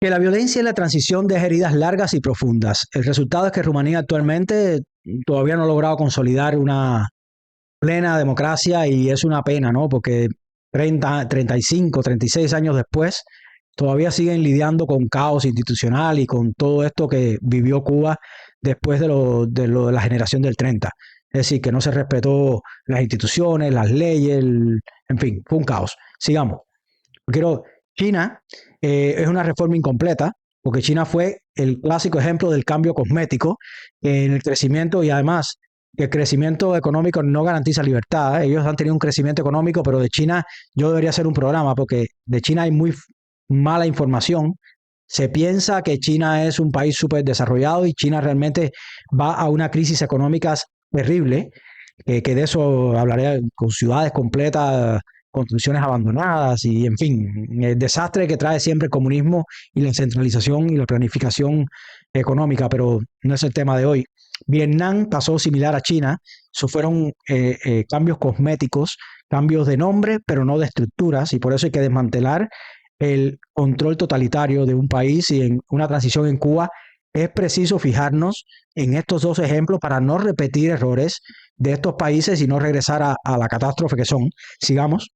Que la violencia y la transición deja heridas largas y profundas. El resultado es que Rumanía actualmente todavía no ha logrado consolidar una plena democracia y es una pena, ¿no? Porque 35, 36 años después, todavía siguen lidiando con caos institucional y con todo esto que vivió Cuba después de la generación del 30. Es decir, que no se respetó las instituciones, las leyes, en fin, fue un caos. Sigamos. China es una reforma incompleta, porque China fue el clásico ejemplo del cambio cosmético en el crecimiento y además que el crecimiento económico no garantiza libertad. Ellos han tenido un crecimiento económico, pero de China yo debería hacer un programa porque de China hay muy mala información. Se piensa que China es un país súper desarrollado y China realmente va a una crisis económica terrible, que de eso hablaré, con ciudades completas, construcciones abandonadas y, en fin, el desastre que trae siempre el comunismo y la centralización y la planificación económica, pero no es el tema de hoy. Vietnam pasó similar a China, eso fueron cambios cosméticos, cambios de nombre, pero no de estructuras, y por eso hay que desmantelar el control totalitario de un país y en una transición en Cuba es preciso fijarnos en estos dos ejemplos para no repetir errores de estos países y no regresar a la catástrofe que son. Sigamos,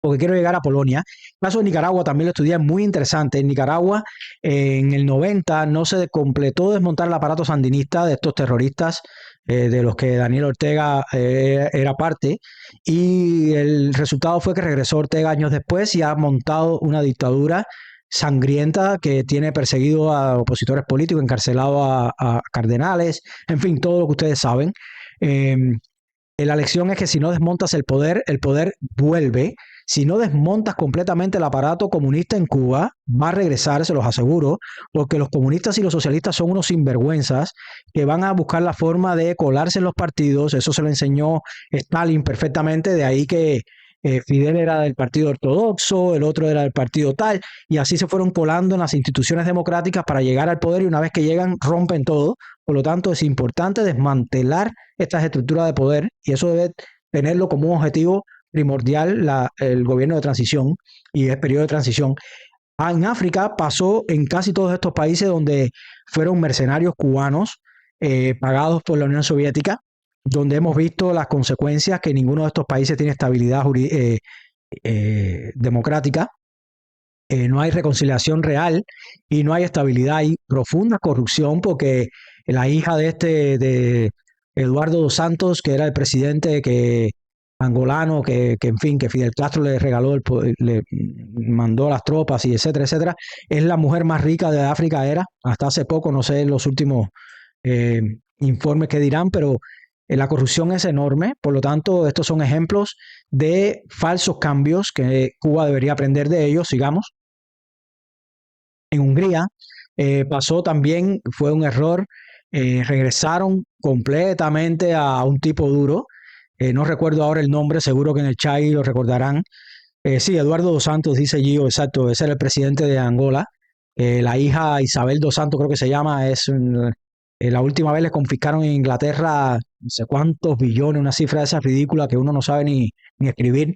porque quiero llegar a Polonia. El caso de Nicaragua también lo estudié, muy interesante. En Nicaragua, en el 90, no se completó desmontar el aparato sandinista de estos terroristas de los que Daniel Ortega era parte, y el resultado fue que regresó Ortega años después y ha montado una dictadura sangrienta que tiene perseguido a opositores políticos, encarcelado a cardenales, en fin, todo lo que ustedes saben. Eh, la lección es que si no desmontas el poder vuelve. Si no desmontas completamente el aparato comunista en Cuba, va a regresar, se los aseguro, porque los comunistas y los socialistas son unos sinvergüenzas que van a buscar la forma de colarse en los partidos. Eso se lo enseñó Stalin perfectamente, de ahí que Fidel era del partido ortodoxo, el otro era del partido tal, y así se fueron colando en las instituciones democráticas para llegar al poder y una vez que llegan rompen todo. Por lo tanto, es importante desmantelar estas estructuras de poder y eso debe tenerlo como un objetivo primordial el gobierno de transición y el periodo de transición. En África pasó en casi todos estos países donde fueron mercenarios cubanos pagados por la Unión Soviética, donde hemos visto las consecuencias que ninguno de estos países tiene estabilidad democrática, no hay reconciliación real y no hay estabilidad, hay profunda corrupción porque la hija de Eduardo dos Santos, que era el presidente angolano, en fin, que Fidel Castro le regaló, le mandó las tropas y etcétera, etcétera, es la mujer más rica de África, era, hasta hace poco, no sé los últimos informes que dirán, pero la corrupción es enorme, por lo tanto, estos son ejemplos de falsos cambios que Cuba debería aprender de ellos, sigamos. En Hungría pasó también, fue un error, regresaron completamente a un tipo duro, no recuerdo ahora el nombre, seguro que en el chat lo recordarán. Sí, Eduardo dos Santos, dice Gio, exacto, ese era el presidente de Angola. La hija Isabel dos Santos, creo que se llama, la última vez le confiscaron en Inglaterra no sé cuántos billones, una cifra de esa ridícula que uno no sabe ni escribir.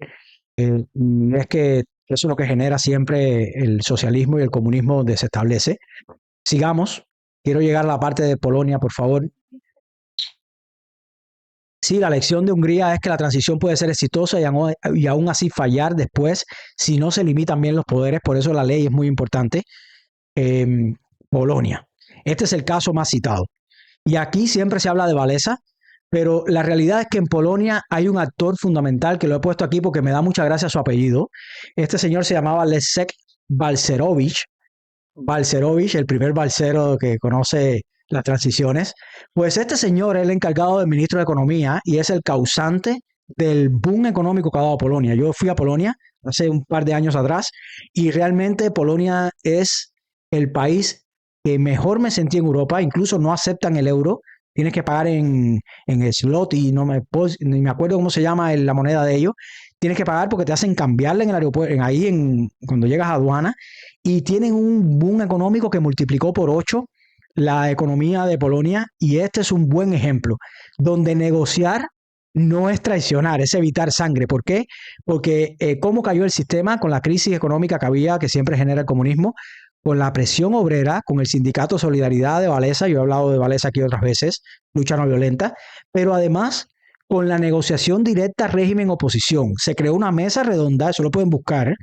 Es que eso es lo que genera siempre el socialismo y el comunismo donde se establece. Sigamos. Quiero llegar a la parte de Polonia, por favor. Sí, la lección de Hungría es que la transición puede ser exitosa y aún así fallar después si no se limitan bien los poderes. Por eso la ley es muy importante. Polonia. Este es el caso más citado. Y aquí siempre se habla de Wałęsa, pero la realidad es que en Polonia hay un actor fundamental que lo he puesto aquí porque me da mucha gracia su apellido. Este señor se llamaba Leszek Balcerowicz. Balcerowicz, el primer balcero que conoce las transiciones. Pues este señor es el encargado del ministro de Economía y es el causante del boom económico que ha dado Polonia. Yo fui a Polonia hace un par de años atrás y realmente Polonia es el país que mejor me sentí en Europa. Incluso no aceptan el euro. Tienes que pagar en zloty, ni me acuerdo cómo se llama la moneda de ellos. Tienes que pagar porque te hacen cambiarla en el aeropuerto, cuando llegas a aduana, y tienen un boom económico que multiplicó por 8 la economía de Polonia, y este es un buen ejemplo, donde negociar no es traicionar, es evitar sangre. ¿Por qué? Porque cómo cayó el sistema con la crisis económica que había, que siempre genera el comunismo, con la presión obrera, con el sindicato Solidaridad de Wałęsa, yo he hablado de Wałęsa aquí otras veces, lucha no violenta, pero además con la negociación directa régimen-oposición. Se creó una mesa redonda, eso lo pueden buscar,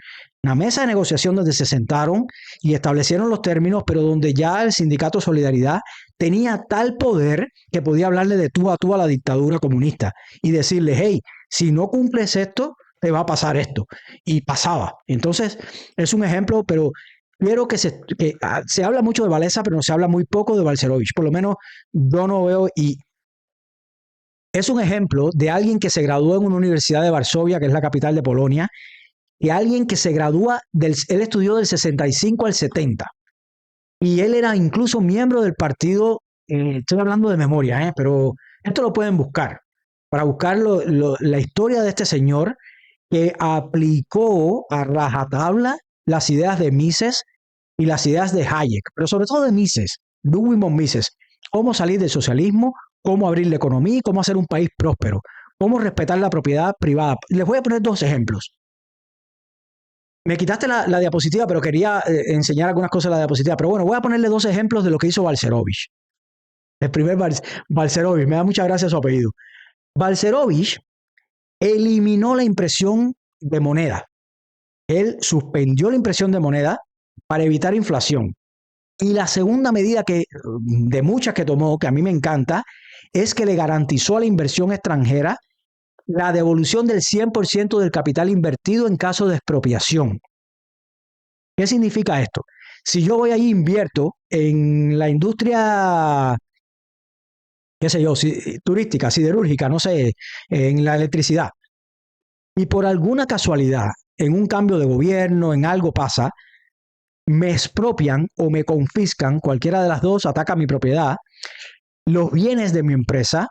una mesa de negociación donde se sentaron y establecieron los términos, pero donde ya el sindicato Solidaridad tenía tal poder que podía hablarle de tú a la dictadura comunista y decirle, hey, si no cumples esto, te va a pasar esto. Y pasaba. Entonces, es un ejemplo, pero quiero que se habla mucho de Wałęsa, pero no se habla muy poco de Balcerowicz. Por lo menos yo no veo, y es un ejemplo de alguien que se graduó en una universidad de Varsovia, que es la capital de Polonia, y alguien que se gradúa, él estudió del 65 al 70, y él era incluso miembro del partido, estoy hablando de memoria, pero esto lo pueden buscar, para buscar la historia de este señor que aplicó a rajatabla las ideas de Mises y las ideas de Hayek, pero sobre todo de Mises, Ludwig von Mises, cómo salir del socialismo, cómo abrir la economía y cómo hacer un país próspero, cómo respetar la propiedad privada. Les voy a poner 2 ejemplos. Me quitaste la diapositiva, pero quería enseñar algunas cosas de la diapositiva. Pero bueno, voy a ponerle 2 ejemplos de lo que hizo Balcerowicz. El primer Balcerowicz, me da mucha gracia su apellido. Balcerowicz eliminó la impresión de moneda. Él suspendió la impresión de moneda para evitar inflación. Y la segunda medida de muchas que tomó, que a mí me encanta, es que le garantizó a la inversión extranjera la devolución del 100% del capital invertido en caso de expropiación. ¿Qué significa esto? Si yo voy ahí e invierto en la industria, qué sé yo, turística, siderúrgica, no sé, en la electricidad, y por alguna casualidad, en un cambio de gobierno, en algo pasa, me expropian o me confiscan, cualquiera de las dos ataca mi propiedad, los bienes de mi empresa,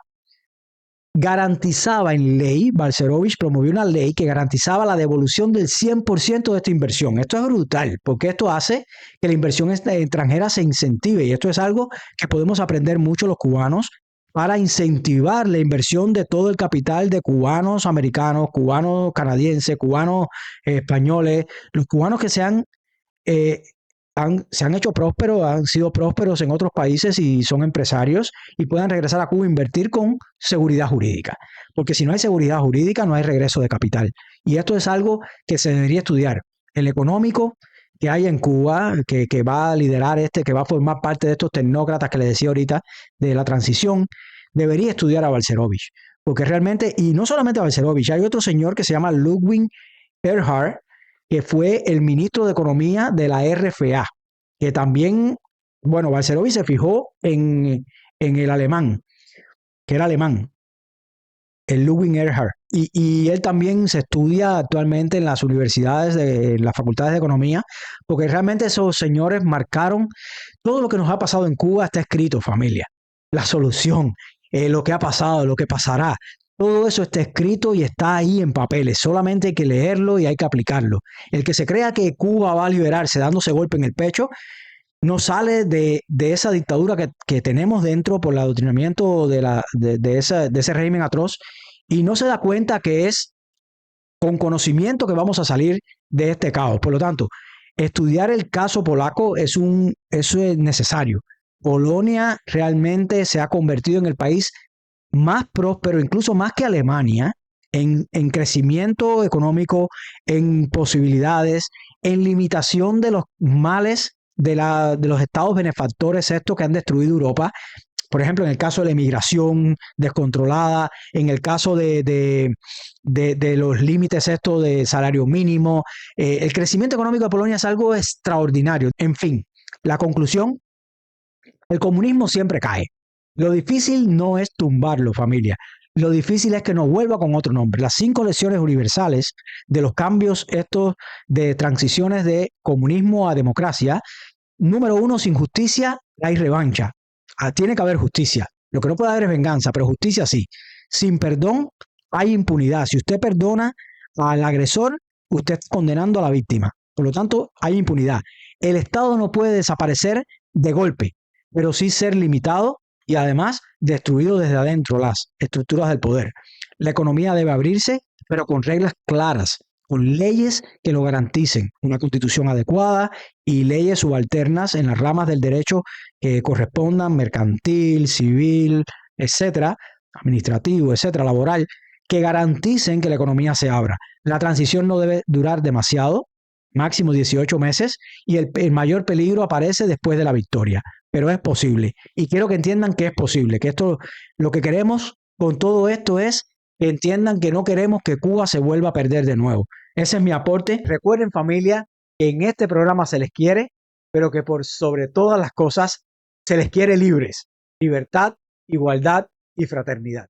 garantizaba en ley, Balcerowicz promovió una ley que garantizaba la devolución del 100% de esta inversión. Esto es brutal, porque esto hace que la inversión extranjera se incentive, y esto es algo que podemos aprender mucho los cubanos, para incentivar la inversión de todo el capital de cubanos americanos, cubanos canadienses, cubanos españoles, los cubanos que eh, se han hecho prósperos, han sido prósperos en otros países y son empresarios y puedan regresar a Cuba e invertir con seguridad jurídica. Porque si no hay seguridad jurídica, no hay regreso de capital. Y esto es algo que se debería estudiar. El económico que hay en Cuba, que va a liderar que va a formar parte de estos tecnócratas que les decía ahorita, de la transición, debería estudiar a Balcerovich. Porque realmente, y no solamente a Balcerovich, hay otro señor que se llama Ludwig Erhard, que fue el ministro de Economía de la RFA, que también, bueno, Balcerovich se fijó en el alemán, que era alemán, el Ludwig Erhard, y él también se estudia actualmente en las universidades, en las facultades de economía, porque realmente esos señores marcaron todo lo que nos ha pasado en Cuba, está escrito, familia. La solución, lo que ha pasado, lo que pasará, todo eso está escrito y está ahí en papeles. Solamente hay que leerlo y hay que aplicarlo. El que se crea que Cuba va a liberarse dándose golpe en el pecho, no sale de esa dictadura que tenemos dentro por el adoctrinamiento de ese régimen atroz y no se da cuenta que es con conocimiento que vamos a salir de este caos. Por lo tanto, estudiar el caso polaco eso es necesario. Polonia realmente se ha convertido en el país más próspero, incluso más que Alemania, en crecimiento económico, en posibilidades, en limitación de los males de los estados benefactores estos que han destruido Europa. Por ejemplo, en el caso de la emigración descontrolada, en el caso de los límites estos de salario mínimo, el crecimiento económico de Polonia es algo extraordinario. En fin, la conclusión, el comunismo siempre cae. Lo difícil no es tumbarlo, familia. Lo difícil es que no vuelva con otro nombre. Las 5 lecciones universales de los cambios estos de transiciones de comunismo a democracia. Número 1, sin justicia hay revancha. Tiene que haber justicia. Lo que no puede haber es venganza, pero justicia sí. Sin perdón hay impunidad. Si usted perdona al agresor, usted está condenando a la víctima. Por lo tanto, hay impunidad. El Estado no puede desaparecer de golpe, pero sí ser limitado y además destruido desde adentro las estructuras del poder. La economía debe abrirse, pero con reglas claras, con leyes que lo garanticen, una constitución adecuada y leyes subalternas en las ramas del derecho que correspondan, mercantil, civil, etcétera, administrativo, etcétera, laboral, que garanticen que la economía se abra. La transición no debe durar demasiado, máximo 18 meses, y el mayor peligro aparece después de la victoria, pero es posible. Y quiero que entiendan que es posible, que esto, lo que queremos con todo esto es que entiendan que no queremos que Cuba se vuelva a perder de nuevo. Ese es mi aporte. Recuerden, familia, que en este programa se les quiere, pero que por sobre todas las cosas se les quiere libres. Libertad, igualdad y fraternidad.